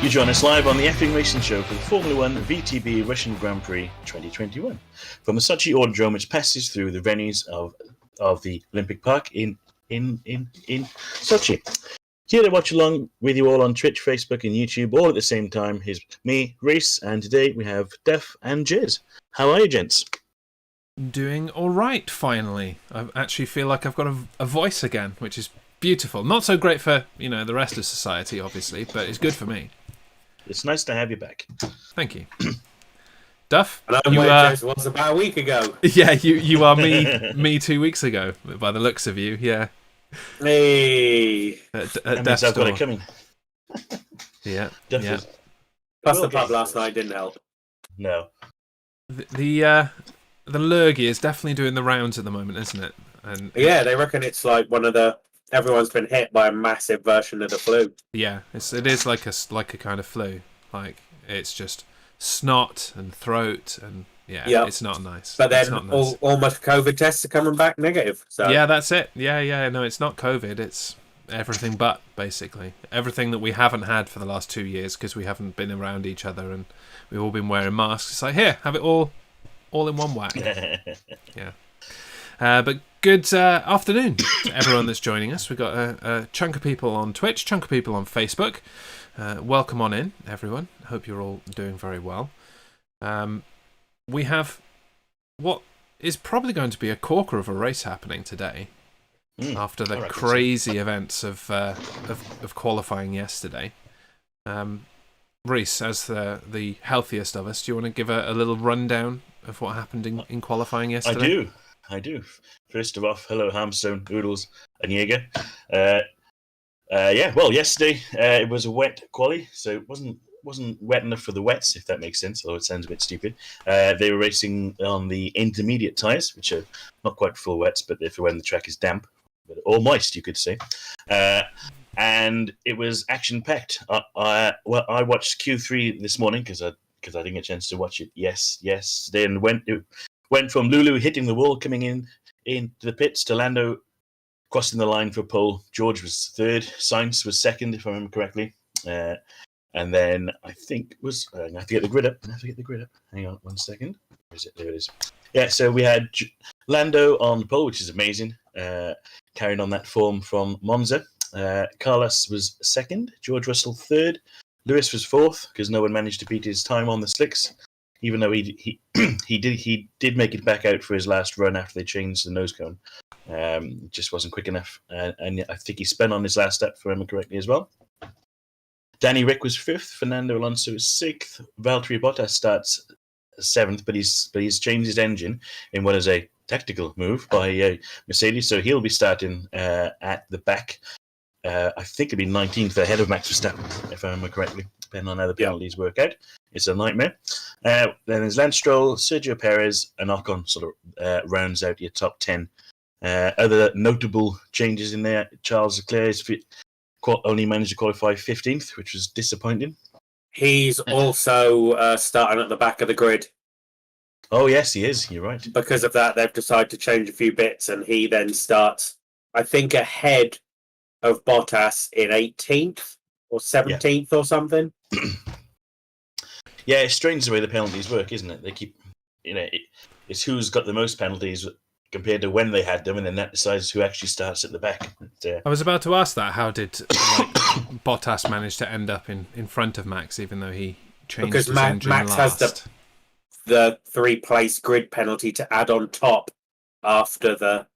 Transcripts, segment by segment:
You join us live on the Effing Racing Show for the Formula One VTB Russian Grand Prix 2021 from the Sochi Autodrome, which passes through the venues of the Olympic Park in Sochi. Here to watch along with you all on Twitch, Facebook, and YouTube, all at the same time. Here's me, Rhys, and today we have Duff and Jez. How are you, gents? Doing all right, finally. I actually feel like I've got a voice again, which is beautiful. Not so great for, the rest of society, obviously, but it's good for me. It's nice to have you back. Thank you. Duff? I know where Jez was about a week ago. Yeah, you are me 2 weeks ago, by the looks of you, yeah. Hey. That means I've got it coming. Yeah. Plus the pub last night didn't help. No. The lurgy is definitely doing the rounds at the moment, isn't it? And yeah, they reckon it's like everyone's been hit by a massive version of the flu. Yeah, it is like a kind of flu. Like it's just snot and throat and it's not nice. But then all my COVID tests are coming back negative. So yeah, that's it. Yeah. No, it's not COVID. It's everything but, basically. Everything that we haven't had for the last 2 years because we haven't been around each other and we've all been wearing masks. It's like, here, have it all in one whack. Yeah. But good afternoon to everyone that's joining us. We've got a chunk of people on Twitch, chunk of people on Facebook. Welcome on in, everyone. Hope you're all doing very well. We have what is probably going to be a corker of a race happening today after the crazy events of qualifying yesterday. Rhys, as the healthiest of us, do you want to give a little rundown of what happened in qualifying yesterday? I do. First of all, hello, Hamstone, Oodles, and Jaeger. Well, yesterday it was a wet quali, so it wasn't wet enough for the wets, if that makes sense, although it sounds a bit stupid. They were racing on the intermediate tyres, which are not quite full wets, but if when the track is damp, or moist, you could say. And it was action-packed. I watched Q3 this morning because I didn't get a chance to watch it yesterday, and went from Lulu hitting the wall, coming into the pits, to Lando crossing the line for pole. George was third. Sainz was second, if I remember correctly. And then I think I have to get the grid up. Hang on 1 second. Where is it? There it is. Yeah, so we had Lando on the pole, which is amazing. Carrying on that form from Monza. Carlos was second. George Russell third. Lewis was fourth because no one managed to beat his time on the slicks, even though he did make it back out for his last run after they changed the nose cone. Just wasn't quick enough, and I think he spun on his last step, if I remember correctly, as well. Danny Rick was fifth. Fernando Alonso was sixth. Valtteri Bottas starts seventh, but he's changed his engine in what is a tactical move by Mercedes, so he'll be starting at the back. I think it'll be 19th ahead of Max Verstappen, if I remember correctly, depending on how the penalties work out. It's a nightmare. Then there's Lance Stroll, Sergio Perez, and Ocon sort of rounds out your top 10. Other notable changes in there, Charles Leclerc only managed to qualify 15th, which was disappointing. He's also starting at the back of the grid. Oh, yes, he is. You're right. Because of that, they've decided to change a few bits, and he then starts, I think, ahead of Bottas in 18th or 17th or something. Yeah, it's strange the way the penalties work, isn't it? They keep, it's who's got the most penalties compared to when they had them, and then that decides who actually starts at the back. I was about to ask that. How did Bottas manage to end up in front of Max, even though he changed his engine Max last? Has the 3-place grid penalty to add on top after the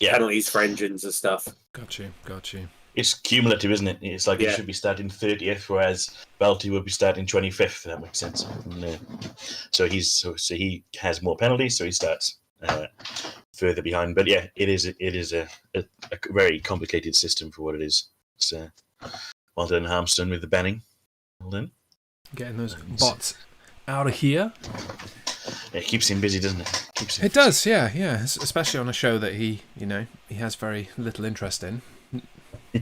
penalties for engines and stuff. Got you. It's cumulative, isn't it? It's like it should be starting 30th, whereas Valtteri would be starting 25th. If that makes sense. So he has more penalties, so he starts further behind. But yeah, it is a very complicated system for what it is. It's well done, Harmstone, with the banning. Well done. Getting those bots out of here. It keeps him busy, doesn't it? It does, yeah. Especially on a show that he has very little interest in.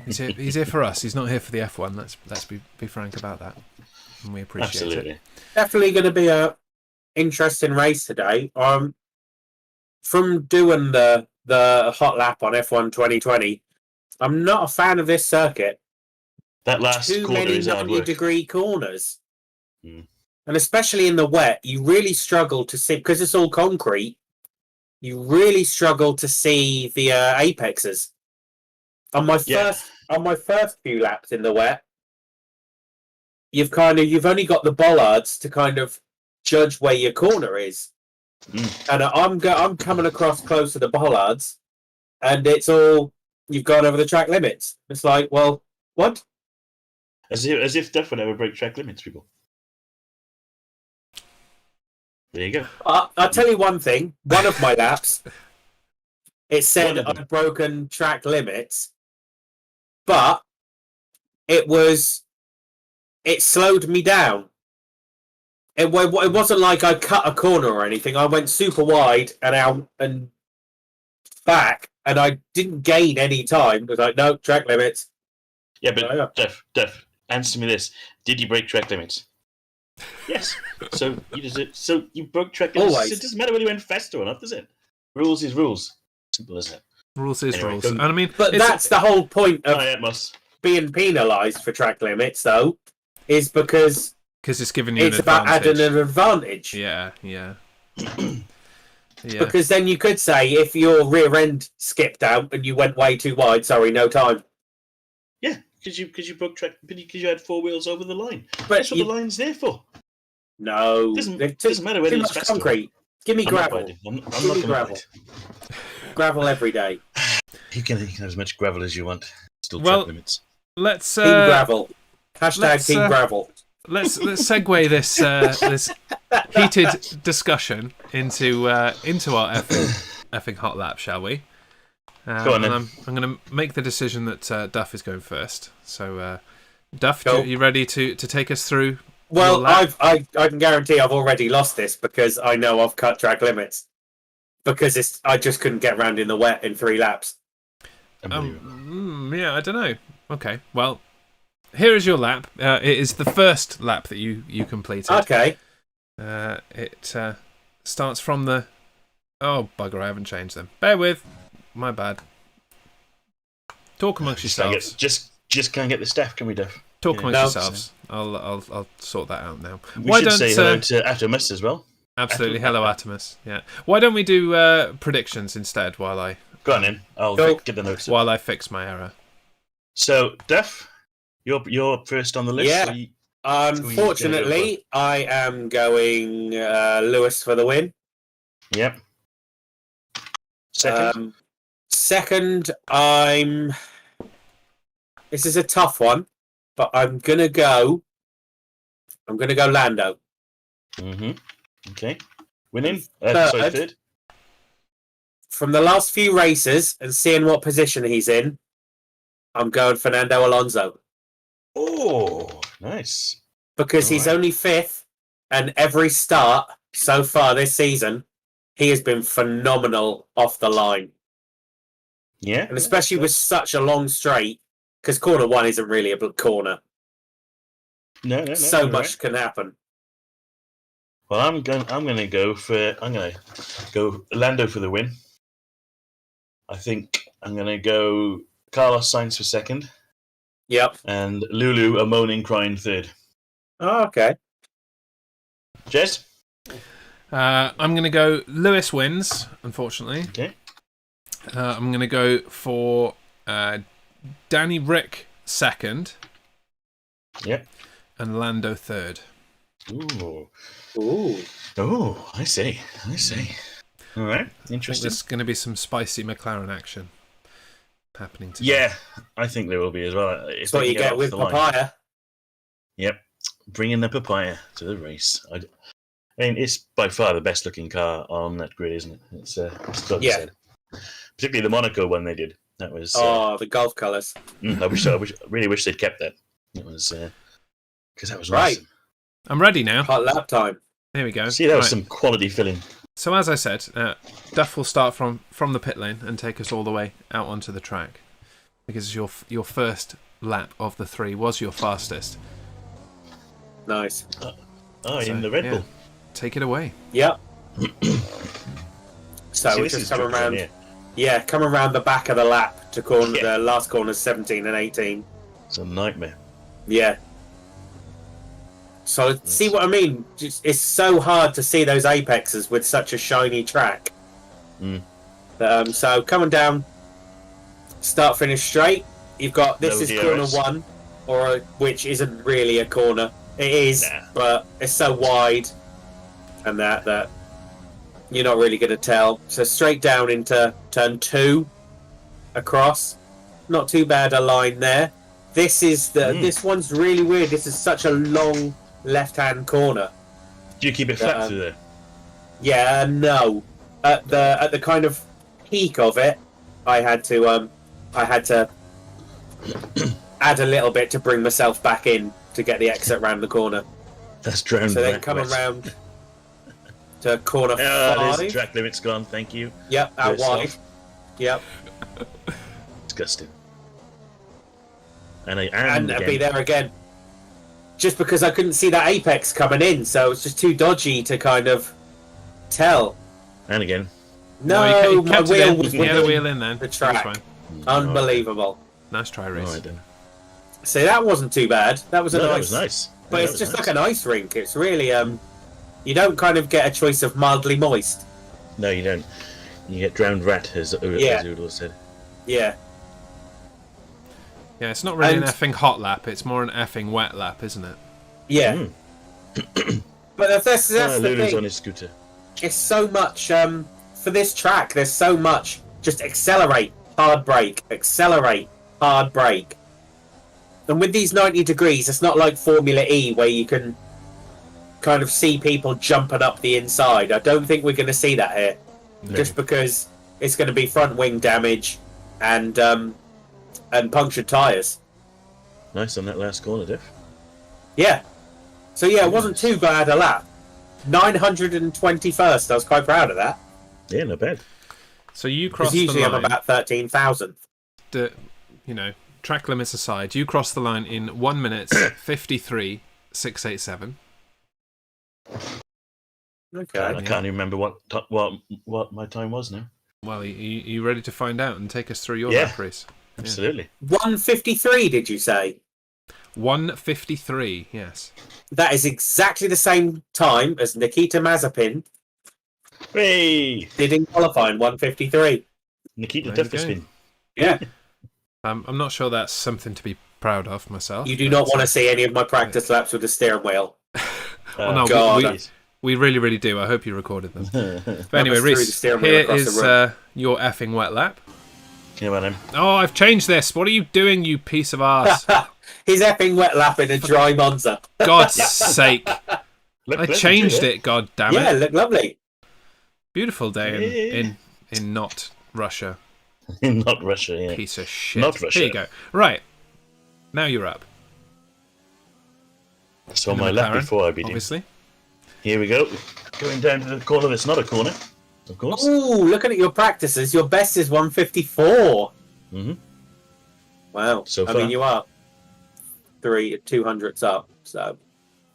He's here for us. He's not here for the F1. Let's be frank about that, and we appreciate it. Definitely going to be a interesting race today. From doing the hot lap on F1 2020, I'm not a fan of this circuit. That last too corner many is hard work. 90-degree corners. Mm. And especially in the wet, you really struggle to see, because it's all concrete, you really struggle to see the apexes. On my first few laps in the wet, you've only got the bollards to kind of judge where your corner is. And I'm coming across close to the bollards, and it's all you've gone over the track limits. It's like, well, what? As if Duff would ever break track limits, people. There you go. I'll tell you one thing. One of my laps, it said I'd broken track limits, but it slowed me down. It wasn't like I cut a corner or anything. I went super wide and out and back, and I didn't gain any time. It was like, no, track limits. Yeah, but Duff, answer me this. Did you break track limits? Yes. So you broke track limits. Always. It doesn't matter whether you went fast or not, does it? Rules is rules. Simple as that. Rules is Anyway, rules. And I mean, but that's the whole point of Atmos. being penalised for track limits, though, is because it's giving you it's an about advantage. adding an advantage. Yeah. Yeah. Because then you could say if your rear end skipped out and you went way too wide, sorry, no time. Yeah, because you broke track, because you had four wheels over the line. But that's what the line's there for. No, doesn't matter whether too it's much fast or concrete. Give me gravel. I'm not Give me gravel. Gravel every day. You can have as much gravel as you want. Still Well, track limits. Let's Team gravel. Hashtag team gravel. Let's segue this this heated discussion into our effing hot lap, shall we? Go on, then. I'm going to make the decision that Duff is going first. So, Duff, Go. are you ready to take us through? Well, I can guarantee I've already lost this because I know I've cut track limits. Because I just couldn't get around in the wet in 3 laps. Yeah, I don't know. Okay, well, here is your lap. It is the first lap that you completed. Okay. It starts from the... Oh, bugger, I haven't changed them. Bear with. My bad. Talk amongst yourselves. Just can't get the staff, can we, Duff? Talk amongst yourselves. I'll sort that out now. We should say hello to Atomus as well. Absolutely. Hello, Atomus. Yeah. Why don't we do predictions instead while I... Go on in. I'll get the notes. While I fix my error. So, Duff, you're first on the list. Yeah. Unfortunately, I am going Lewis for the win. Yep. Second, this is a tough one, but I'm gonna go Lando. Okay. Winning. Third. From the last few races and seeing what position he's in, I'm going Fernando Alonso. Oh, nice. Because he's only 5th, and every start so far this season, he has been phenomenal off the line. Yeah. And especially with such a long straight, because corner 1 isn't really a corner. No. So much can happen. Well, I'm going to go Lando for the win. I think I'm going to go Carlos Sainz for second. Yep. And Lulu, a moaning, crying third. Oh, okay. Jez? I'm going to go Lewis wins, unfortunately. Okay. I'm going to go for Danny Rick second. Yep. And Lando third. Ooh. Ooh. Oh, I see. All right. Interesting. I think there's going to be some spicy McLaren action happening today. Yeah, I think there will be as well. That's what you get with papaya. Yep. Bringing the papaya to the race. I mean, it's by far the best looking car on that grid, isn't it? It's got to be said. Particularly the Monaco one they did. That was the golf colours. I really wish they'd kept that. It was because that was right. awesome. I'm ready now. Hot lap time. Here we go. See, that was some quality filling. So as I said, Duff will start from the pit lane and take us all the way out onto the track, because your first lap of the 3 was your fastest. Nice. In the Red Bull. Take it away. Yep. So we're just coming around. Come around the back of the lap to corner the last corners 17 and 18. It's a nightmare. Yeah. So see what I mean? It's so hard to see those apexes with such a shiny track. So coming down, start finish straight. You've got this is corner 1, which isn't really a corner. It is, but it's so wide, and that you're not really going to tell. So straight down into turn 2, across. Not too bad a line there. This is this one's really weird. This is such a long left-hand corner. Do you keep it flat through there? Yeah, no. At the kind of peak of it, I had to add a little bit to bring myself back in to get the exit round the corner. That's drowned. So then come around to corner 5. There's track limit's gone. Thank you. Yep, out wide. Yep. Disgusting. And I'd be there again. Just because I couldn't see that apex coming in, so it's just too dodgy to kind of tell. And again. No, my wheel was within the wheel in then. The track. Unbelievable. Nice try, Rhys. So that wasn't too bad. That was That was nice. But it's just like an ice rink. It's really you don't kind of get a choice of mildly moist. No, you don't. You get drowned rat, as Oodle said. Yeah. Yeah, it's not really an effing hot lap. It's more an effing wet lap, isn't it? Yeah. But that's the Lulu's thing. on his scooter. It's so much for this track. There's so much. Just accelerate, hard brake, accelerate, hard brake. And with these 90 degrees, it's not like Formula E where you can kind of see people jumping up the inside. I don't think we're going to see that here, just because it's going to be front wing damage and punctured tyres. Nice on that last corner, Diff. Yeah. So yeah, it wasn't too bad a lap. 921st. I was quite proud of that. Yeah, not bad. So you crossed the line. Usually I'm about 13,000. Track limits aside, you crossed the line in 1 minute 53.687. Okay. I can't even remember what my time was now. Well, you ready to find out and take us through your lap race? Absolutely. 153, did you say? 1:53, yes. That is exactly the same time as Nikita Mazepin Hey! did in qualifying, 1:53. Nikita Duff spin. Yeah. I'm not sure that's something to be proud of myself. You do not want to see any of my practice laps with the steering wheel. No, God. we really, really do. I hope you recorded them. But anyway, Rhys, here is your effing wet lap. Come on, then. Oh, I've changed this. What are you doing, you piece of arse? He's effing wet lap in a dry Monza. God's sake. I changed it, god damn it. Yeah, look lovely. Beautiful day in not Russia. Not Russia, yeah. Piece of shit. Not Russia. Here you go. Right. Now you're up. So on my lap before I beat him. Obviously. Here we go. Going down to the corner that's not a corner, of course. Ooh, looking at your practices, your best is 154. Mm-hmm. Wow. So I far. mean, you are 200s up, so.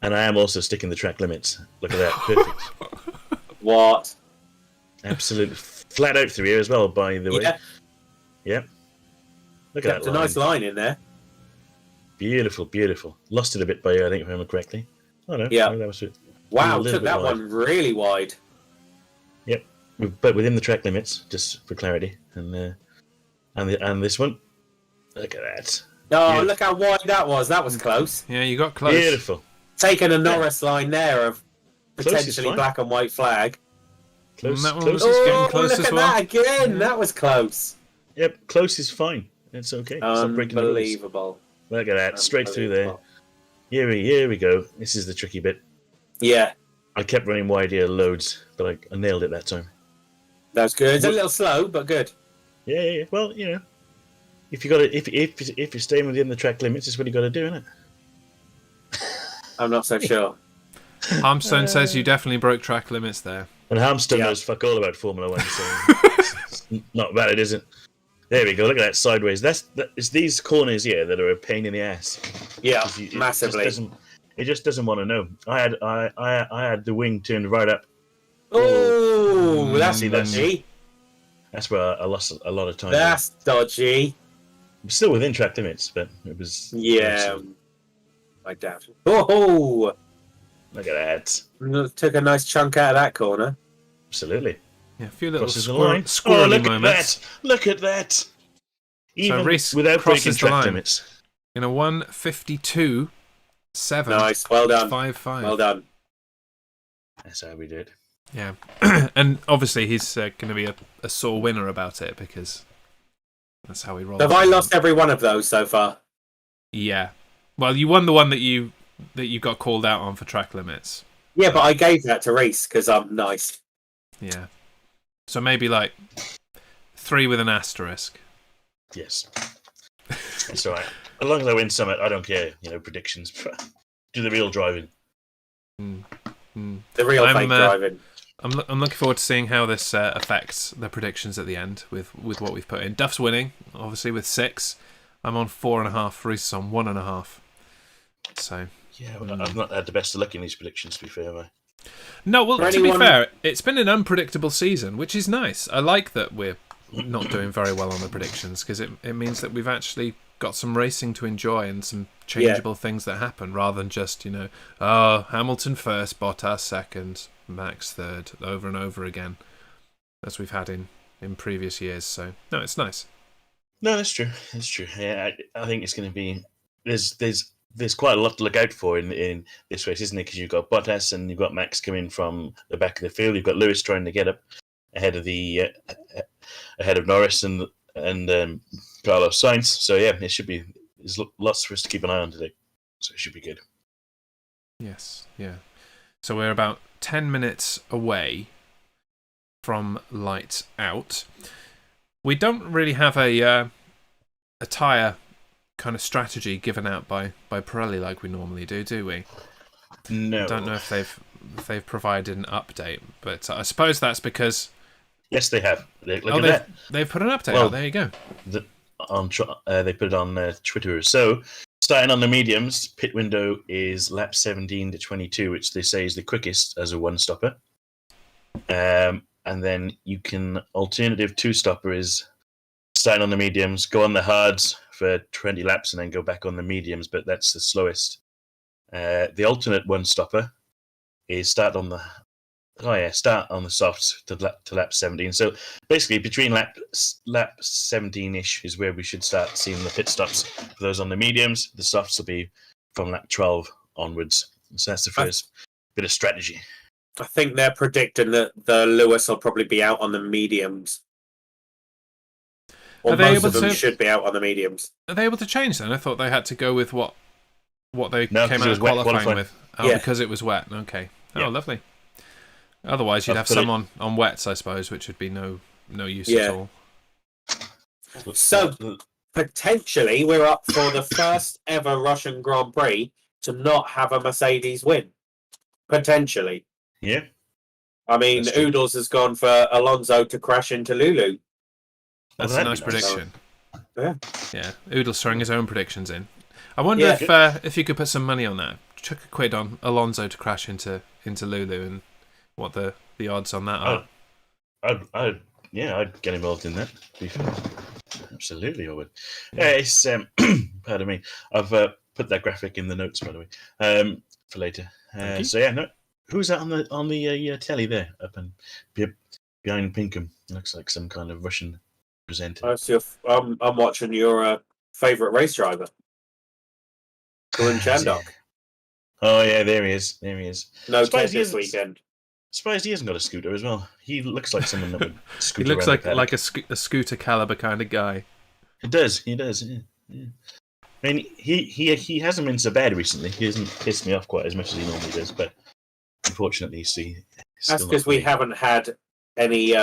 And I am also sticking the track limits. Look at that. Perfect. What? Absolutely flat out through here as well, by the way. Yeah. Yeah. Look at Kept that a line. nice line in there. Beautiful, beautiful. Lost it a bit by, I think, if I remember correctly. Oh, no. Yeah. That was it. Wow, A little took bit that wide. one really wide. Yep. But within the track limits, just for clarity. And this one. Look at that. Oh, Beautiful. look how wide that was. That was close. Yeah, you got close. Beautiful. Taking a Norris line there of Close is potentially fine. black and white flag. Close, that one close was is getting Oh, close look as at well. that again. That was close. Yep, close is fine. It's okay. Stop breaking the rules. Unbelievable. Look at that. Straight through there. Here we go. This is the tricky bit. Yeah, I kept running wide here loads, but I nailed it that time. that was good. It's a little slow, but good. Yeah. Well, you know, if you're staying within the track limits, it's what you got to do, isn't it? I'm not so sure. Harmstone says you definitely broke track limits there. And Harmstone Yeah. knows fuck all about Formula One, so it's not valid, is it? There we go. Look at that sideways. It's these corners here that are a pain in the ass. Yeah, 'Cause massively. It just doesn't want to know. I had the wing turned right up. Oh, that's See, that's- dodgy. That's where I lost a lot of time. That's dodgy. I'm still within track limits, but it was Yeah. I doubt it. Oh, Look at that. took a nice chunk out of that corner. Absolutely. Yeah, a few little Crosses the line. squirrely Look moments. at that! Look at that! Even Rhys without breaking crosses the track line. limits. In a 1:52.7. Nice, well done. 5.5. Well done. That's how we do it. Yeah, and obviously he's going to be a sore winner about it because that's how he rolls. Have I lost every one of those so far? Yeah. Well, you won the one that you got called out on for track limits. Yeah, but I gave that to Rhys because I'm nice. Yeah. So maybe like 3 with an asterisk. Yes. That's all right. As long as I win Summit, I don't care. Predictions. Do the real driving. The real fake driving. I'm looking forward to seeing how this affects the predictions at the end with what we've put in. Duff's winning, obviously, with 6. I'm on 4.5. Rhys is on 1.5. So yeah, well, I've not had the best of luck in these predictions. To be fair, have I? No, well, to be fair, it's been an unpredictable season, which is nice. I like that we're not doing very well on the predictions because it means that we've actually got some racing to enjoy and some changeable things that happen rather than just, Hamilton first, Bottas second, Max third, over and over again, as we've had in previous years. So, no, it's nice. No, that's true. That's true. Yeah, I think it's going to be... There's quite a lot to look out for in this race, isn't it? Because you've got Bottas and you've got Max coming from the back of the field. You've got Lewis trying to get up ahead of Norris and Carlos Sainz. So yeah, it should be. There's lots for us to keep an eye on today. So it should be good. Yes, yeah. So we're about 10 minutes away from lights out. We don't really have a tyre kind of strategy given out by Pirelli like we normally do we? No. I don't know if they've provided an update, but I suppose that's because... Yes, they have. Look at that. They've put an update out. There you go. They put it on Twitter. So, starting on the mediums, pit window is lap 17 to 22, which they say is the quickest as a one-stopper. And then you can... Alternative two-stopper is starting on the mediums, go on the hards for 20 laps, and then go back on the mediums, but that's the slowest. The alternate one-stopper is start on the softs to lap 17. So basically, between lap 17-ish is where we should start seeing the pit stops. For those on the mediums, the softs will be from lap 12 onwards. So that's the first bit of strategy. I think they're predicting that the Lewis will probably be out on the mediums. Or most of them should be out on the mediums. Are they able to change then? I thought they had to go with what they came out of qualifying with. Oh, yeah. Because it was wet. Okay. Oh, yeah. Lovely. Otherwise, you'd have some on wets, I suppose, which would be no use at all. So, potentially, we're up for the first ever Russian Grand Prix to not have a Mercedes win. Potentially. Yeah. I mean, Oodles has gone for Alonso to crash into Lulu. That's a nice prediction. Yeah. Yeah. Oodles throwing his own predictions in. I wonder if you could put some money on that. Chuck a quid on Alonso to crash into Lulu and what the odds on that are. I'd get involved in that. Absolutely, I would. Yeah, it's pardon me. I've put that graphic in the notes, by the way, for later. So yeah, no, who's that on the telly there up and behind Pinkham? Looks like some kind of Russian presenter. I'm watching your favourite race driver, Kulin Chandok. Oh yeah, there he is. No test this weekend. Surprised he hasn't got a scooter as well. He looks like someone that would scoot He looks around like a scooter caliber kind of guy. He does. Yeah. I mean, he hasn't been so bad recently. He hasn't pissed me off quite as much as he normally does. But unfortunately, that's because we haven't had any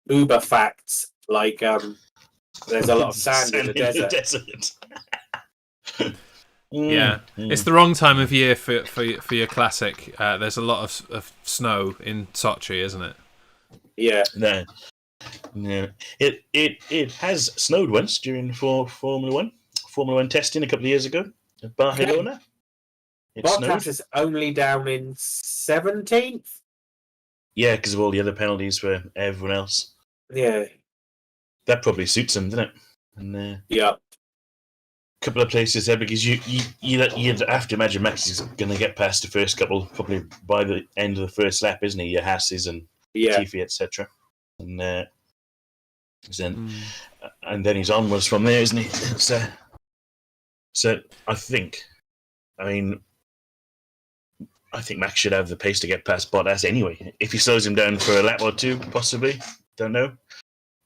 Uber facts like there's a lot of sand in the desert. Yeah, it's the wrong time of year for your classic. There's a lot of snow in Sochi, isn't it? Yeah. No. It has snowed once during Formula One testing a couple of years ago at Barcelona. Bottas is only down in 17th. Yeah, because of all the other penalties for everyone else. Yeah. That probably suits him, doesn't it? And yeah. couple of places there because you'd have to imagine Max is going to get past the first couple probably by the end of the first lap, isn't he? Your Hasses and Latifi, etc. And then he's onwards from there, isn't he? So I think Max should have the pace to get past Bottas anyway. If he slows him down for a lap or two, possibly, don't know,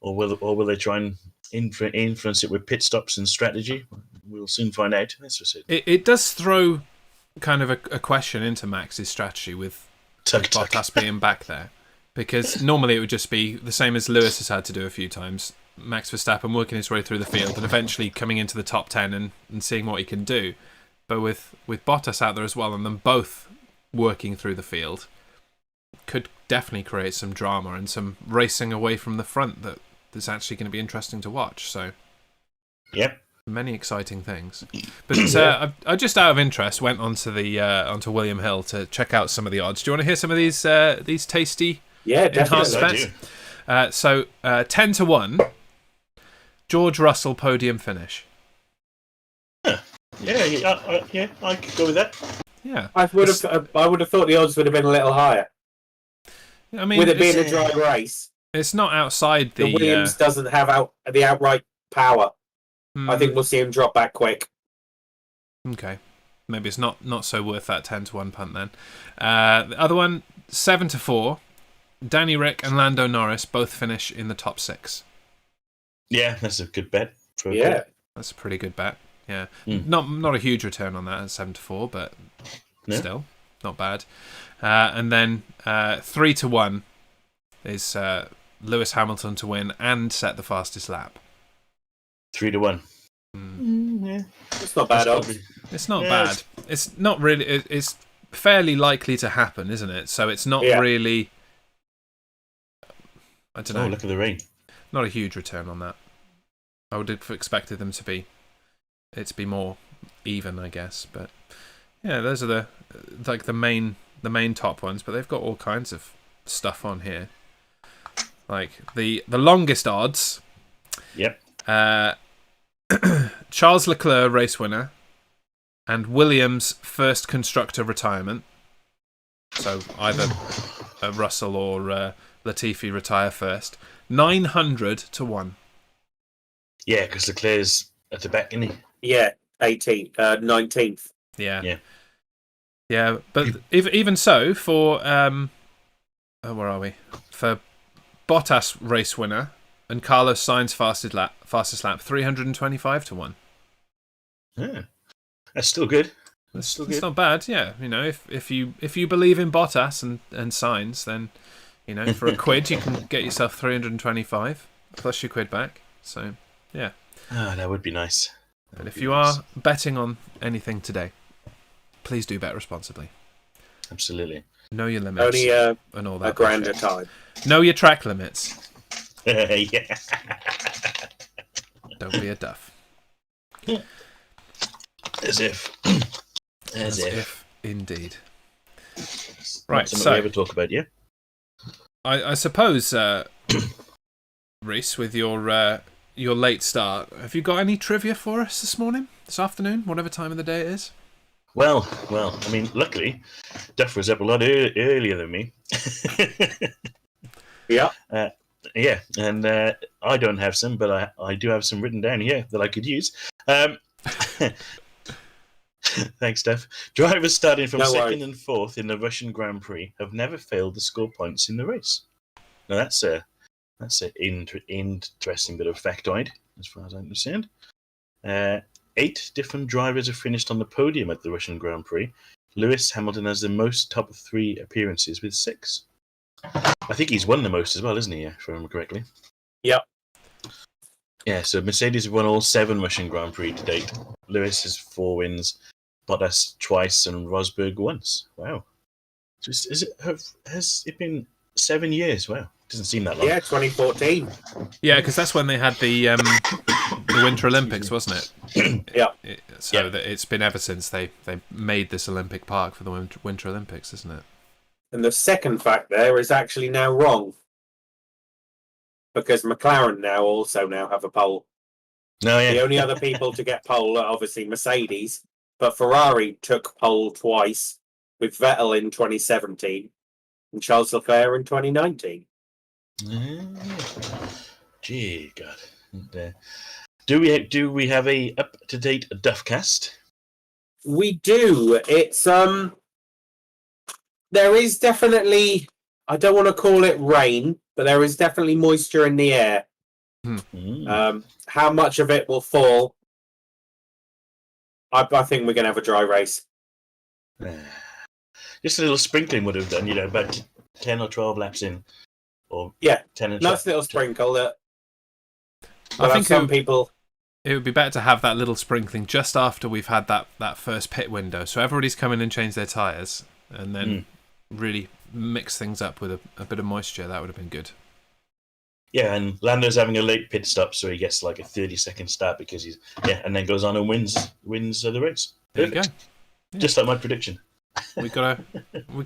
or will they try and influence it with pit stops and strategy? We'll soon find out. That's just it. It does throw kind of a question into Max's strategy with Bottas being back there, because normally it would just be the same as Lewis has had to do a few times. Max Verstappen working his way through the field and eventually coming into the top 10 and seeing what he can do. But with Bottas out there as well, and them both working through the field, could definitely create some drama and some racing away from the front that's actually going to be interesting to watch. So, yep, many exciting things. But I just out of interest went onto onto William Hill to check out some of the odds. Do you want to hear some of these tasty enhanced bets? So 10-1, George Russell podium finish. Yeah, I could go with that. Yeah, I would have thought the odds would have been a little higher. I mean, with it being a dry race, it's not outside the Williams doesn't have the outright power. I think we'll see him drop back quick. Okay, maybe it's not so worth that 10-1 punt then. The other one, 7-4, Danny Rick and Lando Norris both finish in the top 6. Yeah, that's a good bet. That's a pretty good bet. Yeah, not a huge return on that at 7-4, but still not bad. And then 3-1 is Lewis Hamilton to win and set the fastest lap. 3-1. Yeah, it's not bad. It's not bad. It's not really. It's fairly likely to happen, isn't it? So it's not really. I don't know. Oh, look at the rain. Not a huge return on that. I would have expected them to be more even, I guess. But yeah, those are the main top ones. But they've got all kinds of stuff on here, like the longest odds. Yep. Charles Leclerc race winner, and Williams first constructor retirement. So either Russell or Latifi retire first. 900-1. Yeah, because Leclerc's at the back, isn't he? Yeah, 18th, 19th. Yeah. But even so, for where are we? For Bottas race winner and Carlos Sainz fastest lap, 325-1. Yeah, that's still good. It's not bad. Yeah, if you believe in Bottas and Sainz, then for a quid you can get yourself 325 plus your quid back. So yeah. Ah, that would be nice. And if you are betting on anything today, please do bet responsibly. Absolutely. Know your limits. Only and all that. A grand at a time. Know your track limits. Yeah. Don't be a duff. As if. As if. Indeed. Right, so we ever talk about, yeah? I suppose, Rhys, with your late start, have you got any trivia for us this afternoon, whatever time of the day it is? Well, I mean, luckily, Duff was up a lot earlier than me. Yeah. Yeah, and I don't have some, but I do have some written down here that I could use. Thanks, Steph. Drivers starting from second and fourth in the Russian Grand Prix have never failed to score points in the race. Now that's an interesting bit of factoid, as far as I understand. 8 different drivers have finished on the podium at the Russian Grand Prix. Lewis Hamilton has the most top 3 appearances with 6. I think he's won the most as well, isn't he? If I remember correctly. Yep. Yeah, so Mercedes have won all 7 Russian Grand Prix to date. Lewis has 4 wins, Bottas twice, and Rosberg once. Wow. Has it been 7 years? Wow. Doesn't seem that long. Yeah, 2014. Yeah, because that's when they had the Winter Olympics, wasn't it? Yeah. It's been ever since they made this Olympic Park for the Winter Olympics, isn't it? And the second fact there is actually now wrong. Because McLaren now have a pole. No, yeah. The only other people to get pole are obviously Mercedes, but Ferrari took pole twice, with Vettel in 2017 and Charles Leclerc in 2019. Gee, God. And, do we have a up to date Duffcast? We do. It's there is definitely, I don't want to call it rain, but there is definitely moisture in the air. How much of it will fall? I think we're going to have a dry race. Just a little sprinkling would have done, about 10 or 12 laps in. Or 10 and nice little sprinkle. I think some people. It would be better to have that little sprinkling just after we've had that first pit window, so everybody's come in and changed their tyres, and then really mix things up with a bit of moisture. That would have been good. Yeah, and Lando's having a late pit stop, so he gets like a 30-second start because and then goes on and wins the race. Perfect. There you go. Yeah. Just like my prediction. We've got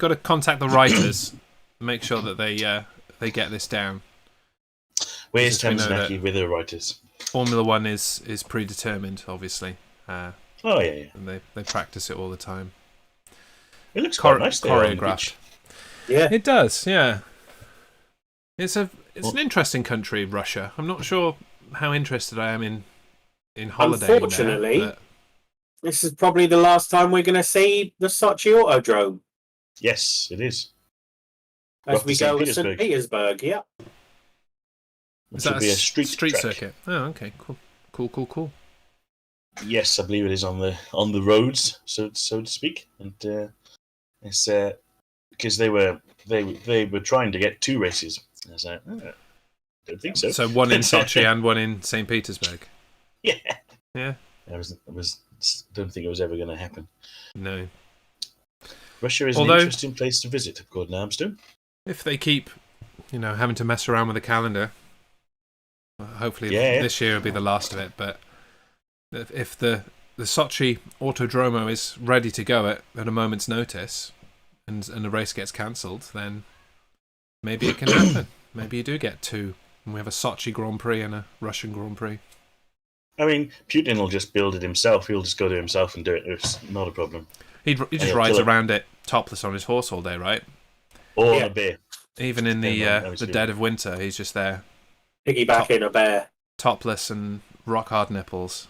to contact the writers, make sure that they get this down. Where's Sinaysky with the writers? Formula One is predetermined, obviously. Yeah. And they practice it all the time. It looks quite nice there. Choreographed. Yeah, it does. Yeah, it's an interesting country, Russia. I'm not sure how interested I am in holidaying. Unfortunately, there, this is probably the last time we're going to see the Sochi Autodrome. Yes, it is. As we go to St. Petersburg, yeah. Is that be a street circuit? Oh, okay, cool. Yes, I believe it is on the roads, so to speak, and it's because they were trying to get 2 races. I was like, don't think so. So one in Sochi and one in St. Petersburg. Yeah. I don't think it was ever going to happen. No. Russia is an interesting place to visit, according to Armstrong. If they keep, having to mess around with the calendar, hopefully this year will be the last of it. But if the Sochi Autodromo is ready to go at a moment's notice, and the race gets cancelled, then maybe it can happen. Maybe you do get 2, and we have a Sochi Grand Prix and a Russian Grand Prix. I mean, Putin will just build it himself. He'll just go to himself and do it. It's not a problem. He just rides around it topless on his horse all day, right? Or on a bear. Even in the dead of winter, he's just there. Piggybacking a bear. Topless and rock-hard nipples.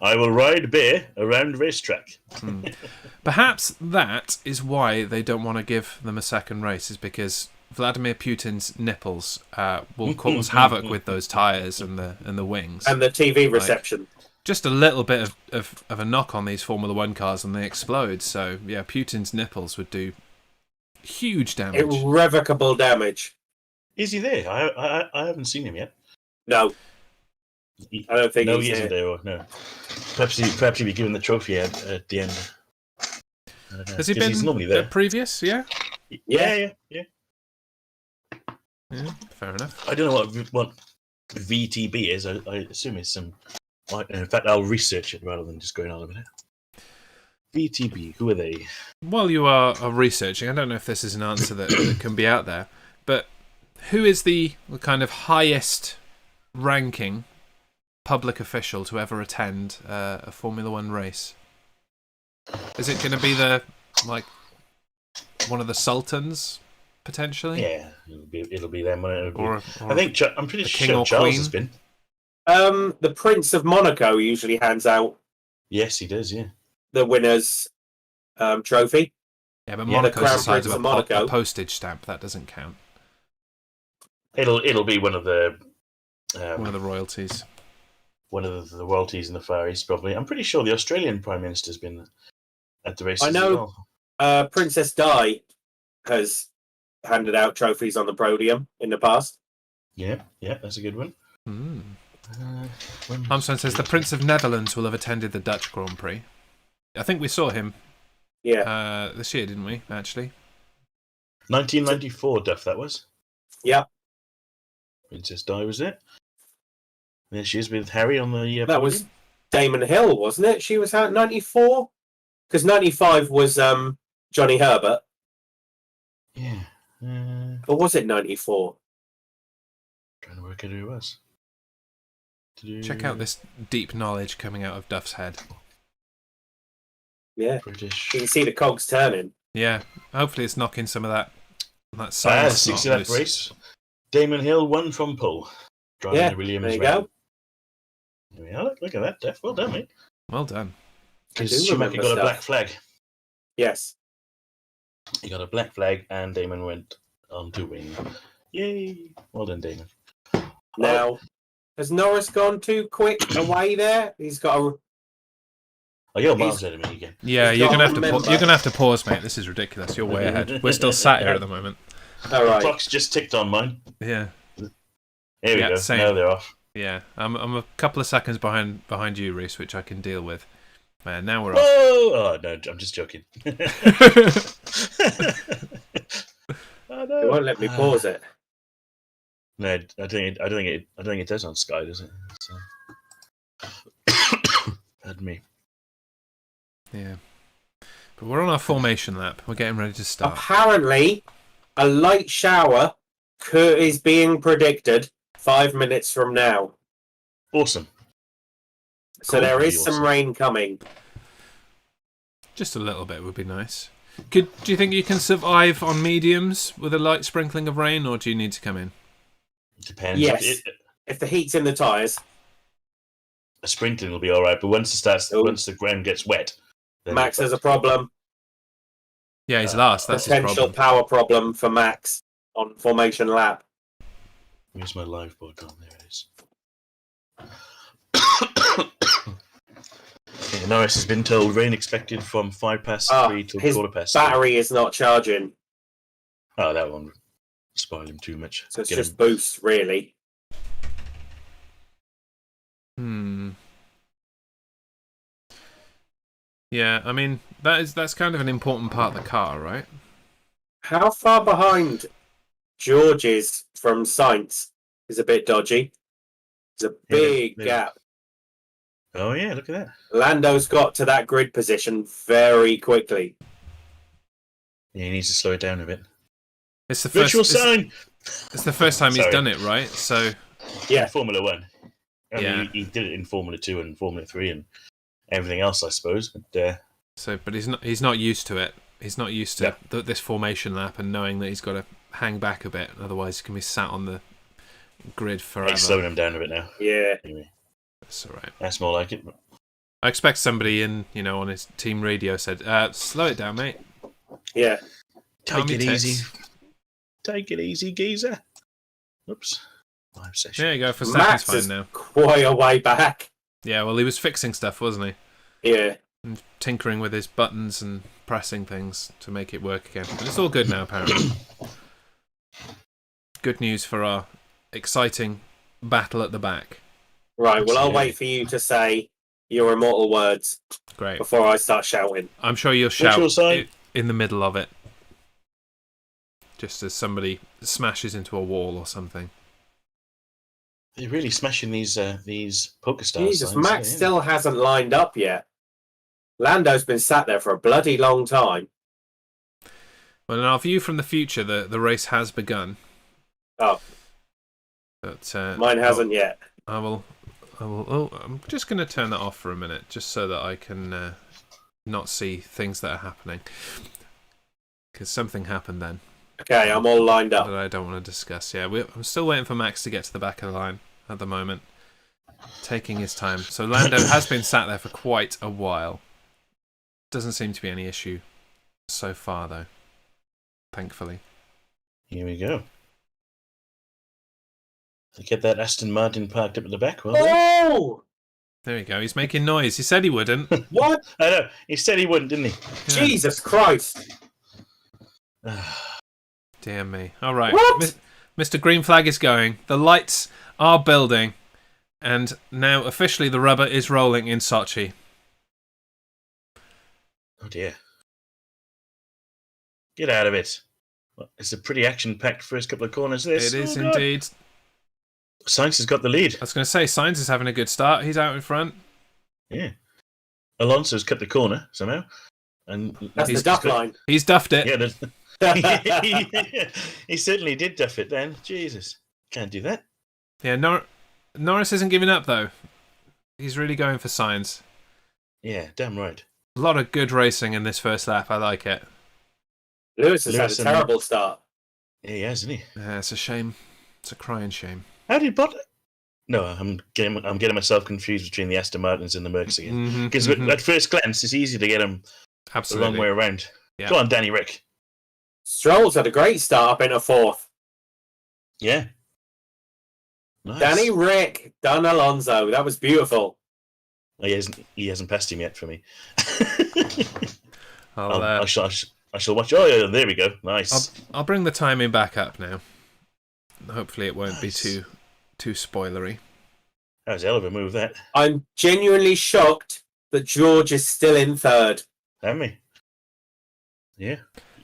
I will ride a bear around racetrack. Perhaps that is why they don't want to give them a second race, is because Vladimir Putin's nipples will cause havoc with those tyres and the wings. And the TV reception. Just a little bit of a knock on these Formula One cars and they explode. So, yeah, Putin's nipples would do huge damage. Irrevocable damage. Is he there? I haven't seen him yet. No. I don't think he isn't there. No. Perhaps he'll be given the trophy at the end. Has he been normally there? Previous? Yeah? Yeah. Fair enough. I don't know what VTB is. I assume it's some... In fact, I'll research it rather than just going on a minute. VTB, who are they? While you are researching, I don't know if this is an answer that can be out there, but who is the kind of highest ranking public official to ever attend a Formula One race? Is it going to be one of the sultans potentially? Yeah, it'll be them. Or I think I'm pretty sure Charles has been. The Prince of Monaco usually hands out. Yes, he does. Yeah, the winner's trophy. Yeah, but Monaco's the size of a postage stamp. That doesn't count. It'll be one of the royalties. One of the royalties in the Far East, probably. I'm pretty sure the Australian Prime Minister's been at the races. I know. As well. Princess Di has handed out trophies on the podium in the past. Yeah, that's a good one. Armstrong says the Prince of Netherlands will have attended the Dutch Grand Prix. I think we saw him. Yeah. This year, didn't we? Actually. 1994, Duff. That was. Yeah. Princess Di was it. There she is with Harry on the. That was Damon Hill, wasn't it? She was out 94, because 95 was Johnny Herbert. Yeah. Or was it 94? Trying to work out who it was. Check out this deep knowledge coming out of Duff's head. Yeah. British. You can see the cogs turning. Yeah. Hopefully it's knocking some of that science 60 lap race. Damon Hill won from pole. Driving the Williams. There you round. go. Yeah, look at that, Def. Well done, mate. Well done. Because Schumacher got a black flag. Yes. He got a black flag, and Damon went on to win. Yay! Well done, Damon. Now, has Norris gone too quick away there? He's got a... Oh, you're miles ahead of me again. Yeah, you're gonna have to pause, mate. This is ridiculous. You're way ahead. We're still sat here at the moment. All right. The clock's just ticked on mine. Yeah. Here we go. Same. Now they're off. Yeah, I'm a couple of seconds behind you, Rhys, which I can deal with. Now we're off. Oh no, I'm just joking. Oh, no. It won't let me pause it. No, I don't think it does on Sky, does it? Pardon me. Yeah, but we're on our formation lap. We're getting ready to start. Apparently, a light shower is being predicted 5 minutes from now. Awesome. So there is some rain coming. Just a little bit would be nice. Do you think you can survive on mediums with a light sprinkling of rain, or do you need to come in? Depends. Yes. If the heat's in the tyres. A sprinkling will be all right, but once the ground gets wet, then Max has a problem. Yeah, he's last. That's his potential problem. power problem for Max on formation lap. Where's my live board gone? There it is. Yeah, Norris has been told rain expected from 3 till his 3. battery is not charging. Oh, that one spoiled him too much. So it's just boost, really. Yeah, I mean that's kind of an important part of the car, right? How far behind George is from Sainz is a bit dodgy. There's a big gap. Oh yeah, look at that. Lando's got to that grid position very quickly. Yeah, he needs to slow it down a bit. It's the Virtual first. sign. It's the first time he's done it, right? So yeah, Formula 1. I yeah, mean, he did it in Formula 2 and Formula 3 and everything else, I suppose. But but he's not used to it. He's not used to this formation lap and knowing that he's got to hang back a bit, otherwise he can be sat on the grid forever. He's slowing him down a bit now. Yeah. Anyway, that's all right. That's more like it. I expect somebody on his team radio said, "Slow it down, mate." Yeah. Take it easy. Take it easy, geezer. Oops. Live session. There you go. For Max fine is now. quite a way back. Yeah, well, he was fixing stuff, wasn't he? Yeah. And tinkering with his buttons and pressing things to make it work again. But it's all good now, apparently. Good news for our exciting battle at the back. Right, well, I'll wait for you to say your immortal words. Great. Before I start shouting. I'm sure you'll shout in the middle of it. Just as somebody smashes into a wall or something. They're really smashing these poker stars. Jesus, Max still hasn't lined up yet. Lando's been sat there for a bloody long time. Well, in our view from the future, the race has begun. Oh. But, mine hasn't yet. I will. Oh, I'm just going to turn that off for a minute, just so that I can not see things that are happening. Because something happened then. Okay, I'm all lined up. That I don't want to discuss. Yeah, I'm still waiting for Max to get to the back of the line at the moment. Taking his time. So Lando has been sat there for quite a while. Doesn't seem to be any issue so far, though. Thankfully. Here we go. Get that Aston Martin parked up at the back. Well, oh! There you go. He's making noise. He said he wouldn't. What? I know. He said he wouldn't, didn't he? Yeah. Jesus Christ. Dear me. All right. What? Mr. Green Flag is going. The lights are building. And now officially the rubber is rolling in Sochi. Oh dear. Get out of it. Well, it's a pretty action-packed first couple of corners, this. It is indeed. Sainz has got the lead. I was going to say, Sainz is having a good start. He's out in front. Yeah. Alonso's cut the corner somehow. And that's the duff line. He's duffed it. Yeah, he certainly did duff it then. Jesus. Can't do that. Yeah, Norris isn't giving up, though. He's really going for signs. Yeah, damn right. A lot of good racing in this first lap. I like it. Lewis has had a terrible start. Yeah, he has, isn't he? Yeah, it's a shame. It's a crying shame. How did Bottas? No, I'm getting myself confused between the Aston Martins and the Mercs again. Because at first glance, it's easy to get them the wrong way around. Yeah. Go on, Danny Rick. Stroll's had a great start up into fourth. Yeah. Nice. Danny Rick done Alonso. That was beautiful. Oh, he hasn't passed him yet for me. I shall watch. Oh, yeah, there we go. Nice. I'll bring the timing back up now. Hopefully it won't be too spoilery. That was a hell of a move, that. I'm genuinely shocked that George is still in third. Haven't we? Yeah.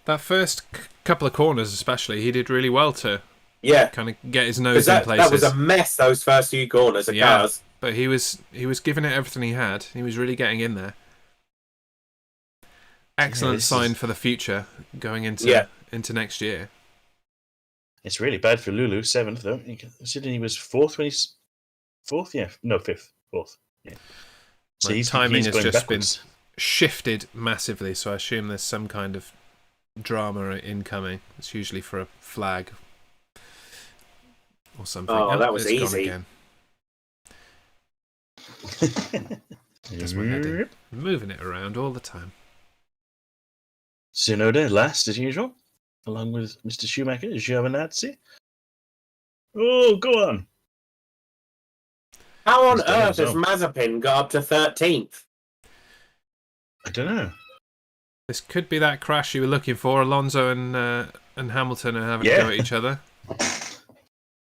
That first couple of corners especially, he did really well to kind of get his nose in places. That was a mess, those first few corners of cars. But he was giving it everything he had. He was really getting in there. Excellent sign for the future going into next year. It's really bad for Lulu, 7th, though. Considering he was 4th when he's... 4th? Yeah. No, 5th. 4th. Yeah. So his timing has just backwards. Been shifted massively, so I assume there's some kind of drama incoming. It's usually for a flag or something. Oh, that was easy. Again. Just moving it around all the time. Tsunoda last, as usual, along with Mr. Schumacher, Giovinazzi. Oh, go on. How on earth has Mazepin got up to 13th? I don't know. This could be that crash you were looking for. Alonso and Hamilton are having to go at each other.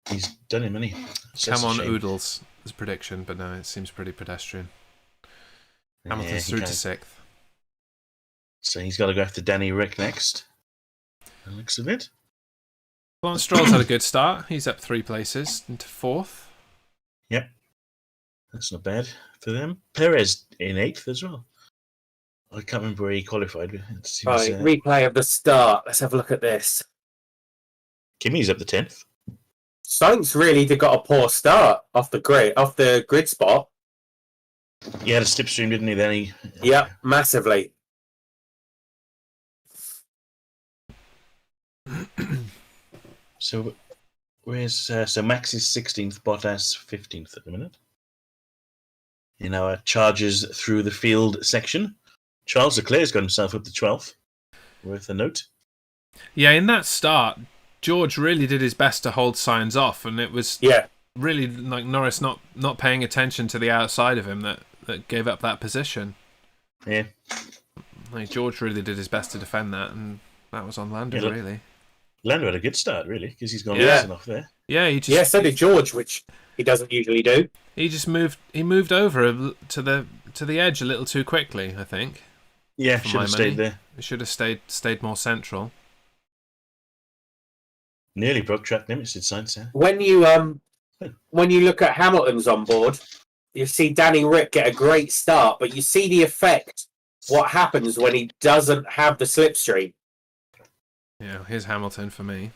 He's done him, hasn't he? Come on, Oodles. His prediction, but no, it seems pretty pedestrian. Hamilton's through to 6th. So he's got to go after Danny Rick next. That looks of it. Lance Stroll's had a good start. He's up 3 places into 4th. Yep. That's not bad for them. Perez in 8th as well. I can't remember where he qualified. Replay of the start. Let's have a look at this. Kimi's up to 10th. Sainz really did got a poor start off the grid spot. He had a slipstream, didn't he? Then he... Yeah, massively. So, where's so Max is 16th, Bottas 15th at the minute. In our charges through the field section, Charles Leclerc's got himself up to 12th. Worth a note. Yeah, in that start, George really did his best to hold Sainz off, and it was really like Norris not paying attention to the outside of him that gave up that position. Yeah. Like George really did his best to defend that, and that was on Lando, really. Lando had a good start, really, because he's gone racing off there. Yeah, so did George, which he doesn't usually do. He just moved over to the edge a little too quickly, I think. Yeah, should have stayed there. He should have stayed more central. Nearly broke track limits, did Sainz. When you look at Hamilton's on board, you see Danny Rick get a great start, but you see the effect. What happens when he doesn't have the slipstream? Yeah, here's Hamilton for me.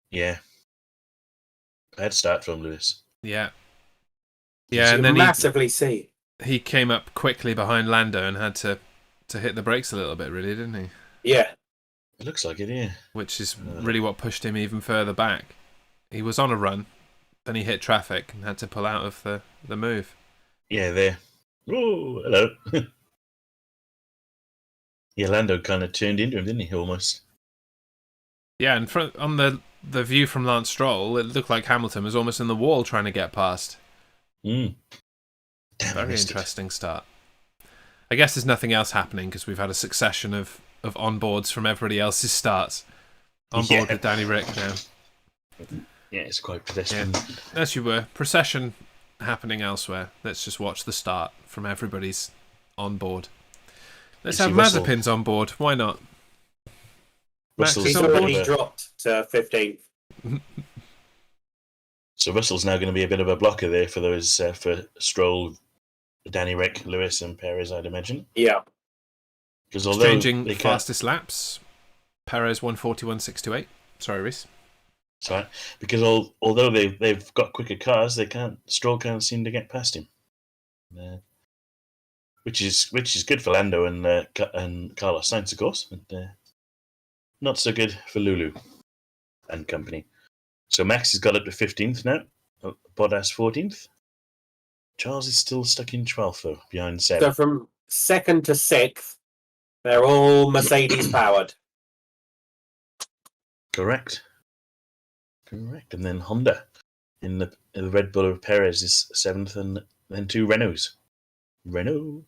Yeah. Bad start from Lewis. Yeah. Yeah, and then he came up quickly behind Lando and had to hit the brakes a little bit, really, didn't he? Yeah. It looks like it, yeah. Which is really what pushed him even further back. He was on a run, then he hit traffic and had to pull out of the move. Yeah, there. Oh, hello. Yeah, Lando kind of turned into him, didn't he, almost? Yeah, and on the view from Lance Stroll, it looked like Hamilton was almost in the wall trying to get past. Damn, very interesting start. I guess there's nothing else happening because we've had a succession of onboards from everybody else's starts. On board with Danny Rick now. Yeah, it's quite pedestrian. Yeah. As you were. Procession happening elsewhere. Let's just watch the start from everybody's on board. Let's have Mazepin's on board. Why not? He's already dropped to 15th. So Russell's now going to be a bit of a blocker there for those for Stroll, Danny Rick, Lewis, and Perez, I'd imagine. Yeah. Because Exchanging fastest laps, Perez 141.628. Sorry, Rhys. Sorry, because although they've got quicker cars, Stroll can't seem to get past him. Which is good for Lando and Carlos Sainz, of course, but not so good for Lulu and company. So Max has got up to 15th now. Bottas 14th. Charles is still stuck in 12th, though, behind 7. So from 2nd to 6th, they're all Mercedes powered. Correct. And then Honda in the Red Bull of Perez is 7th, and then 2 Renaults. Renault.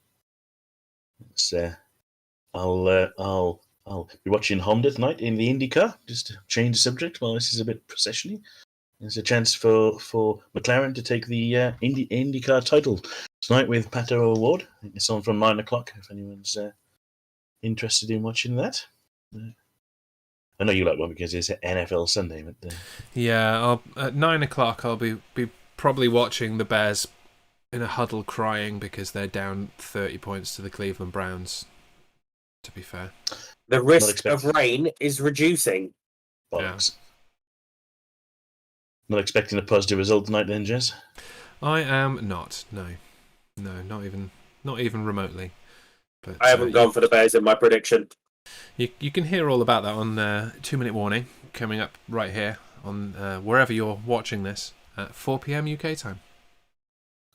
I'll be watching Honda tonight in the IndyCar. Just to change the subject while this is a bit processionally. There's a chance for McLaren to take the IndyCar title tonight with Pato O'Ward. I think it's on from 9 o'clock if anyone's interested in watching that. I know you like one because it's NFL Sunday. But yeah, at 9 o'clock I'll be probably watching the Bears in a huddle crying because they're down 30 points to the Cleveland Browns, to be fair. The risk of rain is reducing. Bollocks. Yeah. Not expecting a positive result tonight then, Jez? I am not. No, not even remotely. But I haven't gone for the Bears in my prediction. You can hear all about that on 2 Minute Warning coming up right here on wherever you're watching this at 4 p.m. UK time.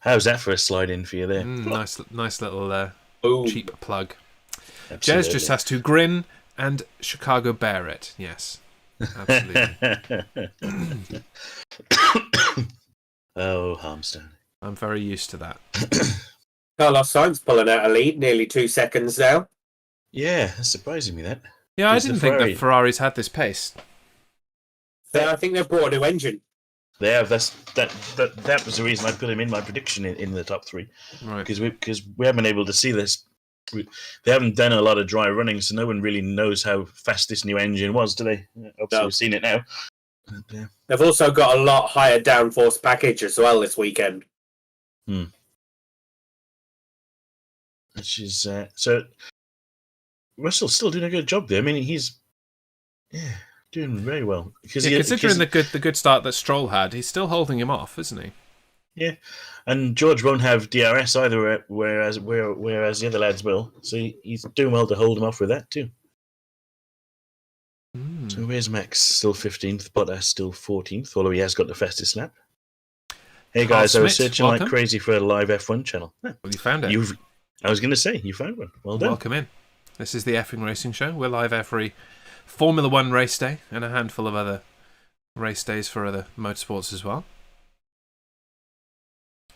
How's that for a slide in for you there? Nice little cheap plug. Absolutely. Jez just has to grin and Chicago bear it. Yes, absolutely. Oh, Harmstone. I'm very used to that. Carlos Sainz pulling out a lead, nearly 2 seconds now. Yeah, that's surprising me, that. Yeah, I didn't think that Ferraris had this pace. I think they've brought a new engine. They have. That was the reason I put him in my prediction in the top 3. Right. Because we haven't been able to see this. They haven't done a lot of dry running, so no one really knows how fast this new engine was, do they? Obviously, we've seen it now. But, yeah. They've also got a lot higher downforce package as well this weekend. Which is so. Russell's still doing a good job there. I mean, he's doing very well. Considering the good start that Stroll had, he's still holding him off, isn't he? Yeah, and George won't have DRS either, whereas the other lads will. So he's doing well to hold him off with that too. So where's Max? Still 15th, Bottas still 14th, although he has got the fastest lap. Hey guys, I was searching like crazy for a live F1 channel. Well, you found it. I was going to say, you found one. Well done. Welcome in. This is the Effing Racing Show. We're live every Formula 1 race day and a handful of other race days for other motorsports as well.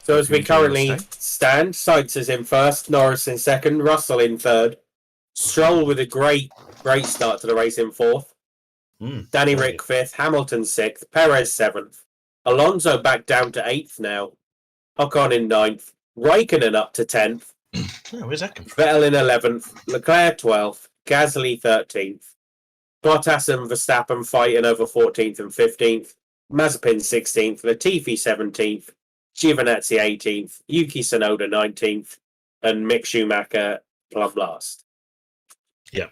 So as we currently stand, Sainz is in first, Norris in second, Russell in third, Stroll with a great start to the race in fourth, Danny Rick fifth, Hamilton sixth, Perez seventh, Alonso back down to eighth now, Ocon in ninth, Raikkonen up to 10th, where's that come from? Vettel in 11th, Leclerc 12th, Gasly 13th, Bottas and Verstappen fighting over 14th and 15th, Mazepin 16th, Latifi 17th, Giovinazzi 18th, Yuki Tsunoda 19th, and Mick Schumacher plumb last. Yeah.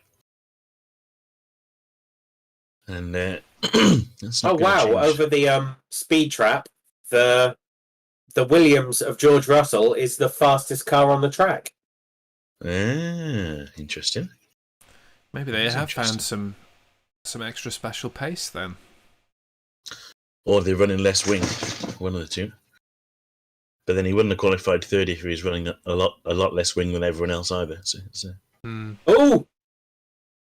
And oh wow! Over the speed trap, the Williams of George Russell is the fastest car on the track. Interesting. Maybe they have found some extra special pace then. Or they're running less wing, one of the two. But then he wouldn't have qualified 30 if he was running a lot less wing than everyone else either. So. Oh,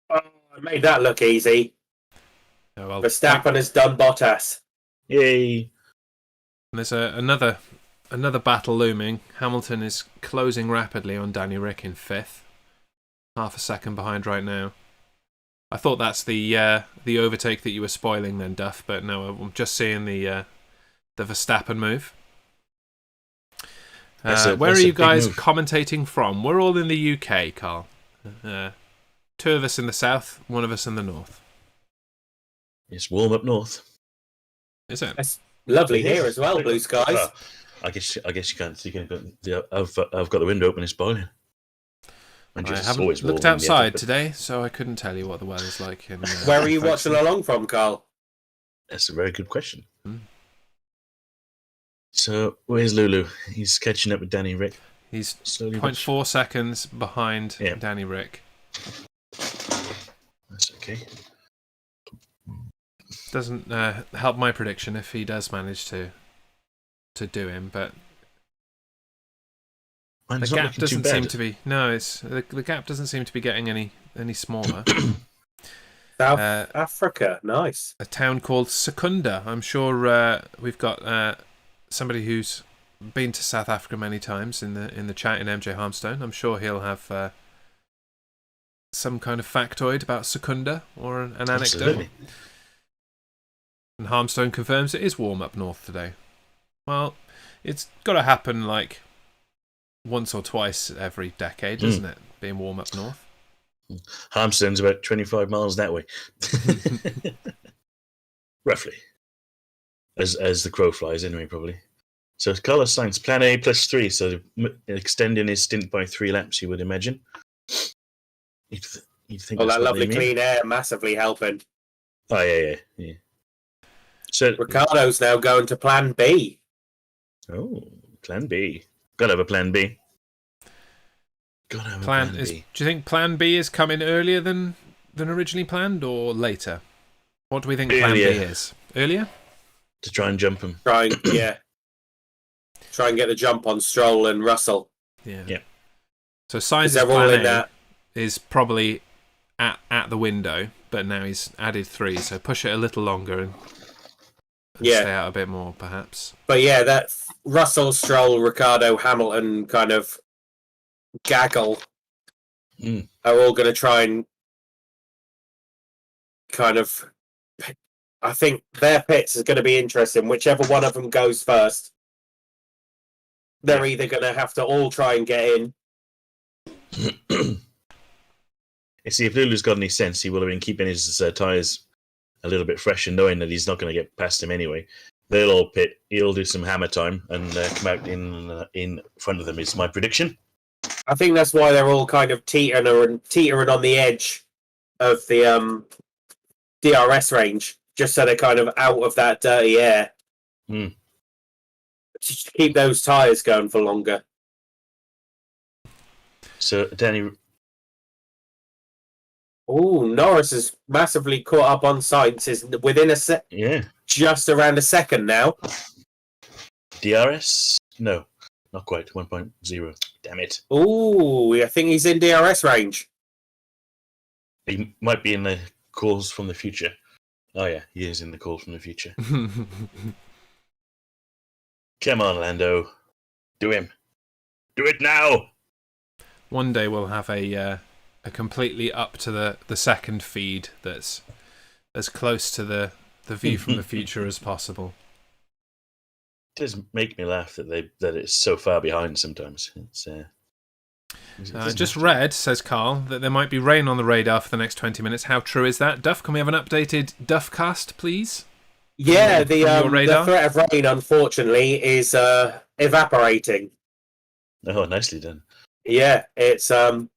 I made that look easy. Oh, well, Verstappen has done Bottas. Yay! And there's another battle looming. Hamilton is closing rapidly on Danny Rick in fifth, half a second behind right now. I thought that's the overtake that you were spoiling then, Duff, but no, I'm just seeing the Verstappen move. Where are you guys commentating from? We're all in the UK, Carl. 2 of us in the south, 1 of us in the north. It's warm up north. Is it? It's lovely here as well, blue skies. Well, I guess you can't see. I've got the window open. It's boiling. And I just haven't always looked warm in the outside end, today, so I couldn't tell you what the weather's like. Where are you watching along from, Carl? That's a very good question. Hmm. So, where's Lulu? He's catching up with Danny Rick. He's Slowly 0.4 seconds behind Yeah. Danny Rick. That's okay. Doesn't help my prediction if he does manage to do him, but Mine's the not gap looking too doesn't bad. seem to be. No, it's the gap doesn't seem to be getting any smaller. South Africa, nice. A town called Secunda. I'm sure we've got somebody who's been to South Africa many times in the chat in MJ Harmstone. I'm sure he'll have some kind of factoid about Secunda or an anecdote. Absolutely. And Harmstone confirms it is warm up north today. Well, it's got to happen like once or twice every decade, doesn't it? Being warm up north. Harmstone's about 25 miles that way. Roughly. As the crow flies, anyway, probably. So, Carlos Sainz, plan A +3, so extending his stint by 3 laps, you would imagine. You'd think Well, that's that what lovely they mean. clean air massively helping. Oh, yeah. So, Ricardo's now going to plan B. oh, plan B. Gotta have a plan B. Gotta have a plan B. Do you think plan B is coming earlier than originally planned or later? What do we think plan B is? Earlier? To try and jump him. Try and get the jump on Stroll and Russell. Yeah. So Sainz's They're all plan in A that. is probably at the window, but now he's added 3, so push it a little longer and stay out a bit more, perhaps. But yeah, that Russell, Stroll, Ricardo, Hamilton kind of gaggle are all going to try and kind of. I think their pits is going to be interesting. Whichever one of them goes first, they're either going to have to all try and get in. You see, if Lulu's got any sense, he will have been keeping his tyres a little bit fresh and knowing that he's not going to get past him anyway. They'll all pit. He'll do some hammer time and come out in front of them, is my prediction. I think that's why they're all kind of teetering on the edge of the DRS range, just so they're kind of out of that dirty air. Just to keep those tyres going for longer. So, Danny... Oh, Norris is massively caught up on Sainz. Is within just around a second now. DRS? No, not quite. 1.0. Damn it. Oh, I think he's in DRS range. He might be in the calls from the future. Oh, yeah, he is in the calls from the future. Come on, Lando. Do him. Do it now! One day we'll have a completely up to the second feed that's as close to the view from the future as possible. It does make me laugh that it's so far behind sometimes. Just read, says Carl, that there might be rain on the radar for the next 20 minutes. How true is that? Duff, can we have an updated Duff cast, please? Yeah, the radar? threat of rain, unfortunately, is evaporating. Oh, nicely done. Yeah, it's not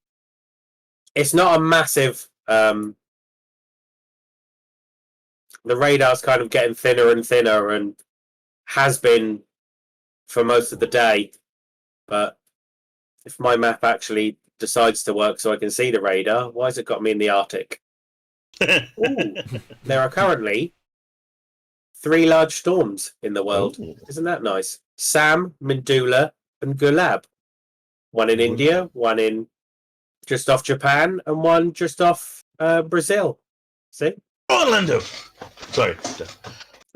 a massive. The radar's kind of getting thinner and thinner, and has been for most of the day. But if my map actually decides to work so I can see the radar, why has it got me in the Arctic? Ooh, there are currently 3 large storms in the world. Ooh. Isn't that nice? Sam, Mindula, and Gulab. One in India, one in just off Japan, and one just off Brazil. See? Orlando! Sorry.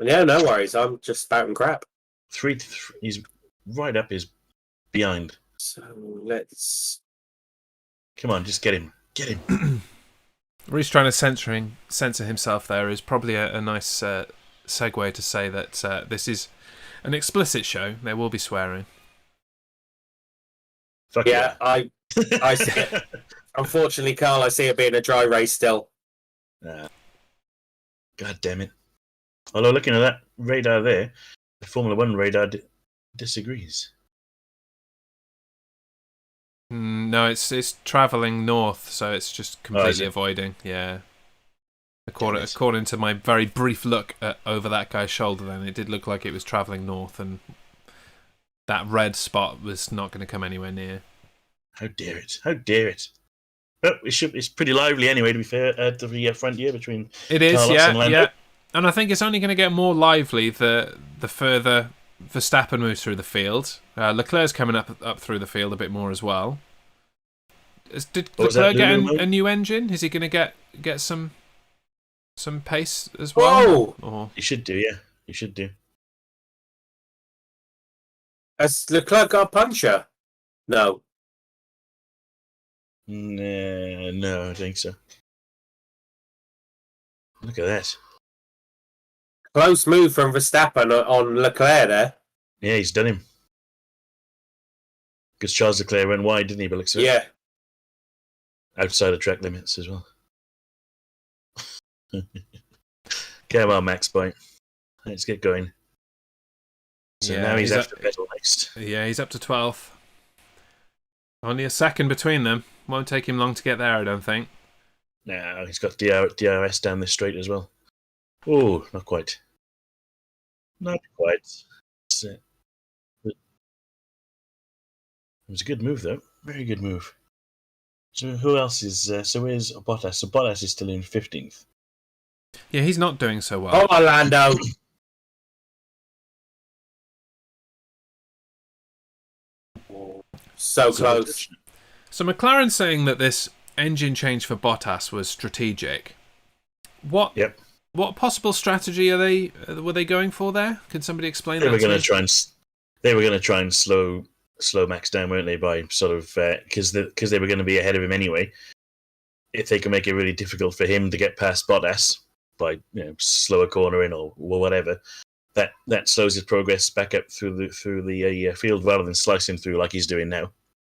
Yeah, no worries. I'm just spouting crap. 3 he's right up his behind. So let's. Come on, just get him. Get him. Rhys trying to censor himself there is probably a nice segue to say that this is an explicit show. There will be swearing. Fuck yeah, I see it. Unfortunately, Carl, I see it being a dry race still. God damn it. Although looking at that radar there, the Formula 1 radar disagrees. No, it's travelling north, so it's just completely avoiding. Yeah. According to my very brief look over that guy's shoulder, then it did look like it was travelling north, and that red spot was not going to come anywhere near. How dare it? How dare it? But it's pretty lively anyway, to be fair, at the front here between Carlos and Lando. Yeah. And I think it's only going to get more lively the further Verstappen moves through the field. Leclerc's coming up through the field a bit more as well. Did Leclerc get a new engine? Is he going to get some pace as well? Or? He should do, yeah. He should do. Has Leclerc got a puncher? No. No, I don't think so. Look at that. Close move from Verstappen on Leclerc there. Yeah, he's done him. Because Charles Leclerc went wide, didn't he? But yeah. Outside of track limits as well. Come on, Max Point. Let's get going. So now he's after Vettel next. Yeah, he's up to 12th. Only a second between them. Won't take him long to get there, I don't think. No, he's got DRS down this straight as well. Oh, not quite. Not quite. It was a good move, though. Very good move. So who else is... so where's Bottas? So Bottas is still in 15th. Yeah, he's not doing so well. Oh, Orlando! So close. So McLaren's saying that this engine change for Bottas was strategic. What possible strategy were they going for there? Can somebody explain that? They were going to try and slow Max down, weren't they? By sort of because they were going to be ahead of him anyway. If they can make it really difficult for him to get past Bottas by slower cornering or whatever, that slows his progress back up through the field rather than slicing through like he's doing now.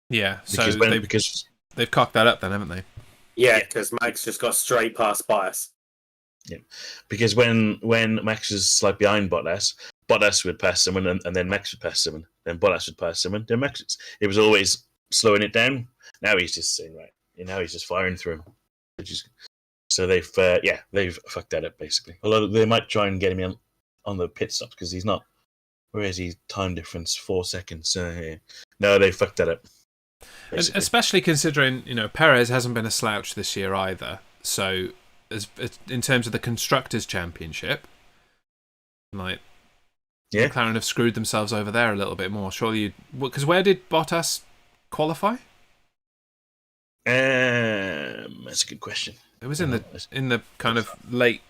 Yeah, because they've cocked that up then, haven't they? Yeah, because Max just got straight past Bottas. Yeah, because when Max was slightly behind Bottas would pass someone, and then Max would pass someone, then Bottas would pass someone, then Max. It was always slowing it down. Now he's just saying right. Now he's just firing through him. So they've fucked that up basically. Although they might try and get him on the pit stops because he's not. Where is he? Time difference 4 seconds. No, they fucked that up. Basically. Especially considering Perez hasn't been a slouch this year either. So as in terms of the Constructors' Championship, McLaren have screwed themselves over there a little bit more. Surely because where did Bottas qualify? That's a good question. It was in the kind of late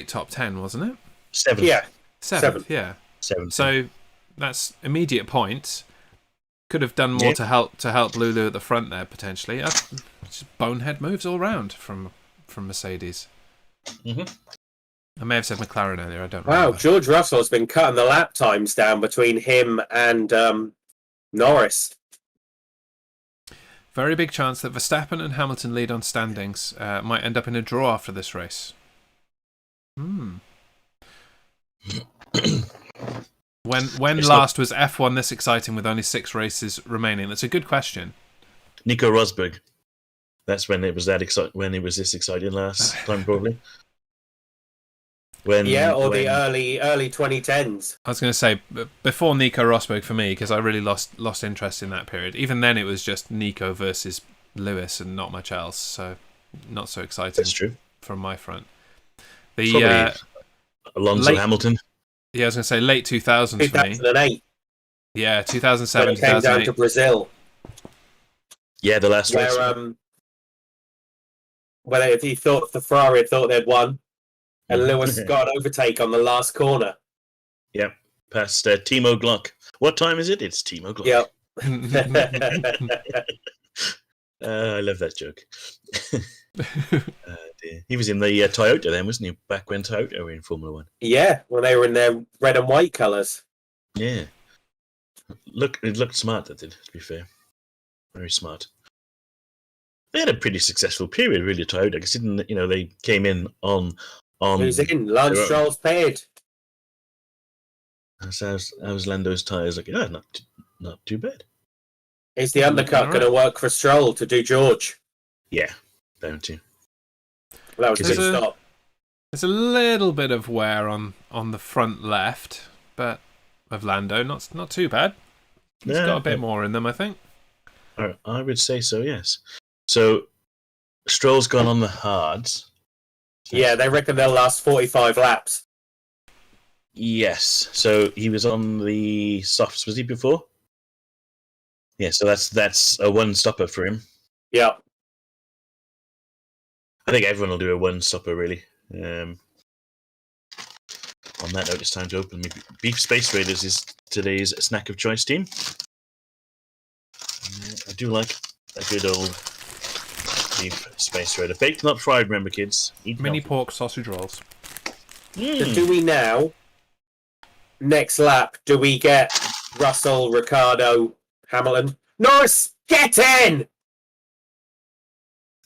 top 10, wasn't it? 7th. Yeah. 7th, yeah. 7th. So that's immediate points. Could have done more to help Lulu at the front there potentially. Just bonehead moves all round from Mercedes. Mm-hmm. I may have said McLaren earlier. I don't know. Wow, George Russell's been cutting the lap times down between him and Norris. Very big chance that Verstappen and Hamilton lead on standings. Might end up in a draw after this race. When last was F1 this exciting with only 6 races remaining? That's a good question. Nico Rosberg. That's when it was when it was this exciting last time, probably. The early 2010s. I was going to say before Nico Rosberg for me, because I really lost interest in that period. Even then, it was just Nico versus Lewis and not much else. So not so exciting. That's true. From my front. Alonso Hamilton. Yeah, I was going to say late 2000s for me. 2008. Yeah, 2007, when it came down to Brazil. Yeah, the last race. Where he thought the Ferrari had thought they'd won, and Lewis got an overtake on the last corner. Yep, past Timo Glock. What time is it? It's Timo Glock. Yep. I love that joke. He was in the Toyota then, wasn't he? Back when Toyota were in Formula 1. Yeah, when they were in their red and white colours. Yeah. It looked smart, that did, to be fair. Very smart. They had a pretty successful period, really, Toyota, because they came in on Who's in? Lance Stroll's paid. How's Lando's tyres looking? Not too bad. Is the undercut going to work for Stroll to do George? Yeah, don't you? Well, that was a good stop. There's a little bit of wear on the front left, but of Lando, not too bad. He's got a bit more in them, I think. I would say so, yes. So, Stroll's gone on the hards. Yeah, they reckon they'll last 45 laps. Yes. So, he was on the softs, was he, before? Yeah, so that's a one-stopper for him. Yeah. I think everyone will do a one-stopper, really. On that note, it's time to open. Beef Space Raiders is today's snack of choice, team. I do like a good old beef Space Raider. Baked, not fried, remember, kids. Mini pork sausage rolls. So do we now, next lap, do we get Russell, Ricciardo, Hamilton? Norris, get in!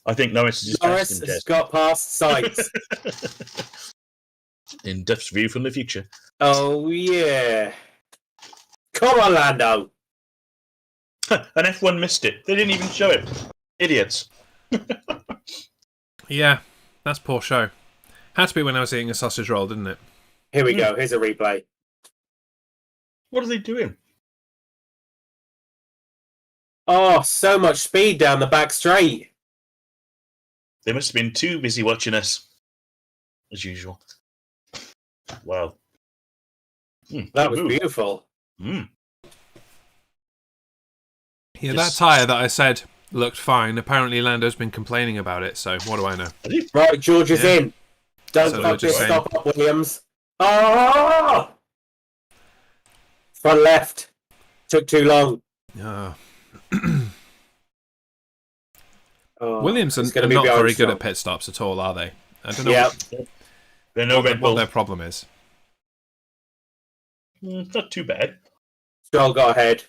I think Norris has got past Sainz. In Duff's view from the future. Oh, yeah. Come on, Lando. An F1 missed it. They didn't even show it. Idiots. Yeah, that's poor show. Had to be when I was eating a sausage roll, didn't it? Here we go. Here's a replay. What are they doing? Oh, so much speed down the back straight. They must have been too busy watching us, as usual. Wow. That was beautiful. Yeah, that tyre that I said looked fine. Apparently Lando's been complaining about it, so what do I know? Right, George is in. Don't fuck this stop up, Williams. Oh! Front left. Took too long. Williams are not very good at pit stops at all, are they? I don't know what their problem is. Not too bad. Stroll got ahead.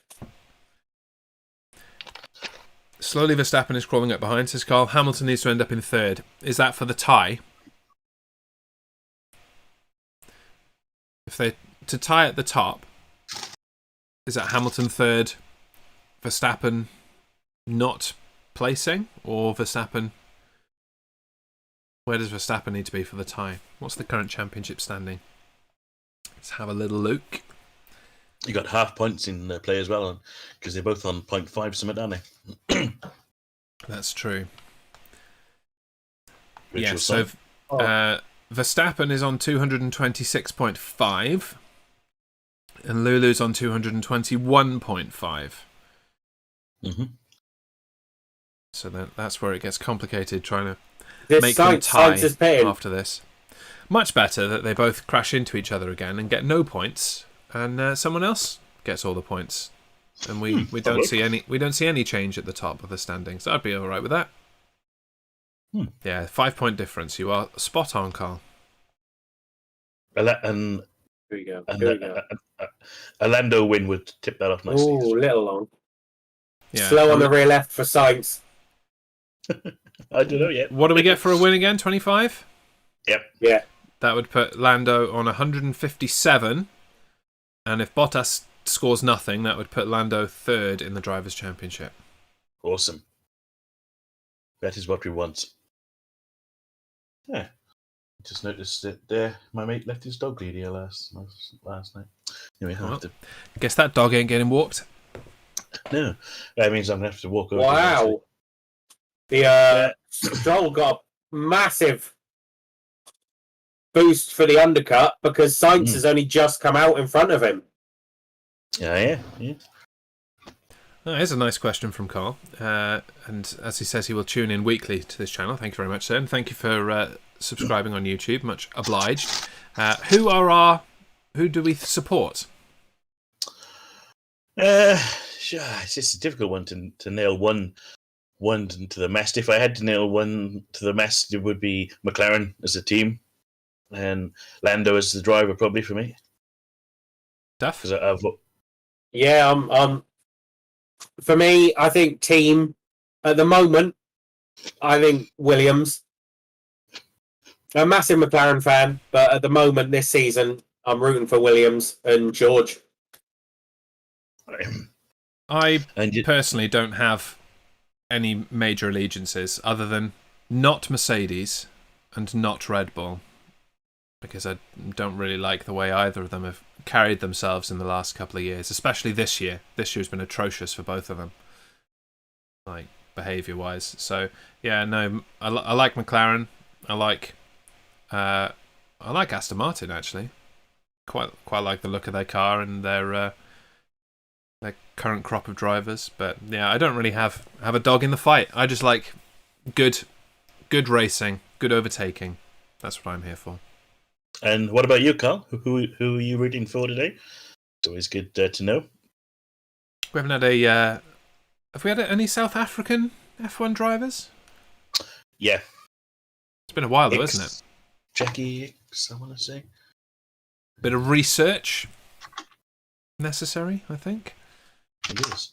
Slowly Verstappen is crawling up behind, says Carl. Hamilton needs to end up in third. Is that for the tie? If they to tie at the top, is that Hamilton third, Verstappen not placing, or Verstappen? Where does Verstappen need to be for the tie? What's the current championship standing? Let's have a little look. You got half points in play as well, because they're both on 0.5 something, aren't they? That's true. Virtual so Verstappen is on 226.5 and Lulu's on 221.5. So that's where it gets complicated, trying to make them tie after this. Much better that they both crash into each other again and get no points, and someone else gets all the points, and we don't see any change at the top of the standings. I'd be all right with that. Yeah, 5-point difference. You are spot on, Carl. And here we go. A Lando win would tip that off nicely. Oh, little long. Yeah. Slow on the rear left for Sainz. I don't know yet. What do we get for a win again? 25? Yep. Yeah. That would put Lando on 157. And if Bottas scores nothing, that would put Lando third in the Drivers' Championship. Awesome. That is what we want. Yeah. Just noticed that my mate left his dog lead here last night. Anyway, I guess that dog ain't getting walked. No. That means I'm going to have to walk over. Wow. The Stroll got a massive boost for the undercut because Sainz has only just come out in front of him. Yeah. Here's a nice question from Carl. And as he says, he will tune in weekly to this channel. Thank you very much, sir. And thank you for subscribing on YouTube. Much obliged. Who do we support? It's just a difficult one to nail one to the mast. If I had to nail one to the mast, it would be McLaren as a team, and Lando as the driver, probably for me. Duff? Yeah, for me, I think team at the moment. I think Williams. I'm a massive McLaren fan, but at the moment this season, I'm rooting for Williams and George. I personally don't have any major allegiances other than not Mercedes and not Red Bull, because I don't really like the way either of them have carried themselves in the last couple of years, especially this year. This year's been atrocious for both of them, like behaviour-wise. So yeah, no, I like McLaren. I like Aston Martin actually. Quite like the look of their car and their current crop of drivers. But yeah, I don't really have a dog in the fight. I just like good racing, good overtaking. That's what I'm here for. And what about you, Carl? Who are you rooting for today? It's always good to know. We haven't had have we had any South African F1 drivers? Yeah. It's been a while though, isn't it? Jackie X, I want to say. Bit of research necessary, I think. It is.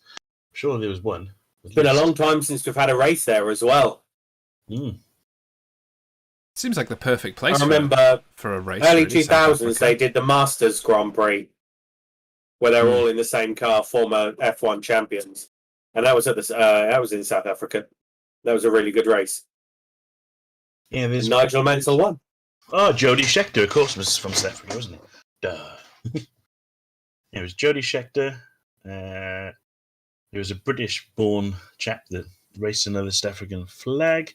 Sure, there was one. It's been a long time since we've had a race there as well. Seems like the perfect place. I remember for a race. Early 2000s, they did the Masters Grand Prix, where they were all in the same car, former F1 champions, and that was at that was in South Africa. That was a really good race. Yeah, there's Nigel Mansell won. Oh, Jody Scheckter, of course, was from South Africa, wasn't it? Duh. It was Jody Scheckter. There was a British-born chap that raced another South African flag.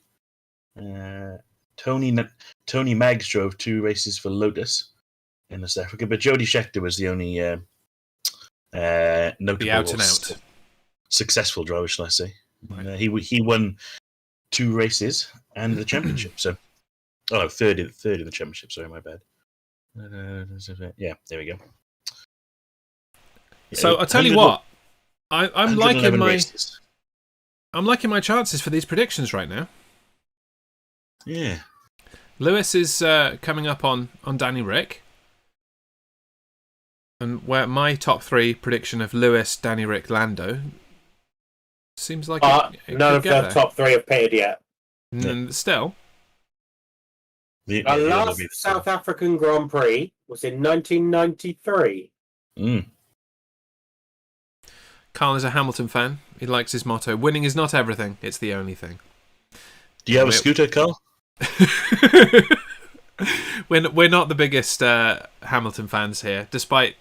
Tony Maggs drove 2 races for Lotus in South Africa, but Jody Scheckter was the only notable out-and-out successful driver, shall I say. Right. He won 2 races and the championship. So, third in the championship. Sorry, my bad. Yeah, there we go. So I'll tell you what, I'm liking my races. I'm liking my chances for these predictions right now. Yeah. Lewis is coming up on Danny Rick. And where my top 3 prediction of Lewis, Danny Rick, Lando seems like none of the top 3 have pitted yet. Still. The last South African Grand Prix was in 1993. Carl is a Hamilton fan. He likes his motto, winning is not everything, it's the only thing. Do you have a scooter, Carl? We're not the biggest Hamilton fans here, despite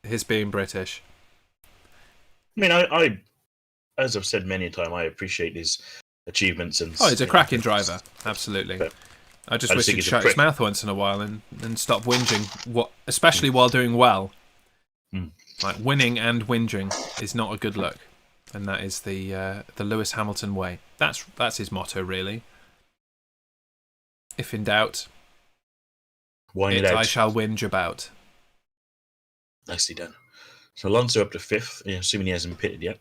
his being British. I mean, I as I've said many a time, I appreciate his achievements. And he's a cracking driver, absolutely. But I just wish he'd shut his mouth once in a while and stop whinging, especially while doing well. Like, winning and whinging is not a good look. And that is the Lewis Hamilton way. That's his motto, really. If in doubt, I shall whinge about. Nicely done. So Alonso up to 5th, assuming he hasn't pitted yet.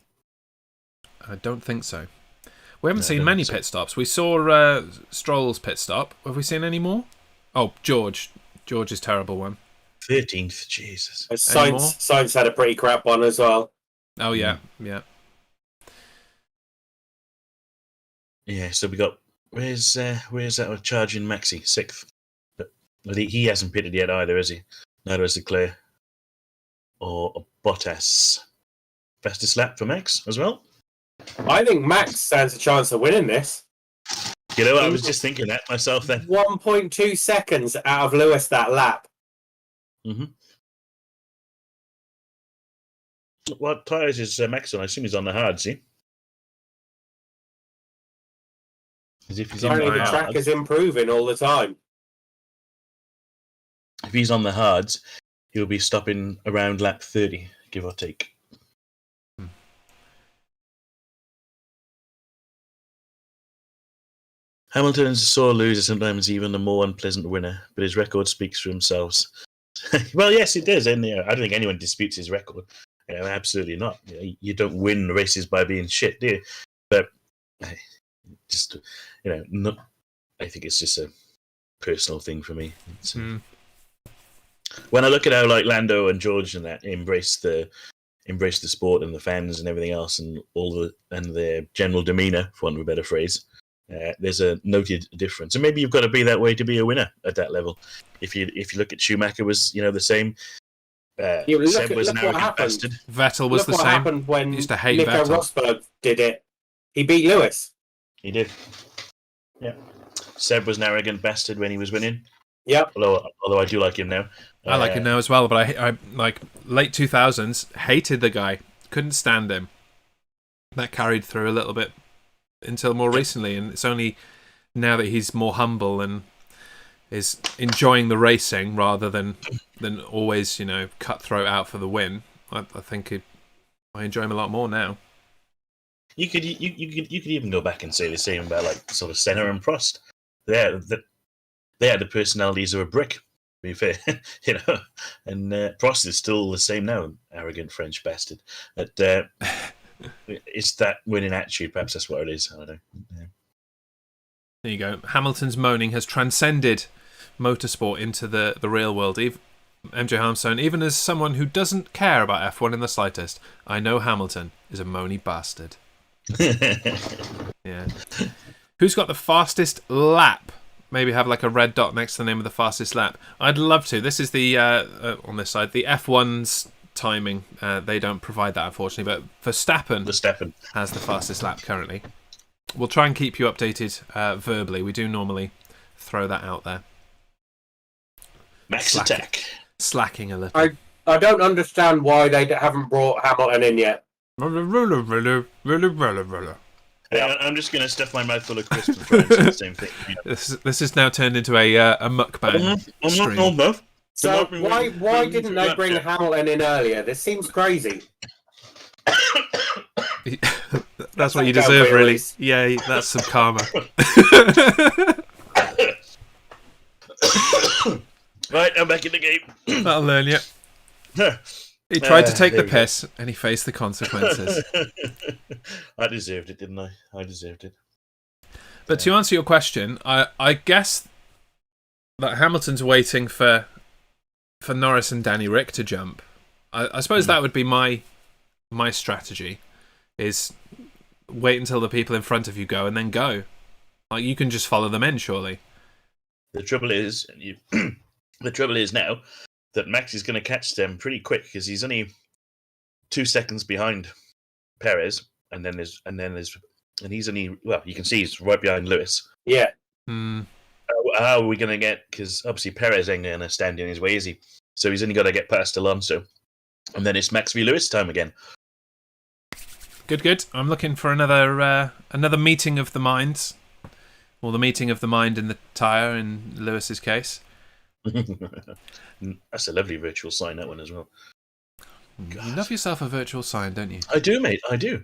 I don't think so. We haven't seen many pit stops. We saw Stroll's pit stop. Have we seen any more? Oh, George. George's terrible one. 13th, Jesus. Sainz had a pretty crap one as well. Oh, yeah, yeah. Yeah, so we got... Where's that charging Maxi? 6th. But he hasn't pitted yet either, has he? Neither has Leclerc. Or Bottas. Fastest lap for Max as well? I think Max stands a chance of winning this. You know, I was just thinking that myself then. 1.2 seconds out of Lewis that lap. What tyres is Max on? I assume he's on the hards, see? As if he's on the track is improving all the time. If he's on the hards, he'll be stopping around lap 30, give or take. Hamilton is a sore loser, sometimes even a more unpleasant winner, but his record speaks for himself. Well, yes, it does. And I don't think anyone disputes his record. Absolutely not. You don't win races by being shit, do you? But just, not. I think it's just a personal thing for me. When I look at how like Lando and George and that embrace the sport and the fans and everything else and their general demeanour, for want of a better phrase. There's a noted difference, and maybe you've got to be that way to be a winner at that level. If you look at Schumacher, was the same. Seb was an arrogant bastard. Vettel was Look the what same. happened when Used to hate Nico Vettel. Rosberg did it. He beat Lewis. He did. Yeah. Seb was an arrogant bastard when he was winning. Yep. Although I do like him now. I like him now as well, but I like late 2000s, hated the guy. Couldn't stand him. That carried through a little bit until more recently, and it's only now that he's more humble and is enjoying the racing rather than always, cutthroat out for the win. I think I enjoy him a lot more now. You could even go back and say the same about like sort of Senna and Prost. They had the personalities of a brick. To be fair, and Prost is still the same now, arrogant French bastard. But it's that winning attitude. Perhaps that's what it is. I don't know. Yeah. There you go. Hamilton's moaning has transcended motorsport into the real world. MJ Harmstone, even as someone who doesn't care about F1 in the slightest, I know Hamilton is a moany bastard. Yeah. Who's got the fastest lap? Maybe have like a red dot next to the name of the fastest lap. I'd love to. This is the on this side, the F1's timing. They don't provide that, unfortunately, but Verstappen has the fastest lap currently. We'll try and keep you updated verbally. We do normally throw that out there. Max attack. Slacking a little. I don't understand why they haven't brought Hamilton in yet. Yeah, I'm just going to stuff my mouth full of crisps and try and say the same thing. This has now turned into a mukbang stream. So why didn't they bring Hamilton in earlier? This seems crazy. That's what you deserve, really. Yeah, that's some karma. Right, I'm back in the game. That'll learn you. He tried to take the piss, and he faced the consequences. I deserved it, didn't I? I deserved it. But to answer your question, I guess that Hamilton's waiting for Norris and Danny Rick to jump. I suppose that would be my strategy, is wait until the people in front of you go and then go. Like, you can just follow them in, surely. The trouble is now that Max is going to catch them pretty quick because he's only 2 seconds behind Perez, and he's only, well, you can see he's right behind Lewis. Yeah. How are we going to get? Because obviously Perez ain't going to stand in his way, is he? So he's only got to get past Alonso, and then it's Max v Lewis time again. Good. I'm looking for another meeting of the minds, or the meeting of the mind in the tyre in Lewis's case. That's a lovely virtual sign, that one as well. You love yourself a virtual sign, don't you? I do, mate. I do.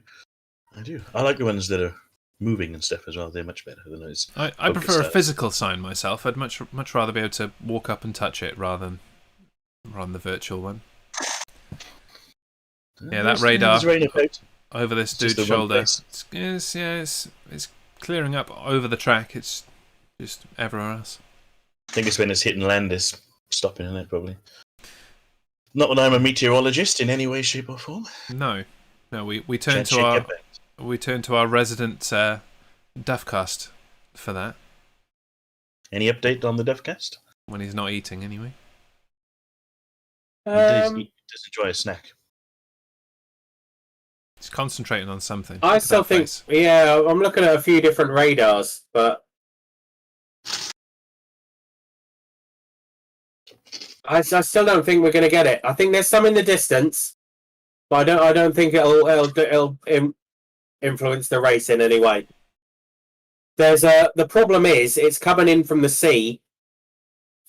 I like the ones that are moving and stuff as well. They're much better than those. I prefer a physical sign myself. I'd much rather be able to walk up and touch it rather than the virtual one. Yeah, that radar over this dude's shoulder. It's clearing up over the track. It's just everywhere else. I think it's when it's hitting land is stopping in it, probably. Not when I'm a meteorologist in any way, shape, or form. No. We turn to our resident Duffcast for that. Any update on the Duffcast? When he's not eating, anyway. He does enjoy a snack. He's concentrating on something. I still think, I'm looking at a few different radars, but I still don't think we're going to get it. I think there's some in the distance, but I don't think it'll influence the race in any way. The problem is it's coming in from the sea,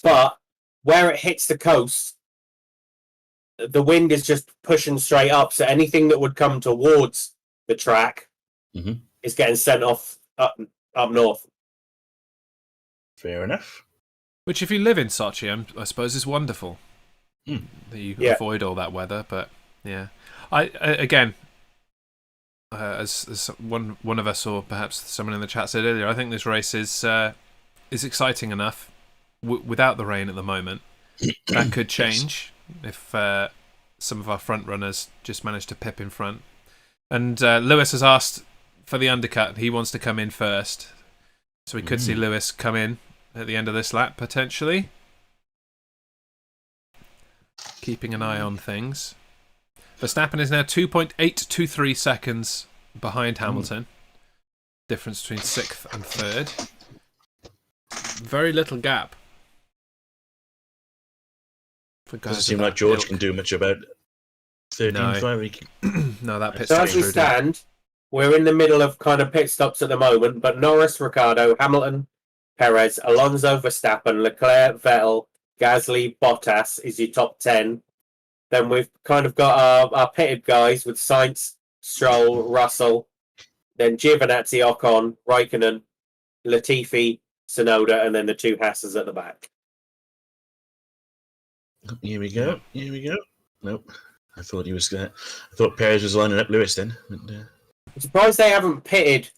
but where it hits the coast, the wind is just pushing straight up. So anything that would come towards the track is getting sent off up north. Fair enough. Which, if you live in Sochi, I suppose is wonderful that you avoid all that weather. But yeah, as one of us, or perhaps someone in the chat said earlier, I think this race is exciting enough without the rain at the moment. That could change if some of our front runners just manage to pip in front. And Lewis has asked for the undercut. He wants to come in first, so we could see Lewis come in at the end of this lap, potentially. keeping an eye on things. Verstappen is now 2.823 seconds behind Hamilton. Difference between 6th and 3rd. Very little gap. Doesn't seem like George can do much about 13.5. No, that pit So stop as we through, stand, we're in the middle of kind of pit stops at the moment, but Norris, Ricciardo, Hamilton, Perez, Alonso, Verstappen, Leclerc, Vettel, Gasly, Bottas is your top 10. Then we've kind of got our pitted guys with Sainz, Stroll, Russell, then Giovinazzi, Ocon, Raikkonen, Latifi, Tsunoda, and then the 2 Hasses at the back. Here we go. Here we go. Nope. I thought he was gonna. I thought Perez was lining up Lewis then. But, I'm surprised they haven't pitted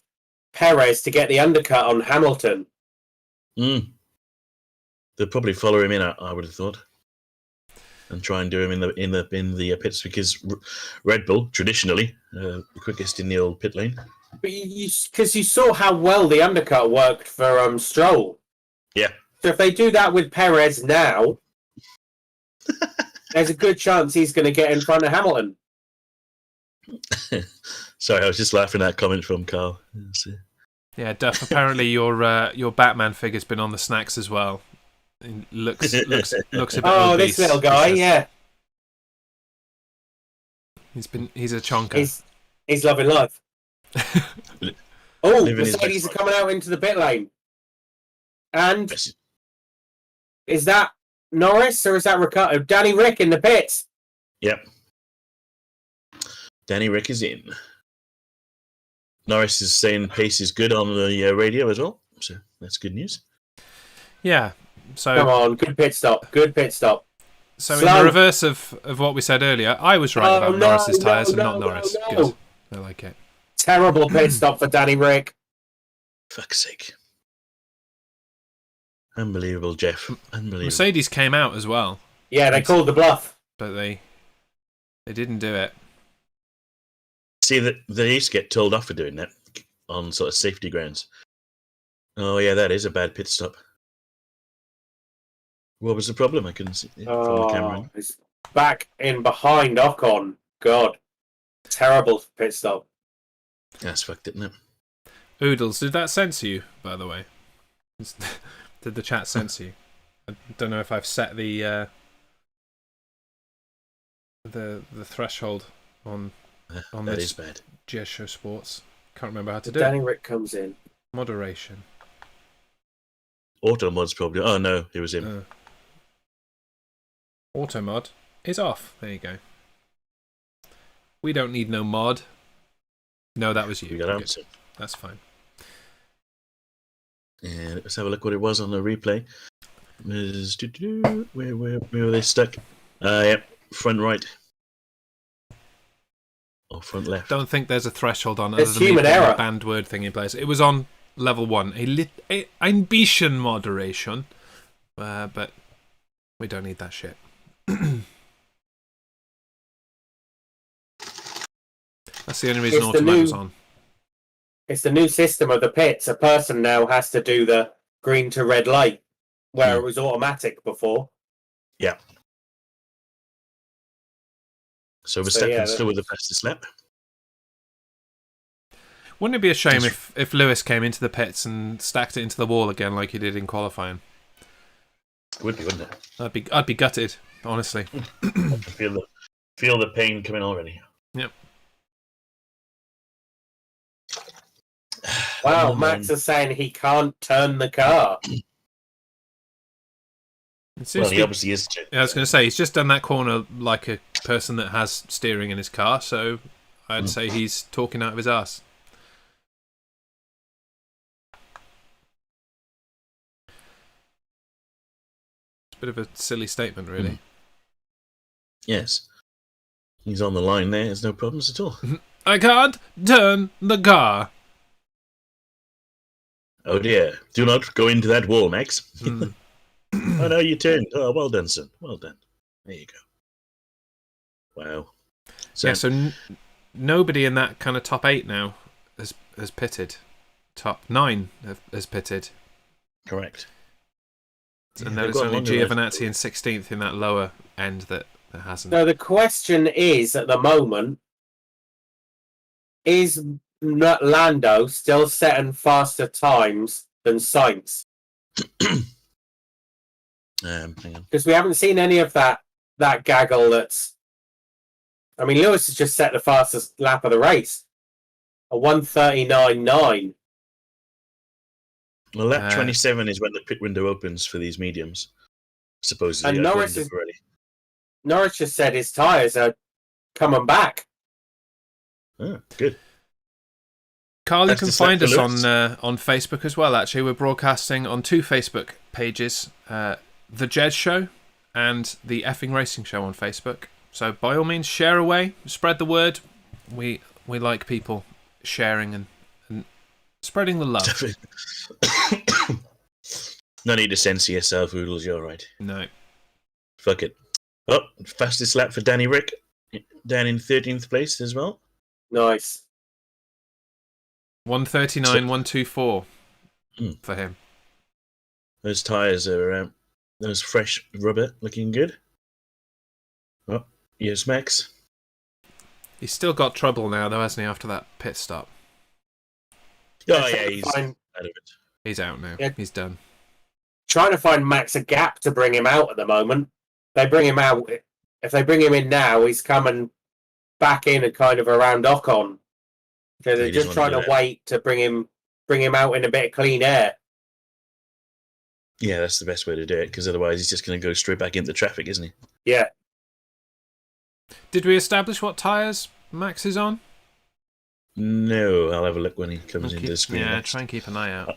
Perez to get the undercut on Hamilton. They'll probably follow him in. I would have thought, and try and do him in the pits because Red Bull traditionally the quickest in the old pit lane. But because you saw how well the undercut worked for Stroll. Yeah. So if they do that with Perez now, there's a good chance he's going to get in front of Hamilton. Sorry, I was just laughing at that comment from Carl. Yeah, Duff. Apparently, your Batman figure's been on the snacks as well. It looks a bit obese. This little guy, yeah. He's a chonker. He's loving life. Mercedes are life. coming out into the pit lane. And is that Norris or is that Ricciardo? Danny Rick in the pits. Yep. Danny Rick is in. Norris is saying pace is good on the radio as well, so that's good news. Yeah. So come on, good pit stop. Good pit stop. So in the reverse of what we said earlier, I was right about Norris's tyres and not Norris. Good. I like it. Terrible pit stop for Danny Rick. Fuck's sake. Unbelievable, Jeff. Unbelievable. Mercedes came out as well. Yeah, they called the bluff. But they didn't do it. See, they used to get told off for doing that on sort of safety grounds. Oh, yeah, that is a bad pit stop. What was the problem? I couldn't see it from the camera. It's back in behind Ocon. God. Terrible pit stop. That's fucked, isn't it? Oodles, did that censor you, by the way? Did the chat censor you? I don't know if I've set the threshold on that this is bad. GS Show Sports. Can't remember how to do Danny it. Rick comes in. Moderation. Auto mod's probably. Oh no, it was him. Auto mod is off. There you go. We don't need no mod. No, that was you. We got answer. That's fine. And let's have a look what it was on the replay. Where were they stuck? Yep, front right. Or front left. Don't think there's a threshold on There's other than human error. A banned word thing in place. It was on level 1. Ambition moderation. But we don't need that shit. That's the only reason automatic's on. It's the new system of the pits. A person now has to do the green to red light, where it was automatic before. Yeah. So Verstappen's still with the fastest lap. Wouldn't it be a shame if Lewis came into the pits and stacked it into the wall again like he did in qualifying? It would be, wouldn't it? I'd be gutted, honestly. feel the pain coming already. Yep. Wow, Max is saying he can't turn the car. Well, he obviously is. Yeah, I was going to say, he's just done that corner like a person that has steering in his car, so I'd say he's talking out of his ass. It's a bit of a silly statement, really. Yes. He's on the line there, there's no problems at all. I can't turn the car. Oh dear, do not go into that wall, Max. Oh no, you turned. Oh, well done, son. Well done. There you go. Wow. So nobody in that kind of top 8 now has pitted. Top 9 has pitted. Correct. And then it's only Giovinazzi in 16th in that lower end that that hasn't. So the question is, at the moment, is Lando still setting faster times than Sainz? Hang on. Because we haven't seen any of that gaggle. I mean, Lewis has just set the fastest lap of the race, a 1:39.9. Well, lap 27 is when the pit window opens for these mediums, supposedly. And Norris just said his tyres are coming back. Oh, good. Carl, That's you can the start find for us Lewis. on Facebook as well, actually. We're broadcasting on 2 Facebook pages, The Jez Show and the Effing Racing Show on Facebook. So by all means, share away, spread the word. We like people sharing and spreading the love. No need to censor yourself, Oodles, you're right. No. Fuck it. Oh, fastest lap for Danny Rick, down in 13th place as well. Nice. 1:39.124 for him. Those tyres are, those fresh rubber looking good. Oh, yes, Max. He's still got trouble now, though, hasn't he, after that pit stop? Oh, yeah, he's out of it. He's out now. Yeah. He's done. Trying to find Max a gap to bring him out at the moment. They bring him out. If they bring him in now, he's coming back in and kind of around Ocon. So they're just trying to wait to bring him out in a bit of clean air. Yeah, that's the best way to do it, because otherwise he's just going to go straight back into traffic, isn't he? Yeah. Did we establish what tyres Max is on? No, I'll have a look when he comes into the screen. Yeah, next. try and keep an eye out. I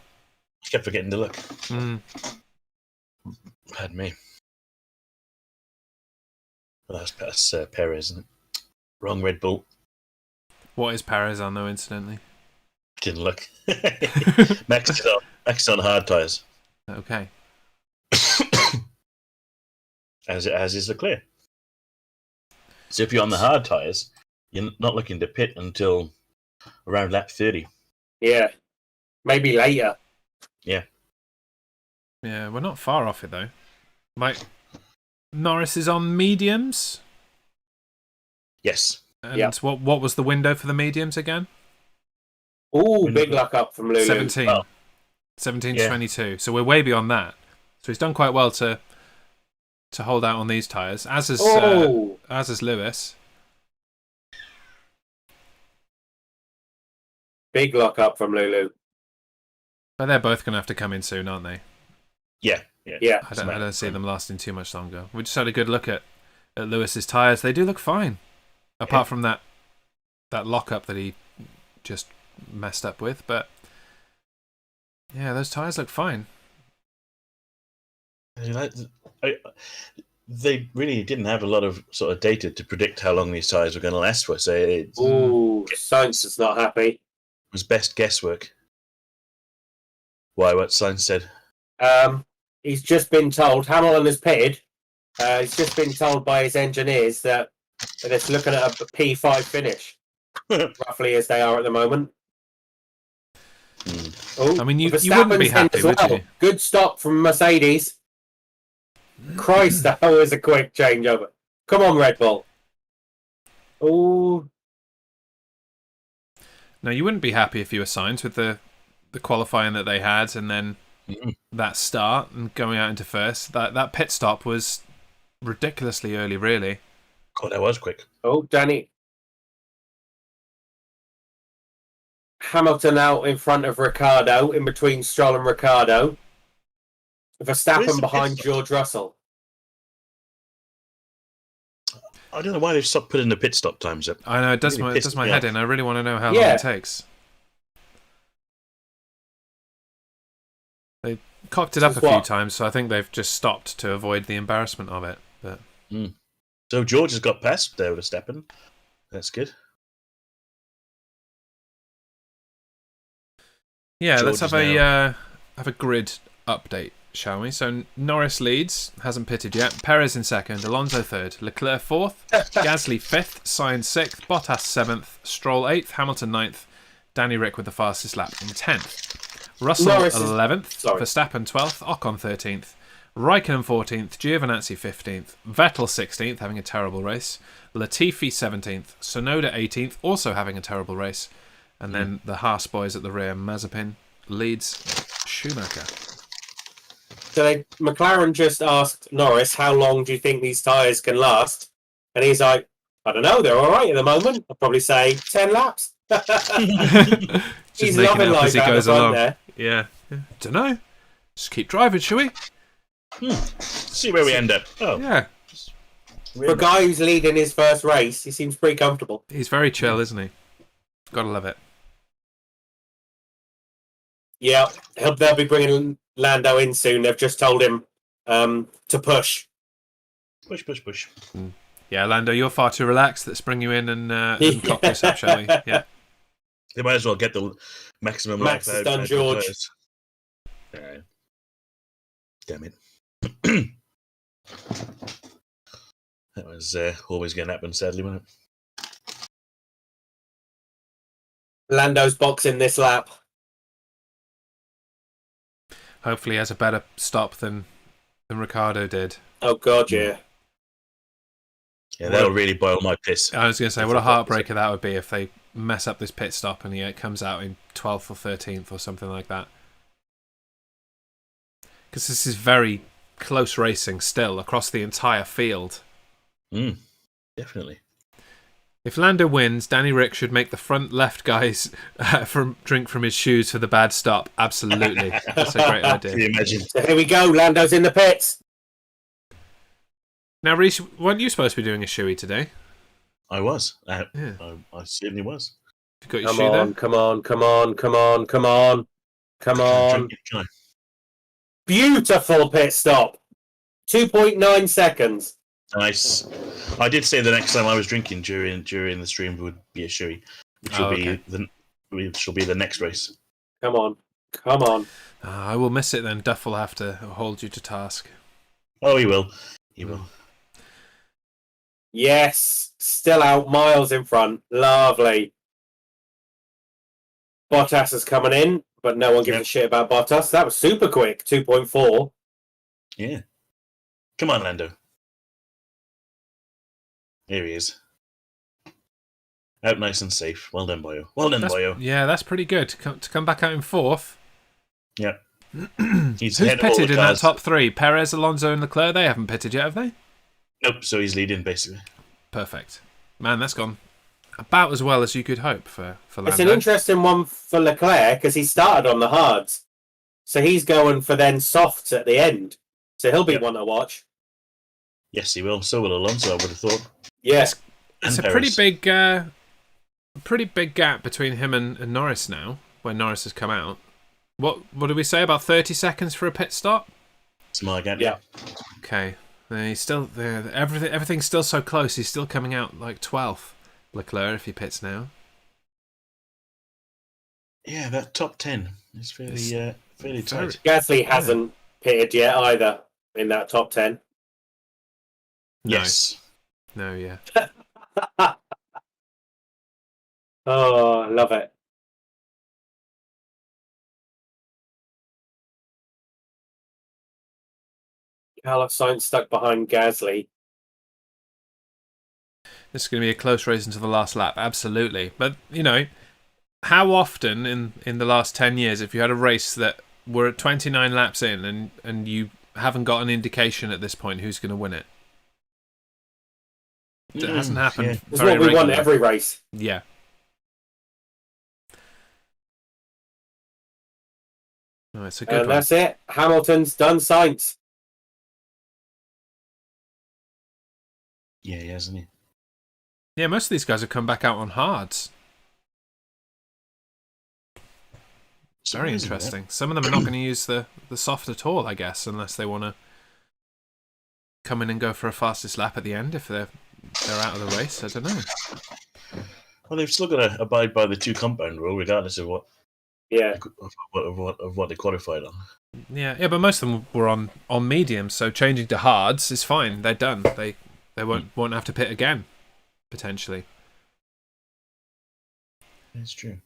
kept forgetting to look. Pardon me. Well, that's Perez, isn't it? Wrong Red Bull. What is Perez on, though, incidentally? Didn't look. Max is on hard tyres. Okay. As is Leclerc. So if you're on the hard tyres, you're not looking to pit until around lap 30. Yeah. Maybe later. Yeah. Yeah, we're not far off it, though. Norris is on mediums? Yes. And what was the window for the mediums again? Ooh, big luck up from Lulu. 17. Oh. 17 to 22. So we're way beyond that. So he's done quite well to hold out on these tyres, as is Lewis. Big lock up from Lulu. But they're both going to have to come in soon, aren't they? Yeah. I don't see them lasting too much longer. We just had a good look at Lewis's tyres. They do look fine. Apart from that lock-up that he just messed up with. But, yeah, those tyres look fine. They really didn't have a lot of sort of data to predict how long these tyres were going to last for. So Sainz is not happy. It was best guesswork. Why? What Sainz said? He's just been told, Hamilton has pitted. He's just been told by his engineers that it's looking at a P5 finish, roughly as they are at the moment. I mean, you wouldn't be happy, would you? Good stop from Mercedes. Christ, that was a quick changeover. Come on, Red Bull. Oh. No, you wouldn't be happy if you were Sainz with the qualifying that they had, and then that start and going out into first. That pit stop was ridiculously early, really. God, that was quick. Oh, Danny. Hamilton out in front of Ricciardo, in between Stroll and Ricciardo. Verstappen behind George Russell. I don't know why they've stopped putting the pit stop times up. I know, it does my head in. I really want to know how long it takes. They cocked it up a few times, so I think they've just stopped to avoid the embarrassment of it. But So George has got past Verstappen. That's good. Yeah, George let's have a grid update, shall we? So Norris leads, hasn't pitted yet. Perez in second, Alonso third, Leclerc fourth, Gasly fifth, Sainz sixth, Bottas seventh, Stroll eighth, Hamilton ninth, Danny Rick with the fastest lap in 10th. Russell 11th, Verstappen 12th, Ocon 13th, Raikkonen 14th, Giovinazzi 15th, Vettel 16th, having a terrible race, Latifi 17th, Tsunoda 18th, also having a terrible race, and then the Haas boys at the rear, Mazepin leads Schumacher. So McLaren just asked Norris, how long do you think these tyres can last? And he's like, I don't know, they're all right at the moment. I'd probably say 10 laps. He's loving life out the front there. Yeah. Don't know. Just keep driving, shall we? See where we end up. Oh, yeah. For a guy who's leading his first race, he seems pretty comfortable. He's very chill, isn't he? Gotta love it. Yeah, they'll be bringing Lando in soon. They've just told him to push. Push. Yeah, Lando, you're far too relaxed. Let's bring you in and cock this up, shall we? Yeah. They might as well get the maximum Max life has out done of George. Alright. Damn it. That was always going to happen, sadly, wasn't it? Lando's boxing this lap. Hopefully, he has a better stop than Ricciardo did. Oh God, yeah. Yeah, that'll really boil my piss. I was going to say, what a heartbreaker that would be if they mess up this pit stop and he comes out in 12th or 13th or something like that. Because this is very close racing still across the entire field. Definitely. If Lando wins, Danny Rick should make the front left guys drink from his shoes for the bad stop. Absolutely. That's a great idea. Can you imagine? So here we go. Lando's in the pits. Now, Rhys, weren't you supposed to be doing a shoey today? I was. Yeah. I certainly was. You got your shoe there? Come on. Beautiful pit stop. 2.9 seconds. Nice. I did say the next time I was drinking during the stream would be a shoey, which will be the next race. Come on. I will miss it then. Duff will have to hold you to task. Oh, he will. He will. Yes, still out miles in front. Lovely. Bottas is coming in, but no one gives a shit about Bottas. That was super quick. 2.4. Yeah. Come on, Lando. Here he is. Out nice and safe. Well done, Boyo. Well done, Boyo. Yeah, that's pretty good. To come back out in 4th. Yeah. Who's pitted in that top 3? Perez, Alonso and Leclerc? They haven't pitted yet, have they? Nope, so he's leading, basically. Perfect. Man, that's gone about as well as you could hope for Lando. It's an interesting one for Leclerc because he started on the hards. So he's going for then softs at the end. So he'll be one to watch. Yes, he will. So will Alonso, I would have thought. Yes. It's a pretty big gap between him and Norris now, when Norris has come out. What did we say, about 30 seconds for a pit stop? It's my gap. Yeah. Okay. He's still there. Everything's still so close. He's still coming out like 12th. Leclerc, if he pits now. Yeah, that top 10 is fairly tight. Gasly hasn't pitted yet either in that top 10. Yes. No, yeah. Oh, I love it. Carlos Sainz stuck behind Gasly. This is going to be a close race until the last lap, absolutely. But, how often in the last 10 years, if you had a race that we're at 29 laps in and you haven't got an indication at this point who's going to win it? It hasn't happened. Yeah. It's what we want every race. Yeah. Oh, it's a good one. That's it. Hamilton's done Sainz. Yeah, he hasn't he? Yeah, most of these guys have come back out on hards. Very interesting. Some of them are not going to use the soft at all, I guess, unless they want to come in and go for a fastest lap at the end if they're out of the race. I don't know. Well, they've still got to abide by the 2 compound rule, regardless of what. Yeah. Of what they qualified on. Yeah, but most of them were on mediums, so changing to hards is fine. They're done. They won't have to pit again, potentially. It's true.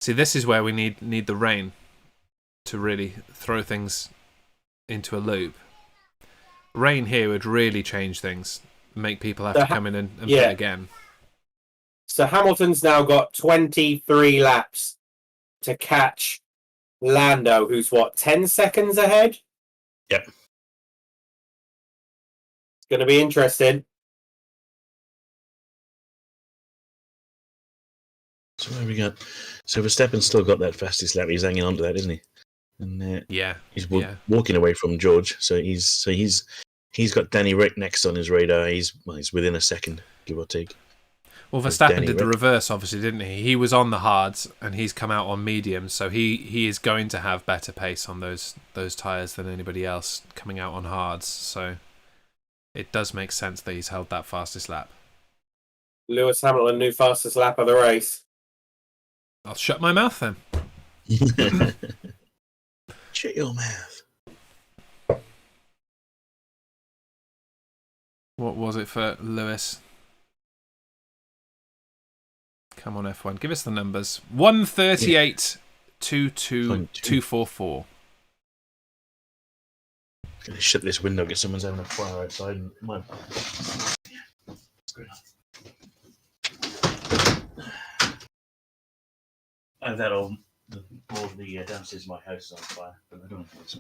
See, this is where we need the rain to really throw things into a loop. Rain here would really change things, make people have to come in and pit again. So Hamilton's now got 23 laps to catch Lando, who's 10 seconds ahead? Yep. It's going to be interesting. So where we got? So Verstappen's still got that fastest lap. He's hanging on to that, isn't he? And he's walking away from George. So he's got Danny Rick next on his radar. He's within a second, give or take. Well, Verstappen did the reverse, obviously, didn't he? He was on the hards, and he's come out on mediums, so he is going to have better pace on those tyres than anybody else coming out on hards. So it does make sense that he's held that fastest lap. Lewis Hamilton, new fastest lap of the race. I'll shut my mouth then. Shut your mouth. What was it for Lewis? Come on, F1. Give us the numbers. 138.22244. Gonna shut this window because someone's having a fire outside. And that all the downstairs of my house is on fire, but I don't know if it's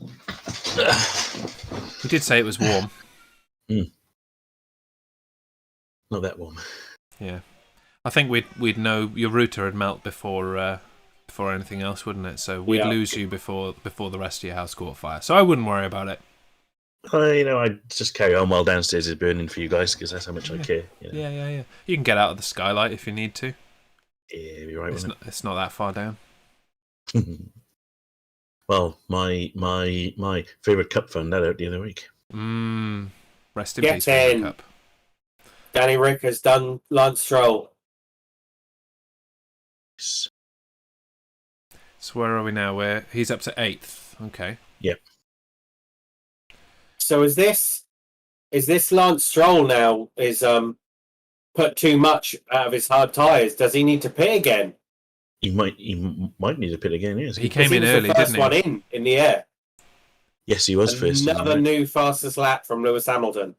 You did say it was warm. Not that warm. Yeah. I think we'd know your router would melt before anything else, wouldn't it? So we'd lose you before the rest of your house caught fire. So I wouldn't worry about it. I just carry on while downstairs is burning for you guys because that's how much I care. Yeah. You can get out of the skylight if you need to. Yeah, you're right. It's not that far down. Well, my favourite cup found that out the other week. Rest in peace, favourite cup. Danny Rick has done Lance Stroll. So where are we now? He's up to 8th. Okay. Yep. So is this Lance Stroll now is put too much out of his hard tyres? Does he need to pit again? He might need to pit again. Yes. He came in early, didn't he? One in the air. Yes, he was first. Another new fastest lap from Lewis Hamilton.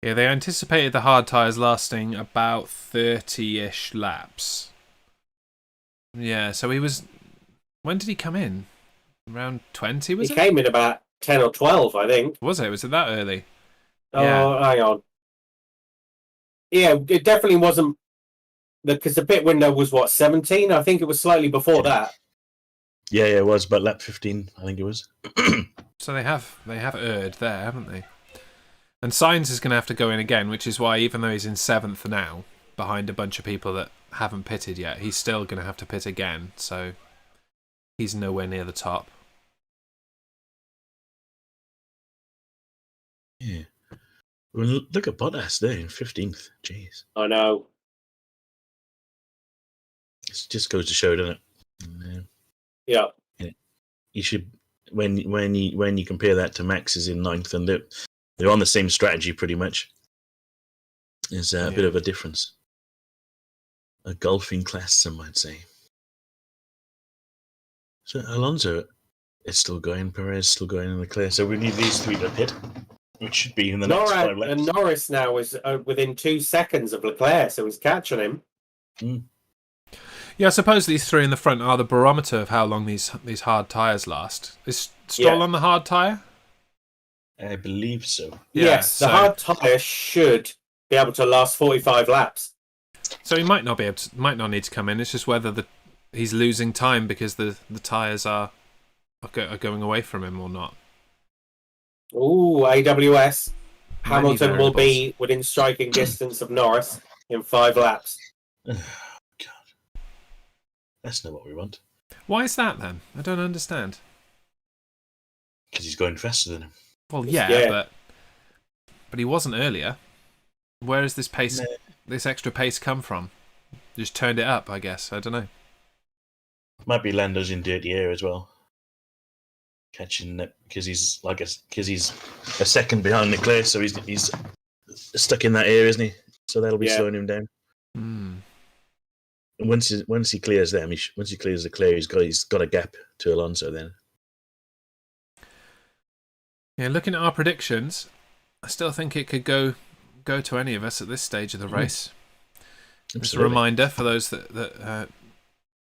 Yeah, they anticipated the hard tyres lasting about 30-ish laps. Yeah, so he was... When did he come in? Around 20, was it? He came in about 10 or 12, I think. Was it? Was it that early? Oh, hang on. Yeah, it definitely wasn't... Because the pit window was, 17? I think it was slightly before that. Yeah, it was, but lap 15, I think it was. So they have erred there, haven't they? And Sainz is going to have to go in again, which is why even though he's in 7th now, behind a bunch of people that haven't pitted yet, he's still going to have to pit again. So he's nowhere near the top. Yeah. Well, look at Bottas there in 15th. Jeez. I know. It just goes to show, doesn't it? Yeah. You should when you compare that to Max's in 9th, and they're on the same strategy pretty much. There's a bit of a difference. A golfing class, some might say. So Alonso is still going, Perez still going in the clear. So we need these three to hit, which should be in the next 5 laps. And Norris now is within 2 seconds of Leclerc, so he's catching him. Yeah, I suppose these three in the front are the barometer of how long these hard tyres last. Is Stroll on the hard tyre? I believe so. Yes, the hard tyre should be able to last 45 laps. So he might not need to come in. It's just whether he's losing time because the tyres are going away from him or not. Ooh, AWS. Many Hamilton variables. will be within striking distance of Norris in 5 laps. God. That's not what we want. Why is that then? I don't understand. Because he's going faster than him. Well, yeah. But he wasn't earlier. Where has this pace, this extra pace come from? Just turned it up, I guess. I don't know. Might be Lando's in dirty air as well. Catching it because he's a second behind Leclerc, so he's stuck in that air, isn't he? So that'll be slowing him down. And once he clears them, once he clears Leclerc, he's got a gap to Alonso then. Yeah, looking at our predictions, I still think it could go to any of us at this stage of the race. Just a reminder for those that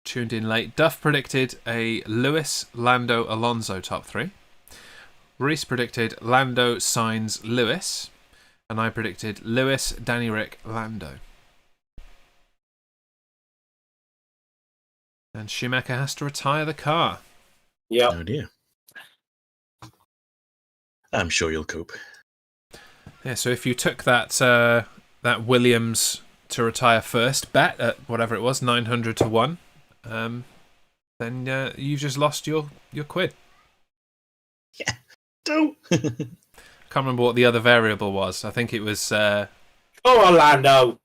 tuned in late. Duff predicted a Lewis, Lando, Alonso top 3. Rhys predicted Lando, Sainz, Lewis. And I predicted Lewis, Danny Rick, Lando. And Schumacher has to retire the car. Yeah. Oh dear. I'm sure you'll cope. Yeah, so if you took that Williams to retire first bet at whatever it was, 900 to 1, then you've just lost your quid. Yeah. Don't. Can't remember what the other variable was. I think it was... Orlando!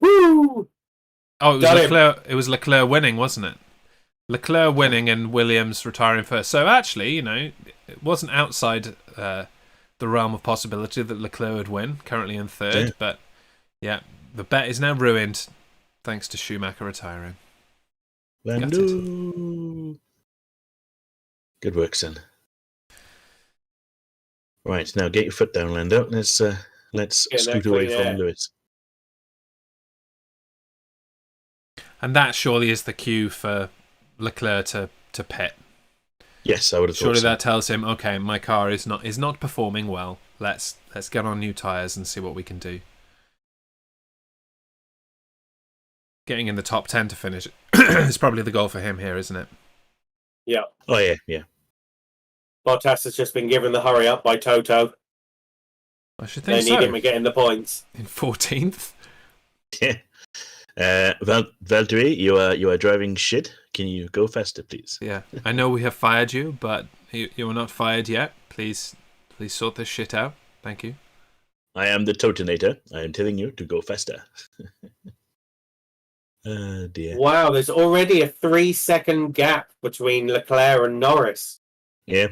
Woo! Oh, it was Leclerc winning, wasn't it? Leclerc winning and Williams retiring first. So actually, it wasn't outside the realm of possibility that Leclerc would win, currently in third. Yeah. But yeah, the bet is now ruined thanks to Schumacher retiring. Lando. Good work, son. Right, now get your foot down, Lando. Let's scoot away from Lewis. And that surely is the cue for Leclerc to pit. Yes, I would have thought surely so. That tells him, okay, my car is not performing well. Let's get on new tyres and see what we can do. Getting in the top 10 to finish is probably the goal for him here, isn't it? Yeah. Oh yeah. Bottas has just been given the hurry up by Toto. I should think they need him to get in the points. In 14th. Yeah. Valtteri, you are driving shit. Can you go faster, please? Yeah. I know we have fired you, but you are not fired yet. Please sort this shit out. Thank you. I am the Totinator. I am telling you to go faster. Oh dear. Wow, there's already a 3-second gap between Leclerc and Norris. Yeah.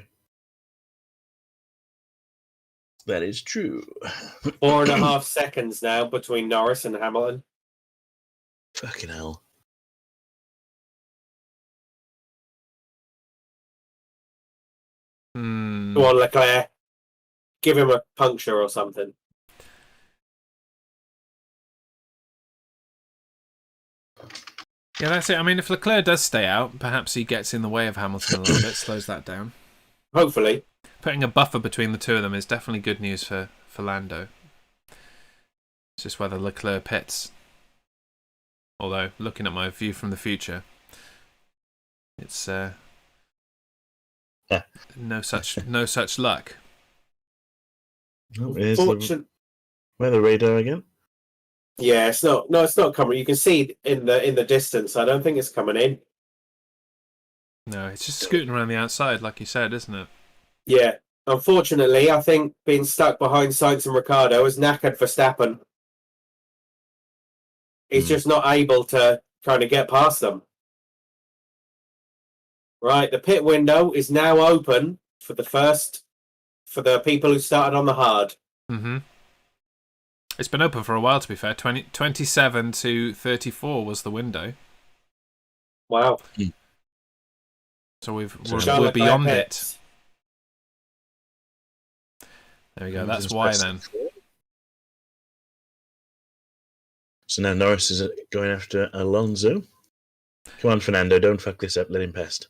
That is true. 4.5 seconds now between Norris and Hamilton. Fucking hell. Go on, Leclerc. Give him a puncture or something. Yeah, that's it. I mean, if Leclerc does stay out, perhaps he gets in the way of Hamilton a little bit, slows that down. Hopefully. Putting a buffer between the two of them is definitely good news for Lando. It's just whether Leclerc pits. Although, looking at my view from the future, it's no such luck. Oh, here's the weather radar again. Yeah, it's not coming. You can see in the distance. I don't think it's coming in. No, it's just scooting around the outside, like you said, isn't it? Yeah. Unfortunately, I think being stuck behind Sainz and Ricciardo has knackered Verstappen. He's just not able to kind of get past them. Right, the pit window is now open for the people who started on the hard. Mm-hmm. It's been open for a while, to be fair. 27 to 34 was the window. Wow. So we're beyond it. There we go. That's why then. So now Norris is going after Alonso. Come on, Fernando, don't fuck this up. Let him past.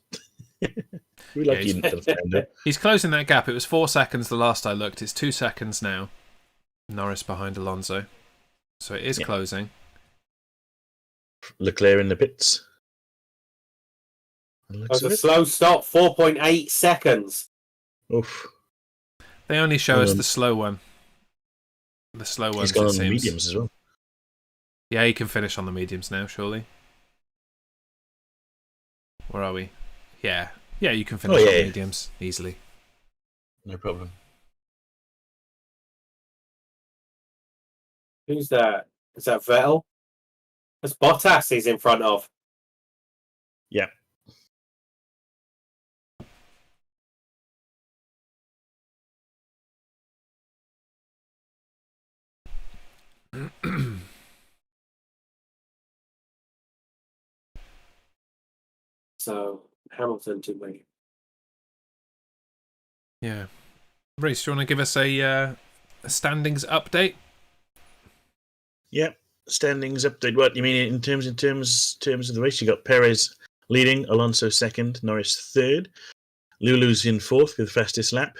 We like you, Fernando. He's closing that gap. It was 4 seconds the last I looked. It's 2 seconds now. Norris behind Alonso. So it is closing. Leclerc in the pits. That was a slow stop, 4.8 seconds. Oof. They only show us the slow one. The slow ones, he's gone on the mediums as well. Yeah, he can finish on the mediums now, surely. Where are we? Yeah, you can finish on the mediums easily. No problem. Who's that? Is that Vettel? That's Bottas he's in front of. Yeah. So Hamilton to me. Yeah. Rhys, do you want to give us a standings update? Yeah, standings update. What you mean in terms of the race? You got Perez leading, Alonso second, Norris third, Lulu's in fourth with fastest lap.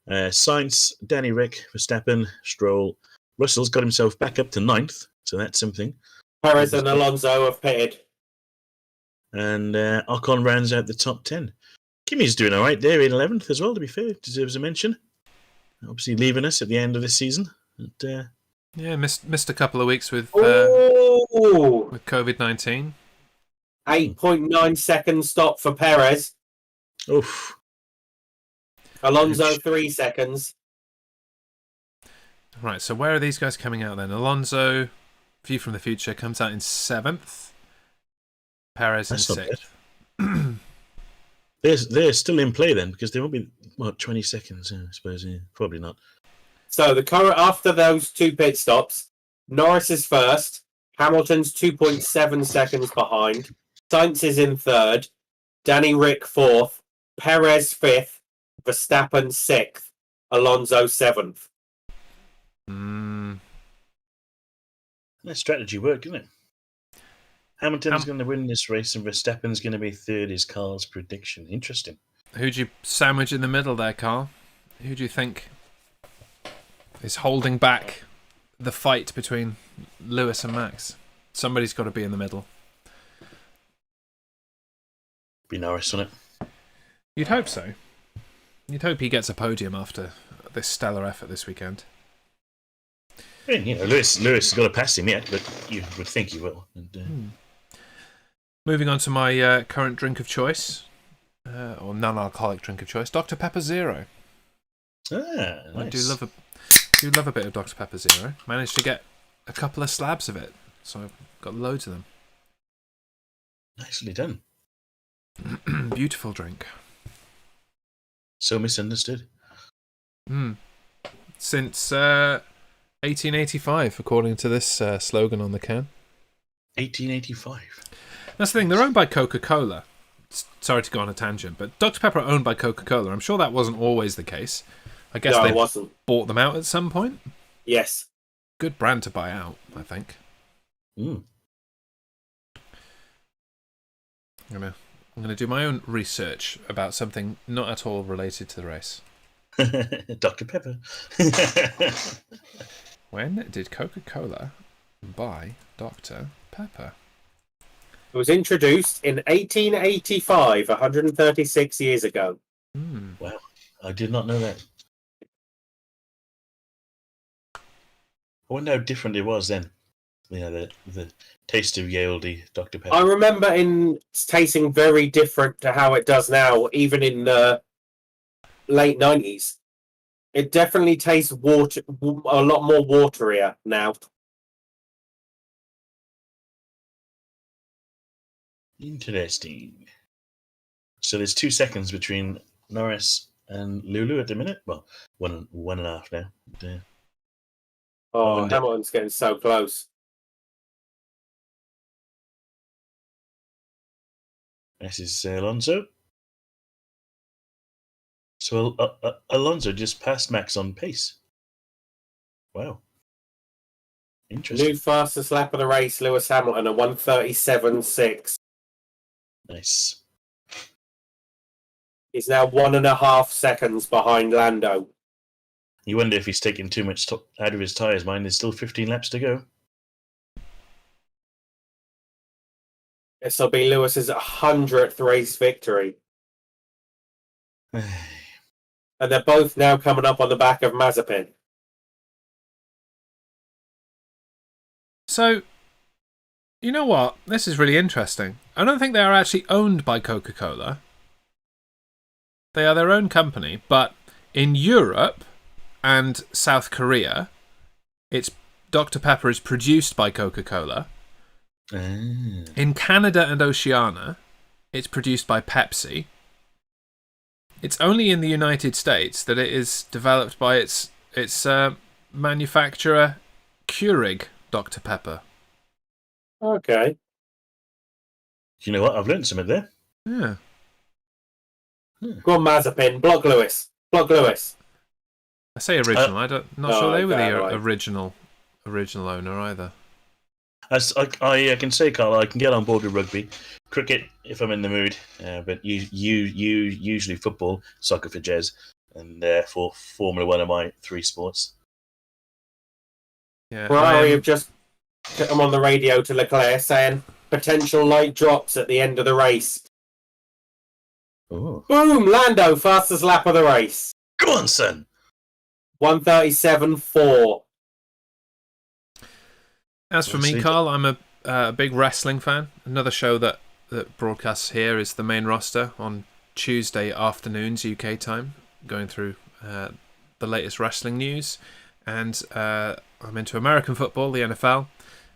Sainz, Danny Rick, Verstappen, Stroll, Russell's got himself back up to ninth, so that's something. Perez and Alonso have pitted. And Ocon rounds out the top 10. Kimi's doing all right there in 11th as well, to be fair. Deserves a mention. Obviously leaving us at the end of this season. But, yeah, missed a couple of weeks with COVID-19. 8.9 second stop for Perez. Oof. Alonso 3 seconds. Right, so where are these guys coming out then? Alonso, View from the Future, comes out in 7th. Perez in 6th. They're still in play then, because they won't be 20 seconds, I suppose. Yeah, probably not. So the current after those 2 pit stops, Norris is first, Hamilton's 2.7 seconds behind, Sainz is in 3rd, Danny Rick 4th, Perez 5th, Verstappen 6th, Alonso 7th. That strategy worked, didn't it? Hamilton's going to win this race and Verstappen's going to be 3rd is Carl's prediction. Interesting. Who'd you sandwich in the middle there, Carl? Who do you think is holding back the fight between Lewis and Max? Somebody's got to be in the middle. Be Norris on it. You'd hope so. You'd hope he gets a podium after this stellar effort this weekend. I mean, Lewis has got to pass him yet, but you would think he will. And, Moving on to my current drink of choice, or non-alcoholic drink of choice, Dr. Pepper Zero. Nice. I do love a bit of Dr. Pepper Zero. Managed to get a couple of slabs of it, so I've got loads of them. Nicely done. Beautiful drink. So misunderstood. Since 1885, according to this slogan on the can. 1885. That's the thing, they're owned by Coca-Cola. Sorry to go on a tangent, but Dr. Pepper are owned by Coca-Cola. I'm sure that wasn't always the case. I guess they bought them out at some point. Yes. Good brand to buy out, I think. Mm. I'm gonna do my own research about something not at all related to the race. Dr. Pepper. When did Coca-Cola buy Dr. Pepper? It was introduced in 1885, 136 years ago. Wow, I did not know that. I wonder how different it was then. The taste of Yaldy Dr. Pepper. I remember it's tasting very different to how it does now, even in the late 90s. It definitely tastes a lot more waterier now. Interesting. So there's 2 seconds between Norris and Lulu at the minute. Well, one and a half now. Hamilton's getting so close. This is Alonso. So Alonso just passed Max on pace. Wow. Interesting. New fastest lap of the race, Lewis Hamilton, at 1:37.6. Nice. He's now 1.5 seconds behind Lando. You wonder if he's taking too much out of his tyres, mind. There's still 15 laps to go. This will be Lewis's 100th race victory. And they're both now coming up on the back of Mazepin. So, you know what? This is really interesting. I don't think they are actually owned by Coca-Cola. They are their own company, but in Europe and South Korea, Dr. Pepper is produced by Coca-Cola. In Canada and Oceania, it's produced by Pepsi. It's only in the United States that it is developed by its manufacturer, Keurig Dr. Pepper. Okay. You know what? I've learned something there. Yeah. Go on, Mazepin. Block Lewis. Block Lewis. I say original. Not sure they were the right. original owner either. As I can say, Carl, I can get on board with rugby, cricket if I'm in the mood, but you usually football, soccer for Jez, and for Formula One are my three sports. Yeah, Ferrari have just put them on the radio to Leclerc saying potential light drops at the end of the race. Ooh. Boom! Lando, fastest lap of the race. Go on, son. 1:37.4. As for me, Carl, I'm a big wrestling fan. Another show that broadcasts here is the main roster on Tuesday afternoons UK time, going through the latest wrestling news. And I'm into American football, the NFL.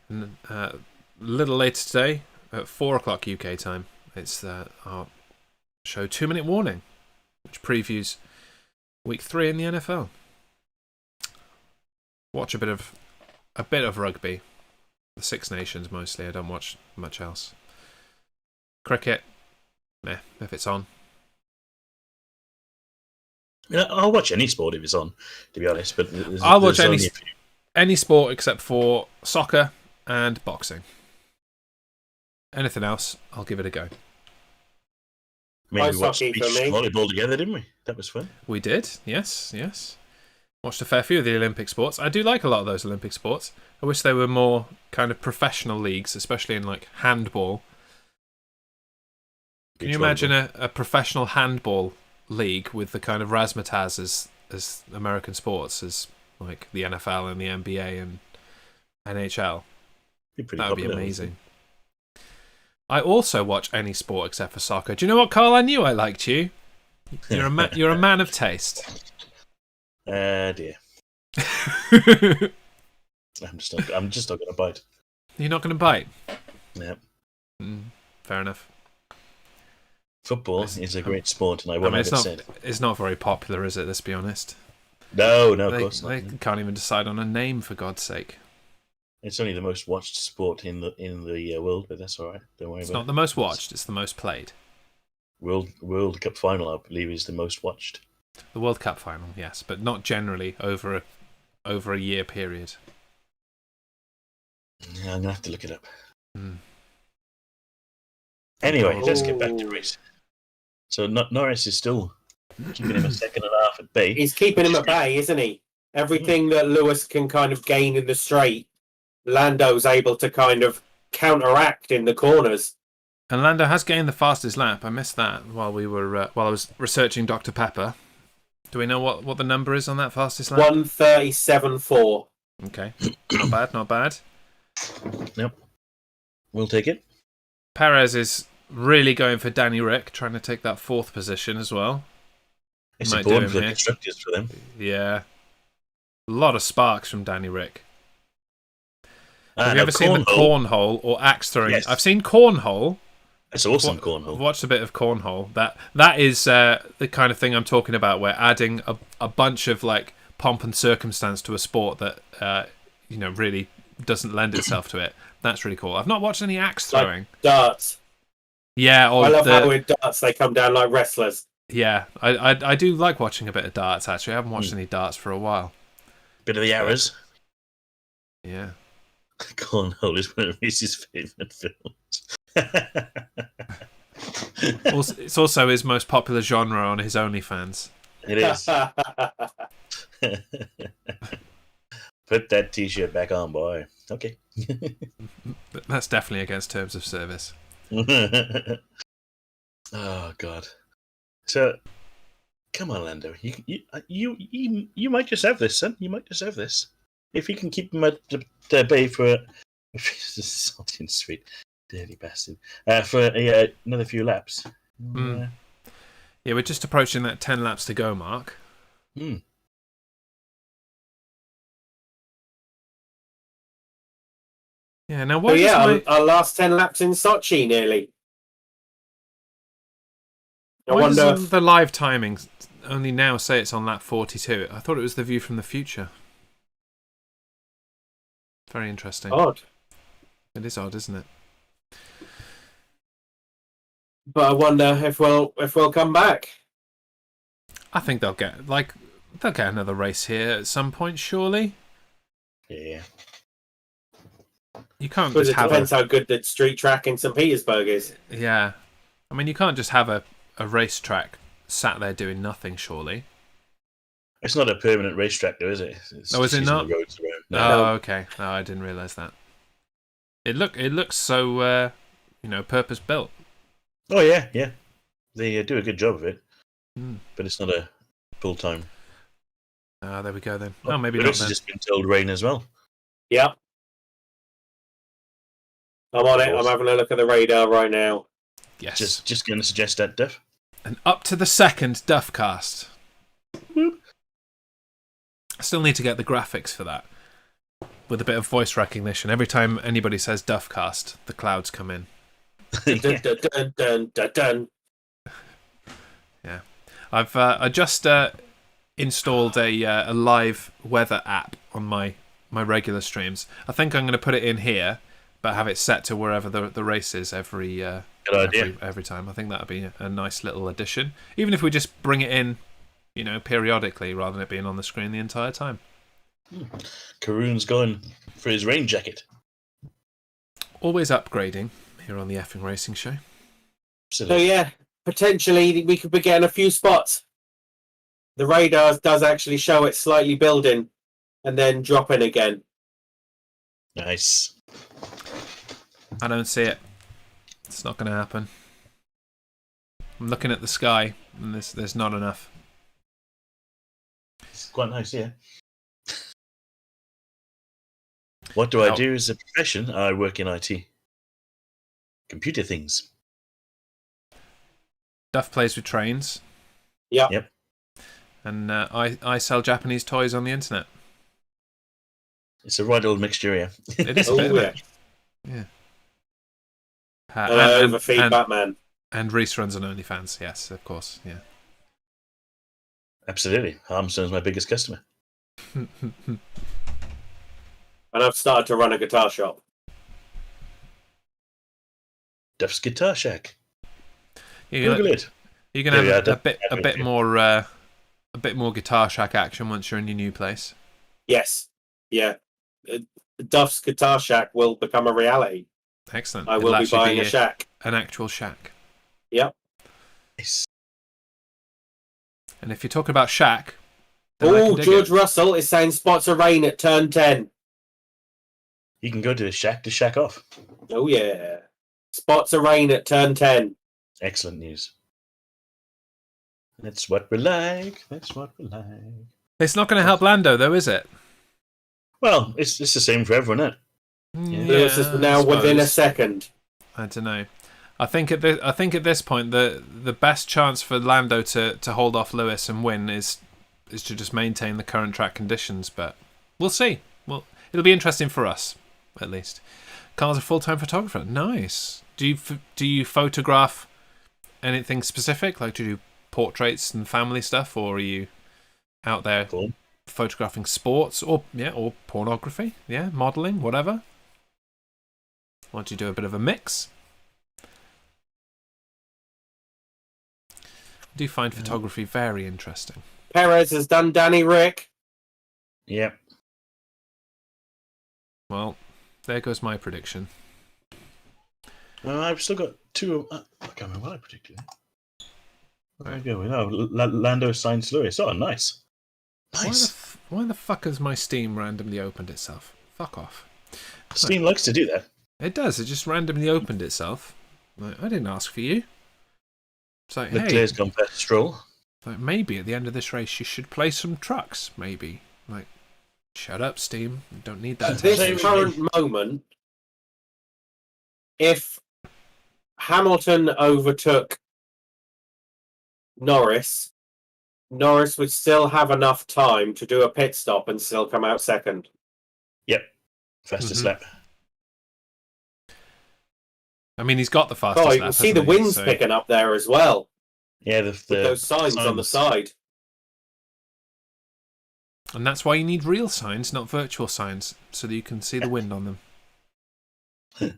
And a little later today, at 4 o'clock UK time, it's our show 2 Minute Warning, which previews week 3 in the NFL. Watch a bit of rugby. The Six Nations mostly. I don't watch much else. Cricket, if it's on. I'll watch any sport if it's on, to be honest. But I'll watch any sport except for soccer and boxing. Anything else, I'll give it a go. We watched beach volleyball together, didn't we? That was fun. We did, yes. Watched a fair few of the Olympic sports. I do like a lot of those Olympic sports. I wish they were more kind of professional leagues, especially in like handball. Can you imagine a professional handball league with the kind of razzmatazz as American sports, as like the NFL and the NBA and NHL? That would be amazing. I also watch any sport except for soccer. Do you know what, Carl? I knew I liked you. You're a man of taste. Dear. I'm just not going to bite. You're not going to bite? Yep. Fair enough. Football is a great sport, and I want to have it said. It's not very popular, is it? Let's be honest. No, of course not. They can't even decide on a name, for God's sake. It's only the most watched sport in the world, but that's all right. Don't worry about it. It's not the most watched; it's the most played. World Cup final, I believe, is the most watched. The World Cup final, yes, but not generally over a year period. Yeah, I'm gonna have to look it up. Anyway, let's get back to Rhys. So Norris is still keeping him a second and a half at bay. He's keeping him at bay, isn't he? Everything that Lewis can kind of gain in the straight, Lando's able to kind of counteract in the corners. And Lando has gained the fastest lap. I missed that while I was researching Dr. Pepper. Do we know what the number is on that fastest lap? 1:37.4. Okay, not bad. Yep, we'll take it. Perez is really going for Danny Rick, trying to take that 4th position as well. It's important for the constructors for them. Yeah, a lot of sparks from Danny Rick. Have you no, ever seen the cornhole or axe throwing? Yes. I've seen cornhole. It's awesome, cornhole. I've watched a bit of cornhole. That is the kind of thing I'm talking about, where adding a bunch of like pomp and circumstance to a sport that really doesn't lend itself to it. That's really cool. I've not watched any axe throwing. Like darts. Yeah, I love how in darts they come down like wrestlers. Yeah, I do like watching a bit of darts. Actually, I haven't watched any darts for a while. Bit of the arrows. Yeah. Cornhole is one of Rhys's favourite films. It's also his most popular genre on his OnlyFans. It is. Put that t-shirt back on, boy. Okay. That's definitely against terms of service. Oh, God. So, come on, Lando. You might just have this, son. You might just have this. If you can keep him at the bay for salty and sweet, dirty bastard, for another few laps. Yeah, we're just approaching that 10 laps to go mark. Yeah, now what? Our last 10 laps in Sochi nearly. Why does the live timing only now say it's on lap 42? I thought it was the view from the future. Very interesting. Odd. It is odd, isn't it? But I wonder if we'll come back. I think they'll get They'll get another race here at some point, surely. Yeah. You can't Because just it have depends how good the street track in St. Petersburg is. Yeah. I mean, you can't just have a racetrack sat there doing nothing, surely. It's not a permanent racetrack, though, is it? It's Oh, is just it using not? the roads around. Oh, okay. No, I didn't realise that. It looks so, purpose built. Oh, yeah, yeah. They do a good job of it. Mm. But it's not a full-time. There we go then. Oh, maybe the not race then. has just been told rain as well. Yeah. I'm on it. I'm having a look at the radar right now. Yes. Just going to suggest that, Duff. And up to the second Duff cast. Whoop. I still need to get the graphics for that. With a bit of voice recognition. Every time anybody says Duff cast, the clouds come in. Dun, dun, dun, dun, dun, dun. Yeah. I just installed a live weather app on my regular streams. I think I'm going to put it in here, but have it set to wherever the race is every time. I think that'd be a nice little addition. Even if we just bring it in, periodically, rather than it being on the screen the entire time. Karun's going for his rain jacket. Always upgrading here on the Effing Racing Show. So yeah, potentially we could be getting a few spots. The radar does actually show it slightly building and then dropping again. Nice. I don't see it. It's not going to happen. I'm looking at the sky, and there's not enough. It's quite nice, yeah. What do I do as a profession? I work in IT. Computer things. Duff plays with trains. Yep. And I sell Japanese toys on the internet. It's a right old mixture, yeah. It is a bit of it. Yeah. Overfeed Batman. And Rhys runs an OnlyFans, yes, of course, yeah. Absolutely. Harmstone's my biggest customer. And I've started to run a guitar shop. Duff's Guitar Shack. Google it. You're gonna have a bit more Guitar Shack action once you're in your new place. Yes. Yeah. Duff's Guitar Shack will become a reality. Excellent. I will be buying a shack. An actual shack. Yep. Nice. And if you're talking about shack... Oh, George Russell is saying spots of rain at turn 10. You can go to the shack to shack off. Oh, yeah. Spots of rain at turn 10. Excellent news. That's what we like. That's what we like. It's not going to help Lando, though, is it? Well, it's the same for everyone, isn't it? Yeah, Lewis is now within a second. I don't know. I think at this point the best chance for Lando to hold off Lewis and win is to just maintain the current track conditions. But we'll see. Well, it'll be interesting for us, at least. Carl's a full-time photographer. Nice. Do you photograph anything specific? Like, do you do portraits and family stuff, or are you out there photographing sports or pornography? Yeah, modelling, whatever. Or do you do a bit of a mix? I do find photography very interesting. Perez has done Danny Rick. Yep. Well, there goes my prediction. Well, I've still got two. I can't remember what I predicted. There we go. No, Lando signs Lewis. Oh, nice. Nice. Why the fuck has my Steam randomly opened itself? Fuck off. Steam likes to do that. It does. It just randomly opened itself. Like, I didn't ask for you. It's like, Leclerc's gone past Stroll. Like, maybe at the end of this race you should play some trucks. Maybe. Like, shut up, Steam. You don't need that. At this current moment, if Hamilton overtook Norris would still have enough time to do a pit stop and still come out second. Yep. Fastest lap. I mean, he's got the fastest lap. You can see the winds picking up there as well. Yeah, with those signs on the side. And that's why you need real signs, not virtual signs, so that you can see the wind on them.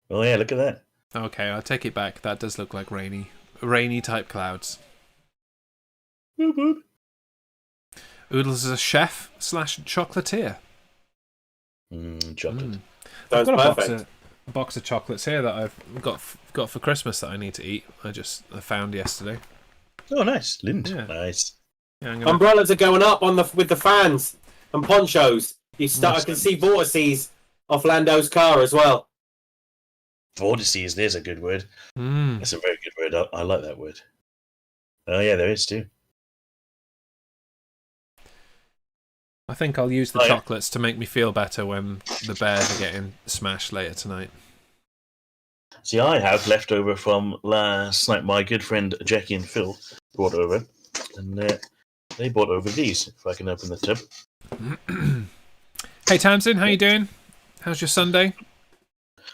Oh yeah, look at that. Okay, I'll take it back. That does look like rainy type clouds. Boop, boop. Oodles is a chef / chocolatier. Chocolate. I've Sounds got perfect. a box of chocolates here that I've got for Christmas that I need to eat. I found yesterday. Oh, nice. Lind. Yeah. Nice. Yeah, I'm gonna... Umbrellas are going up with the fans and ponchos. I can Nice. see vortices off Lando's car as well. Vortices, there's a good word. Mm. That's a very good word. I like that word. Oh, yeah, there is too. I think I'll use the Oh, yeah. chocolates to make me feel better when the Bears are getting smashed later tonight. See, I have leftover from last night. My good friend Jackie and Phil brought over, and they brought over these. If I can open the tub. Hey Tamsin, how you doing? How's your Sunday?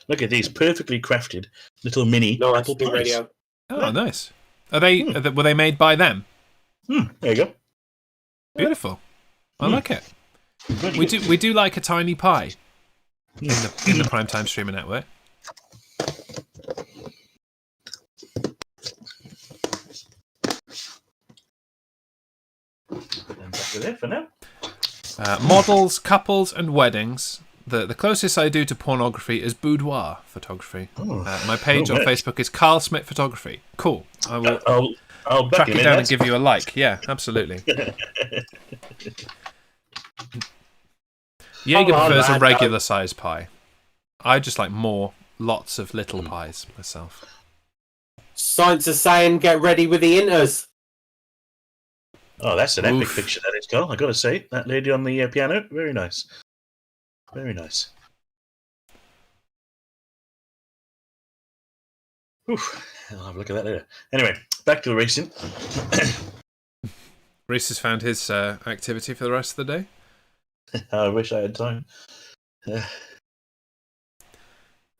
Look at these perfectly crafted little mini No, apple actually, pies. radio. Oh, nice. Were they made by them? There you go. Beautiful. I like it. Very We good. do like a tiny pie in the Primetime Streamer Network. And back with it for now. Models, couples, and weddings. The closest I do to pornography is boudoir photography. Oh. My page on nice. Facebook is Carl Smith Photography. Cool. I will I'll back track him it in, down and lads. give you a like. Yeah, absolutely. Jaeger Come on, prefers a lad, regular size pie. I just like lots of little pies myself. Science is saying get ready with the inters. Oh, that's an epic Oof. picture, that is, Carl. I got to say, that lady on the piano, very nice. Very nice. Oof. I'll have a look at that later. Anyway, back to the racing. Rhys has found his activity for the rest of the day. I wish I had time.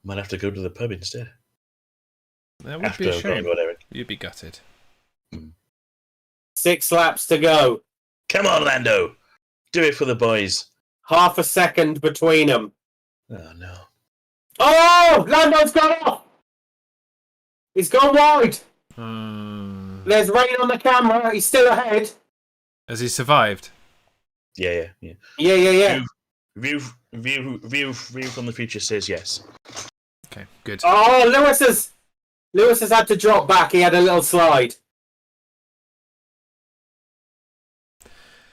Might have to go to the pub instead. That would After be a I've shame. got whatever. You'd be gutted. 6 laps to go. Come on, Lando! Do it for the boys. Half a second between them. Oh, no. Oh! Lando's gone off! He's gone wide. There's rain on the camera. He's still ahead. Has he survived? Yeah. Yeah. View from the future says yes. Okay, good. Oh, Lewis has had to drop back. He had a little slide.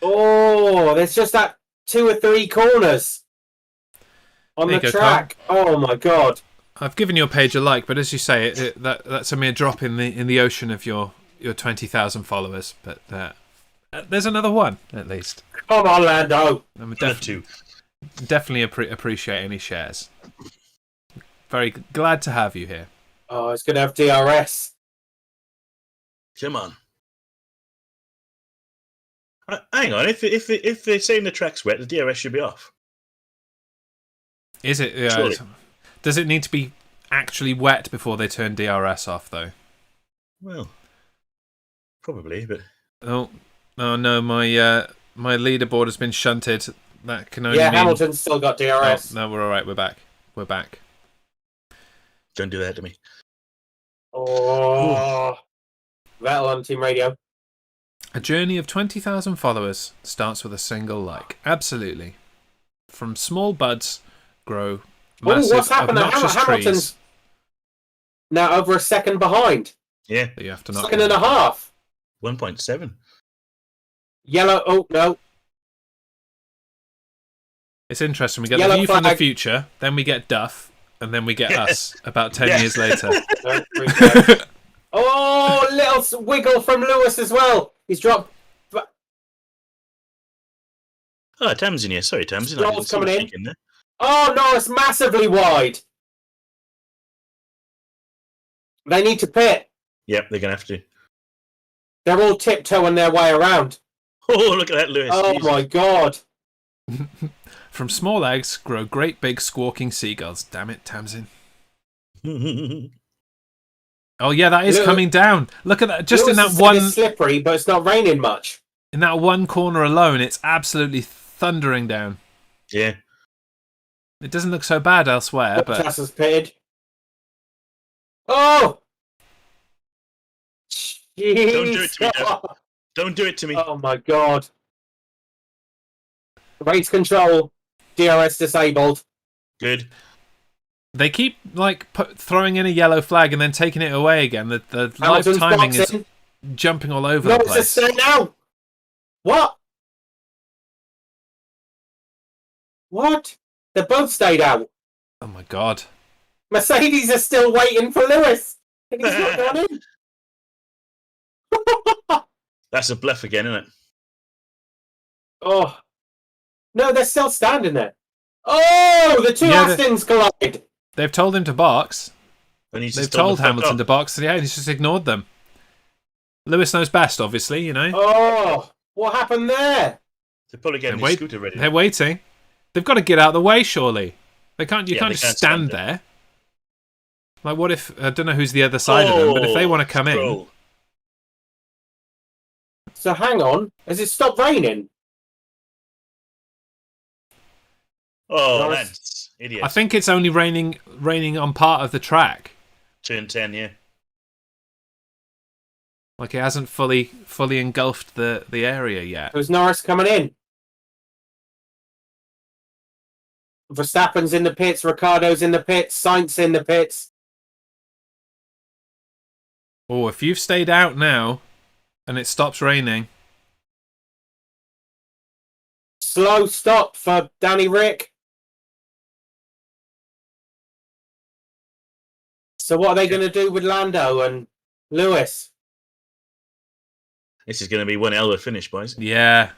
Oh, there's just that 2 or 3 corners on There the you go, track. Oh my god. I've given your page a like, but as you say, that's a mere drop in the ocean of your 20,000 followers. But there's another one at least. Come on, Lando. I'm Two. definitely appreciate any shares. Very glad to have you here. Oh, it's going to have DRS. Come on. Hang on. If they're saying the track's wet, the DRS should be off. Is it? Surely. Does it need to be actually wet before they turn DRS off, though? Well, probably, but Oh no, my leaderboard has been shunted. That can only Yeah, mean... Hamilton's still got DRS. Oh, no, we're all right. We're back. don't do that to me. Oh. Vettel on team radio. A journey of 20,000 followers starts with a single like. Absolutely. From small buds grow Oh, massive, what's happened? obnoxious Hamilton's trees now over a second behind. Yeah, that you have to knock Second and down. a half. 1.7. Yellow. Oh, no. It's interesting. We get Yellow the view from the flag. future, then we get Duff, and then we get Yeah. us about 10 Yeah. years later. No, free flag. Oh, little wiggle from Lewis as well. He's dropped. Oh, Tamsin here. Sorry, Tamsin. I Stroll's didn't see coming you in. shaking there. Oh, no, it's massively wide. They need to pit. Yep, they're going to have to. They're all tiptoeing their way around. Oh, look at that, Lewis. Oh, Jesus. my God. From small eggs grow great big squawking seagulls. Damn it, Tamsin. Oh yeah, that is Look- coming down. Look at that. Just Lewis in that has said one It's slippery, but it's not raining much. corner alone, it's absolutely thundering down. Yeah. It doesn't look so bad elsewhere, but Bottas has pitted. Oh! Don't do it to me, Jeez. Don't do it to me. Oh my god. Race control. DRS disabled. Good. They keep like throwing in a yellow flag and then taking it away again. The live Hamilton's timing is boxing. jumping all over No, the it's a place. stay out. What? What? They both stayed out. Oh my god. Mercedes are still waiting for Lewis. And he's not gone in. That's a bluff again, isn't it? Oh. No, they're still standing there. Oh, the two Astons collide. They've told him to box. And he's They've just told told Hamilton to box. Yeah, he's just ignored them. Lewis knows best, obviously, you know. Oh, what happened there? They're probably getting his scooter ready. They're waiting. They've got to get out of the way, surely. They can't. You can't just stand there. there. Like, what if I don't know who's the other side of them, but if they want to come in. So hang on, has it stopped raining? Oh, that's idiot. I think it's only raining on part of the track. Turn 10, yeah. Like it hasn't fully engulfed the area yet. Who's Norris coming in? Verstappen's in the pits, Ricciardo's in the pits, Sainz in the pits. Oh, if you've stayed out now and it stops raining. Slow stop for Danny Rick. So what are they going to do with Lando and Lewis? This is going to be one hell of a finish, boys. Yeah.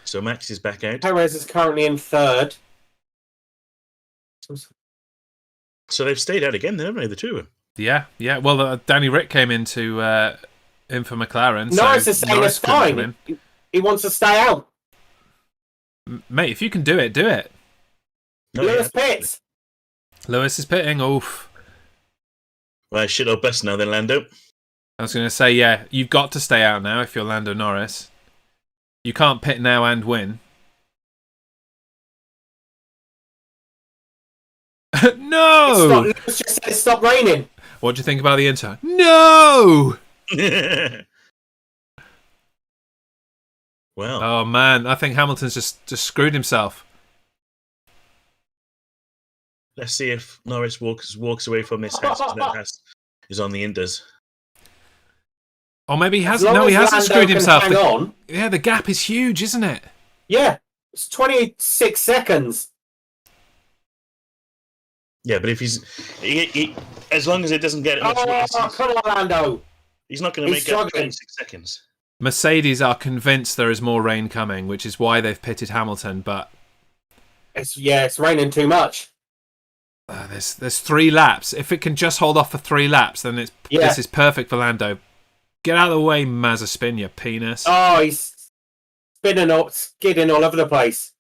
So Max is back out. Perez is currently in third. So they've stayed out again, haven't they, the two of them? Yeah. Well, Danny Rick came in for McLaren. Norris so is saying it's fine. He wants to stay out. Mate, if you can do it, do it. No, Lewis pits. Lewis is pitting. Oof. Well, shit or bust now then, Lando. I was going to say, yeah, you've got to stay out now if you're Lando Norris. You can't pit now and win. No! It's just said it stopped raining. What do you think about the intro? No! Well. Oh, man. I think Hamilton's just screwed himself. Let's see if Norris walks away from this Haas, because that Haas is on the Inders. Or maybe he hasn't. No, he hasn't screwed himself. Yeah, the gap is huge, isn't it? Yeah, it's 26 seconds. Yeah, but if he's... as long as it doesn't get... come on, Lando. He's not going to make up 26 seconds. Mercedes are convinced there is more rain coming, which is why they've pitted Hamilton, but... It's raining too much. There's 3 laps. If it can just hold off for 3 laps, then this is perfect for Lando. Get out of the way, Mazepin, you penis. Oh, he's skidding all over the place.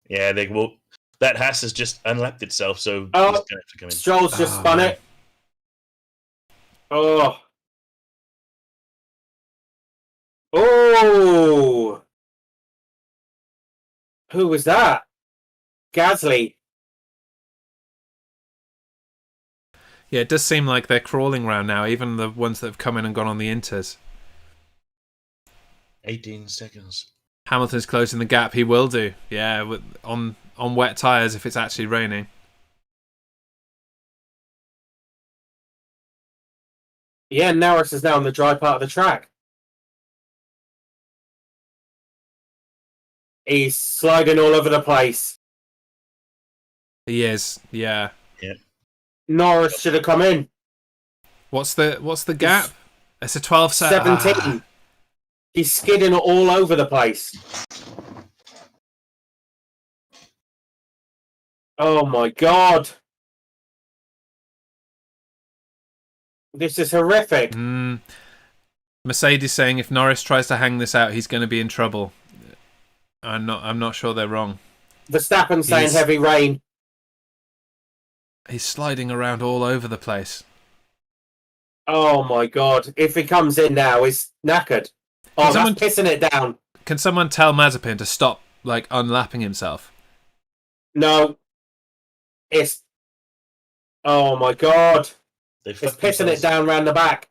Yeah, they will. That Haas has just unlapped itself, so he's going to have to come in. Stroll's just spun it. Oh. Oh. Who was that? Gasly. Yeah, it does seem like they're crawling around now, even the ones that have come in and gone on the Inters. 18 seconds. Hamilton's closing the gap. He will do. Yeah, on wet tyres if it's actually raining. Yeah, Norris is now on the dry part of the track. He's sliding all over the place. He is, yeah. Yeah. Norris should have come in. What's the gap? It's a 12 set. 17. He's skidding all over the place. Oh my god. This is horrific. Mercedes saying if Norris tries to hang this out, he's going to be in trouble. I'm not sure they're wrong. Verstappen saying heavy rain. He's sliding around all over the place. Oh my god. If he comes in now, he's knackered. Oh, that's pissing it down. Can someone tell Mazepin to stop unlapping himself? No. It's... Oh my god. It's pissing it down round the back.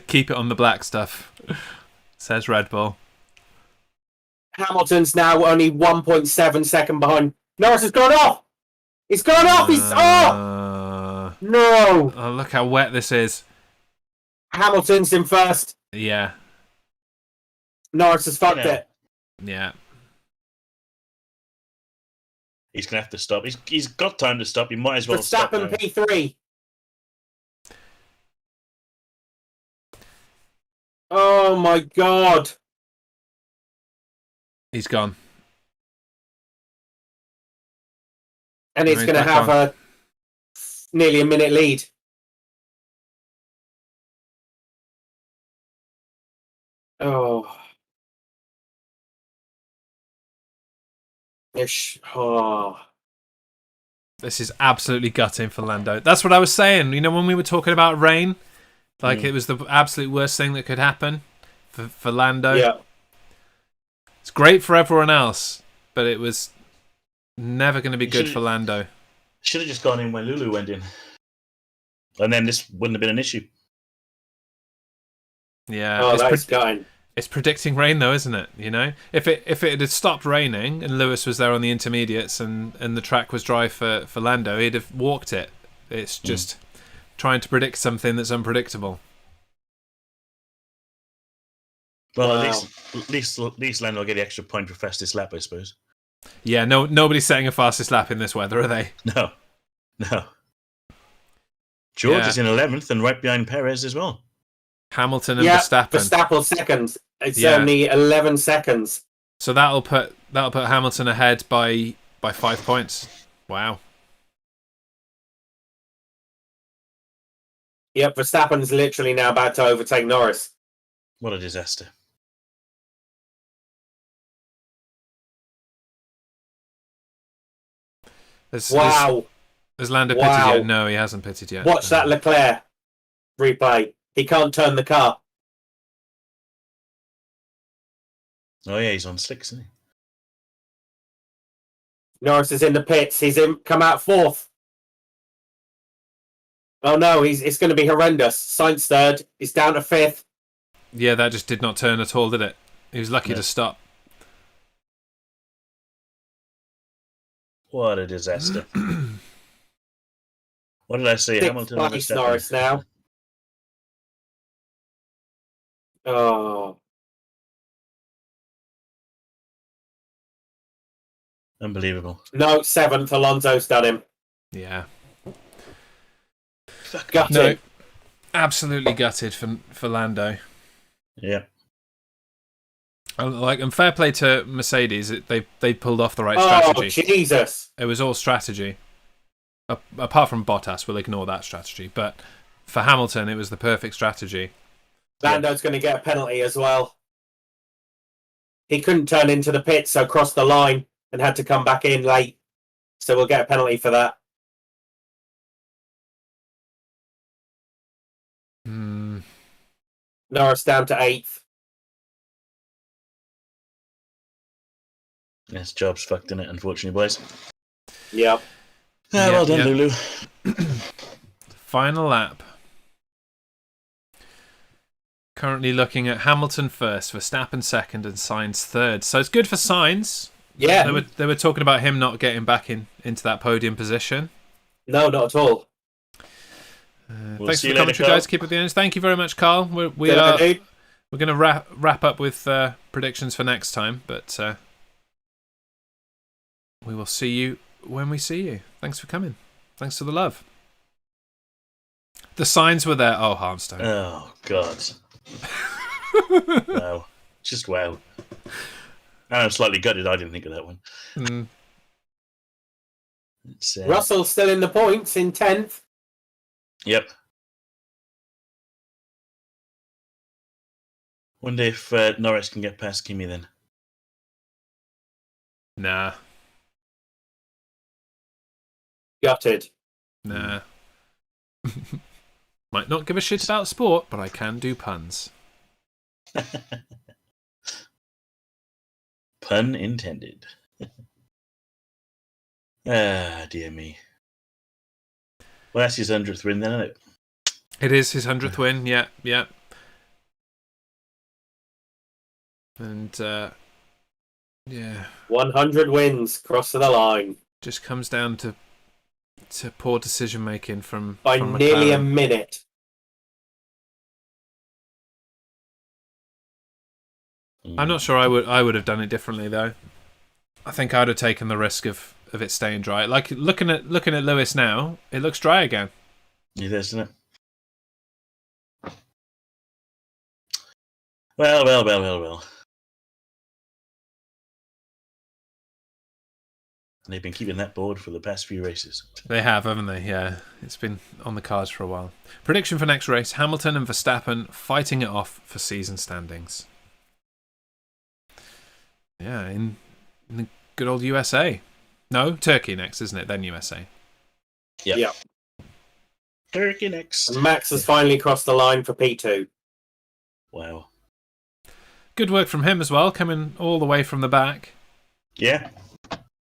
Keep it on the black stuff, says Red Bull. Hamilton's now only 1.7 second behind. Norris has gone off. He's gone off. He's off. No. Oh, look how wet this is. Hamilton's in first. Yeah. Norris has fucked it. Yeah. He's going to have to stop. He's got time to stop. He might as well stop. Verstappen P3. Oh my God. He's gone. And he's going to have nearly a minute lead. Oh. Oh. This is absolutely gutting for Lando. That's what I was saying. You know, when we were talking about rain, like it was the absolute worst thing that could happen for Lando. Yeah. It's great for everyone else, but it was never going to be good for Lando. Should have just gone in when Lulu went in. And then this wouldn't have been an issue. Yeah. Oh, that's gutting. It's predicting rain, though, isn't it? You know, if it had stopped raining and Lewis was there on the intermediates and the track was dry for Lando, he'd have walked it. It's just trying to predict something that's unpredictable. Well, at least Lando will get the extra point for fastest lap, I suppose. Yeah, nobody's setting a fastest lap in this weather, are they? No. George is in 11th and right behind Perez as well. Hamilton and Verstappen. Verstappen second. It's only 11 seconds. So that'll put Hamilton ahead by 5 points. Wow. Yep, Verstappen's literally now about to overtake Norris. What a disaster. Has Lando pitted yet? No, he hasn't pitted yet. Watch that Leclerc replay. He can't turn the car. Oh yeah, he's on slicks, isn't he? Norris is in the pits. He's come out fourth. Oh no, it's going to be horrendous. Sainz third. He's down to fifth. Yeah, that just did not turn at all, did it? He was lucky to stop. What a disaster. What did I say? Hamilton and Verstappen. Norris now. Oh. Unbelievable. No, seventh. Alonso's done him. Yeah. Gutted. No, absolutely gutted for Lando. Yeah. And fair play to Mercedes. They pulled off the right strategy. Oh, Jesus. It was all strategy. Apart from Bottas, we'll ignore that strategy. But for Hamilton, it was the perfect strategy. Lando's going to get a penalty as well. He couldn't turn into the pits, so crossed the line and had to come back in late. So we'll get a penalty for that. Norris down to 8th. Yes, job's fucked in it, unfortunately, boys. Yep. Well done, Lulu. Final lap. Currently looking at Hamilton first, Verstappen second, and Sainz third. So it's good for Sainz. Yeah. They were talking about him not getting back into that podium position. No, not at all. Thanks for the commentary, guys. Keep it at the end. Thank you very much, Carl. We're going to wrap up with predictions for next time, but we will see you when we see you. Thanks for coming. Thanks for the love. The signs were there. Oh, Harmstone. Oh, God. Wow. Just wow. I'm slightly gutted. I didn't think of that one. Russell's still in the points in 10th. Yep. Wonder if Norris can get past Kimi then. Nah. Gutted. Nah. Might not give a shit about sport, but I can do puns. Pun intended. Ah, dear me. Well, that's his 100th win then, isn't it? It is his 100th win, yeah. And, 100 wins, cross to the line. Just comes down to poor decision making from nearly McLaren. a minute. I'm not sure I would have done it differently though. I think I'd have taken the risk of it staying dry. Like looking at Lewis now, it looks dry again. It is, isn't it? Well. And they've been keeping that board for the past few races. They have, haven't they? Yeah, it's been on the cards for a while. Prediction for next race: Hamilton and Verstappen fighting it off for season standings. Yeah, in the good old USA. No, Turkey next, isn't it? Then USA. Yep. Turkey next. And Max has finally crossed the line for P2. Wow. Good work from him as well, coming all the way from the back. Yeah.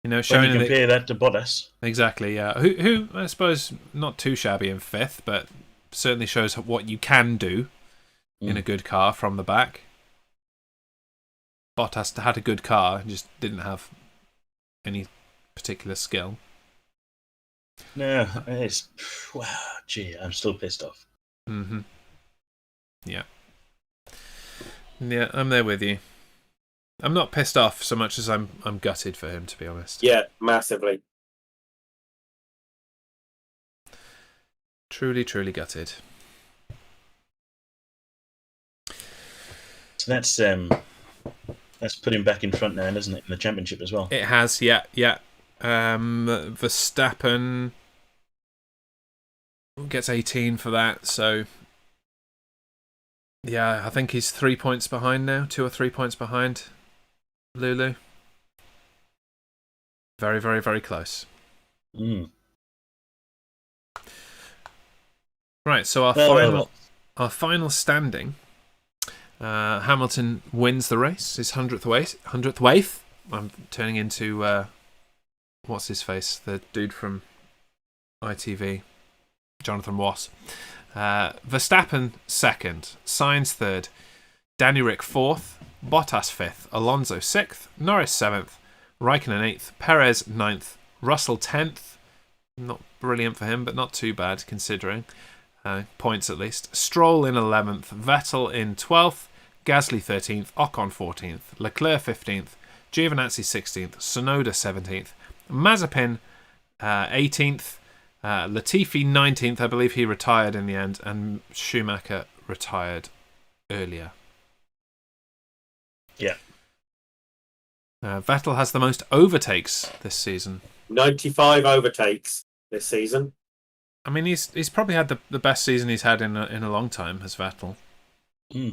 You know, showing when you compare that to Bottas. Exactly, yeah. Who I suppose not too shabby in fifth, but certainly shows what you can do in a good car from the back. Bottas had a good car, just didn't have any particular skill. No, it's wow. Gee, I'm still pissed off. Mm-hmm. Yeah, I'm there with you. I'm not pissed off so much as I'm gutted for him, to be honest. Yeah, massively. Truly, truly gutted. So that's put him back in front now, isn't it, in the championship as well? It has, yeah. Verstappen gets 18 for that, so yeah, I think he's 3 points behind now, 2 or 3 points behind Lulu. Very, very, very close. Right, so our final standing. Hamilton wins the race, his 100th waif. I'm turning into what's his face, the dude from ITV, Jonathan Wass. Verstappen second, Sainz third, Danny Rick fourth, Bottas fifth, Alonso sixth, Norris seventh, Raikkonen eighth, Perez ninth, Russell 10th. Not brilliant for him, but not too bad considering. Points at least. Stroll in 11th, Vettel in 12th, Gasly 13th, Ocon 14th, Leclerc 15th, Giovinazzi 16th, Tsunoda 17th, Mazepin 18th, Latifi 19th. I believe he retired in the end, and Schumacher retired earlier. Yeah. Vettel has the most overtakes this season. 95 overtakes this season. I mean, he's probably had the best season he's had in a long time as Vettel. Yeah.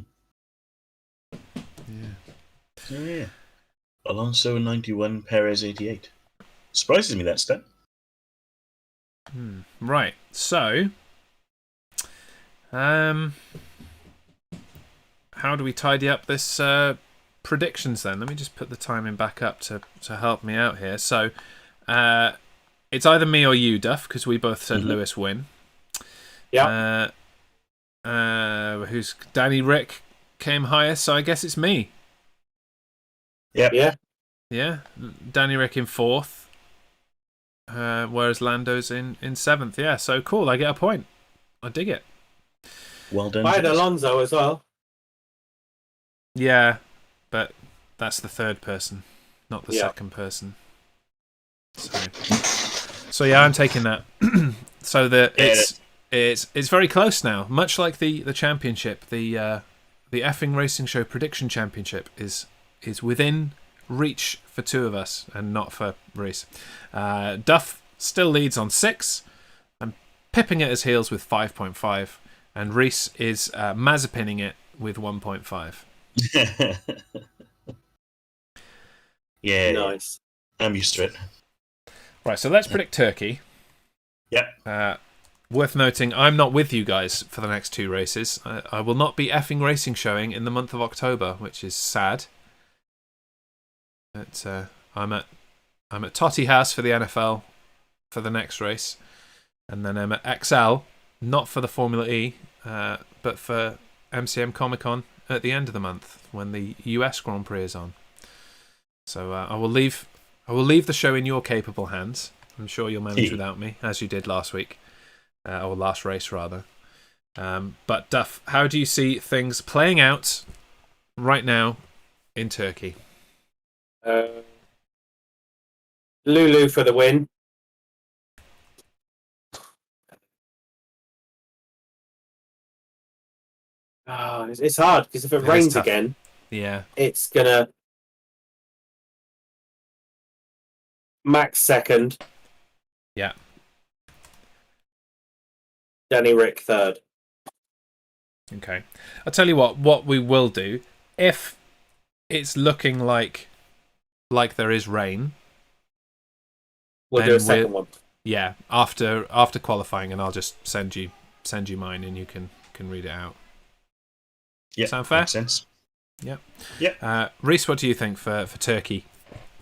Alonso 91, Perez 88. Surprises me, that stat. Right, so how do we tidy up this predictions then? Let me just put the timing back up to help me out here. So it's either me or you, Duff, because we both said Lewis win. Yeah. Who's Danny Rick came highest, so I guess it's me. Yeah. Yeah. Danny Rick in fourth, whereas Lando's in seventh. Yeah, so cool. I get a point. I dig it. Well done. I had Alonso as well. Yeah, but that's the third person, not the second person. So yeah, I'm taking that. So it's very close now. Much like the championship, the Effing Racing Show Prediction Championship is within reach for two of us and not for Rhys. Duff still leads on 6. I'm pipping at his heels with 5.5, and Rhys is Mazepinning it with 1.5. Yeah, nice. I'm used to it. Right, so let's predict Turkey. Yep. Worth noting, I'm not with you guys for the next 2 races. I will not be effing racing showing in the month of October, which is sad. But I'm at Totty House for the NFL for the next race, and then I'm at XL, not for the Formula E, but for MCM Comic Con at the end of the month when the US Grand Prix is on. So I will leave the show in your capable hands. I'm sure you'll manage without me, as you did last week, or last race rather. But Duff, how do you see things playing out right now in Turkey? Lulu for the win. It's hard because if it rains again, it's gonna Max second. Yeah. Danny Rick third. Okay. I'll tell you what we will do, if it's looking like there is rain, we'll do a second one. Yeah, after qualifying, and I'll just send you mine and you can read it out. Yeah. Sound fair? Makes sense. Yeah. Yeah. Rhys, what do you think for Turkey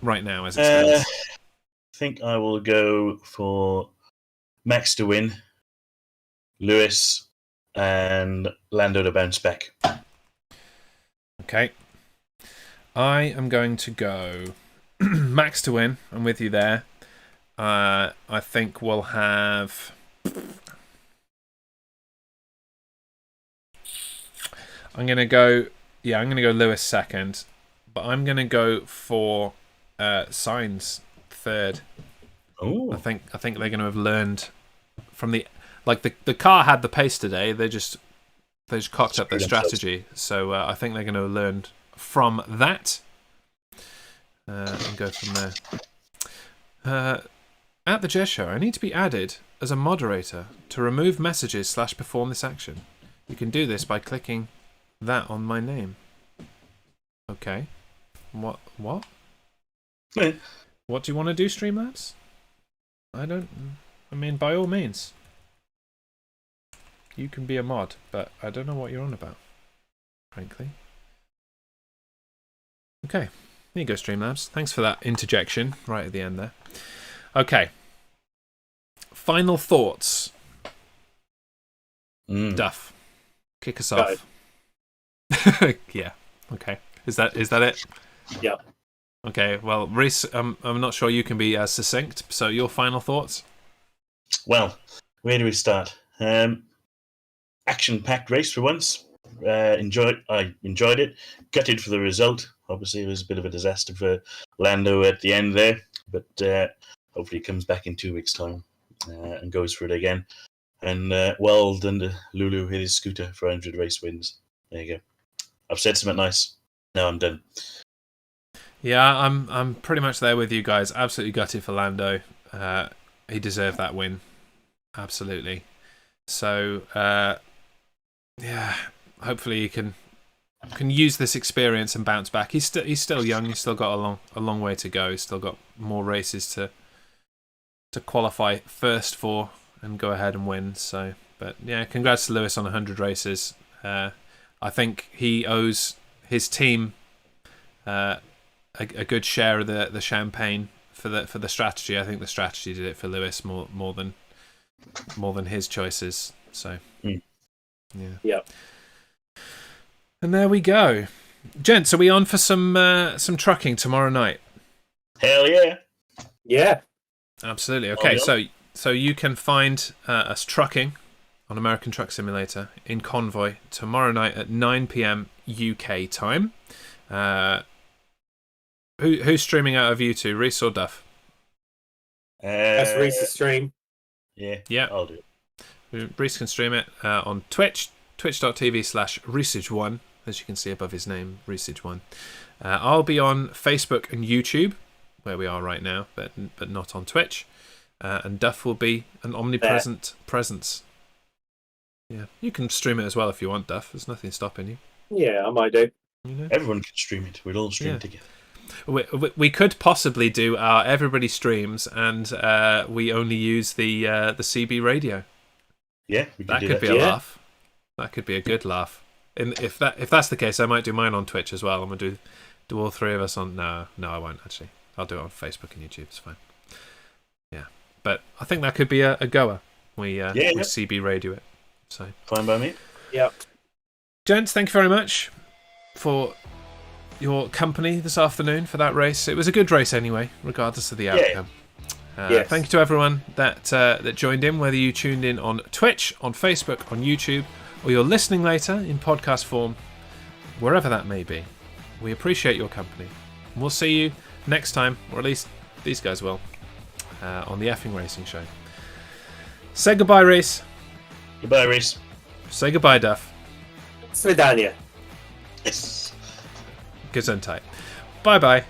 right now as it stands? I think I will go for Max to win, Lewis, and Lando to bounce back. Okay. I am going to go Max to win. I'm with you there. I think we'll have... I'm going to go Lewis second, but I'm going to go for Sainz third. Oh, I think they're going to have learned from the car had the pace today. They just cocked up their strategy. So I think they're going to have learned from that and go from there. At the Jez Show, I need to be added as a moderator to remove messages / perform this action. You can do this by clicking that on my name. Okay. What? yeah. What do you want to do, Streamlabs? I mean, by all means. You can be a mod, but I don't know what you're on about, frankly. Okay. There you go, Streamlabs. Thanks for that interjection right at the end there. Okay. Final thoughts. Duff, kick us off. Yeah. Okay. Is that it? Yeah. Okay. Well, Rhys, I'm not sure you can be as succinct. So, your final thoughts? Well, where do we start? Action-packed race for once. I enjoyed it. Gutted for the result. Obviously, it was a bit of a disaster for Lando at the end there, but hopefully, he comes back in 2 weeks' time and goes for it again. And well done to Lulu with his scooter for 100 race wins. There you go. I've said something nice. Now I'm done. Yeah, I'm pretty much there with you guys. Absolutely gutted for Lando. He deserved that win. Absolutely. So, yeah, hopefully he can use this experience and bounce back. He's still young. He's still got a long way to go. He's still got more races to qualify first for and go ahead and win. So, but yeah, congrats to Lewis on 100 races. I think he owes his team a good share of the champagne for the strategy. I think the strategy did it for Lewis more than his choices. So, yeah. And there we go, gents. Are we on for some trucking tomorrow night? Hell yeah! Yeah, absolutely. Okay, so you can find us trucking on American Truck Simulator in Convoy tomorrow night at 9 p.m. UK time. Who's streaming out of you two, Rhys or Duff? That's Rhys' stream. Yeah, I'll do it. Rhys can stream it on Twitch, twitch.tv/Rhysage1, as you can see above his name, Rhysage1. I'll be on Facebook and YouTube, where we are right now, but not on Twitch. And Duff will be an omnipresent presence. Yeah, you can stream it as well if you want, Duff. There's nothing stopping you. Yeah, I might do. You know? Everyone can stream it. We'll all stream together. We could possibly do our everybody streams, and we only use the CB radio. Yeah, that could be a laugh. That could be a good laugh. And if that's the case, I might do mine on Twitch as well. I'm gonna do all three of us on. No, I won't actually. I'll do it on Facebook and YouTube. It's fine. Yeah, but I think that could be a goer. We CB radio it. So fine by me. Yep. Gents, thank you very much for your company this afternoon for that race. It was a good race anyway, regardless of the outcome. Yes. Thank you to everyone that joined in, whether you tuned in on Twitch, on Facebook, on YouTube, or you're listening later in podcast form, wherever that may be. We appreciate your company. And we'll see you next time, or at least these guys will, on the Effing Racing Show. Say goodbye, Rhys. Goodbye, Rhys. Say goodbye, Duff. Svidania. Yes. Gesundheit. Bye-bye.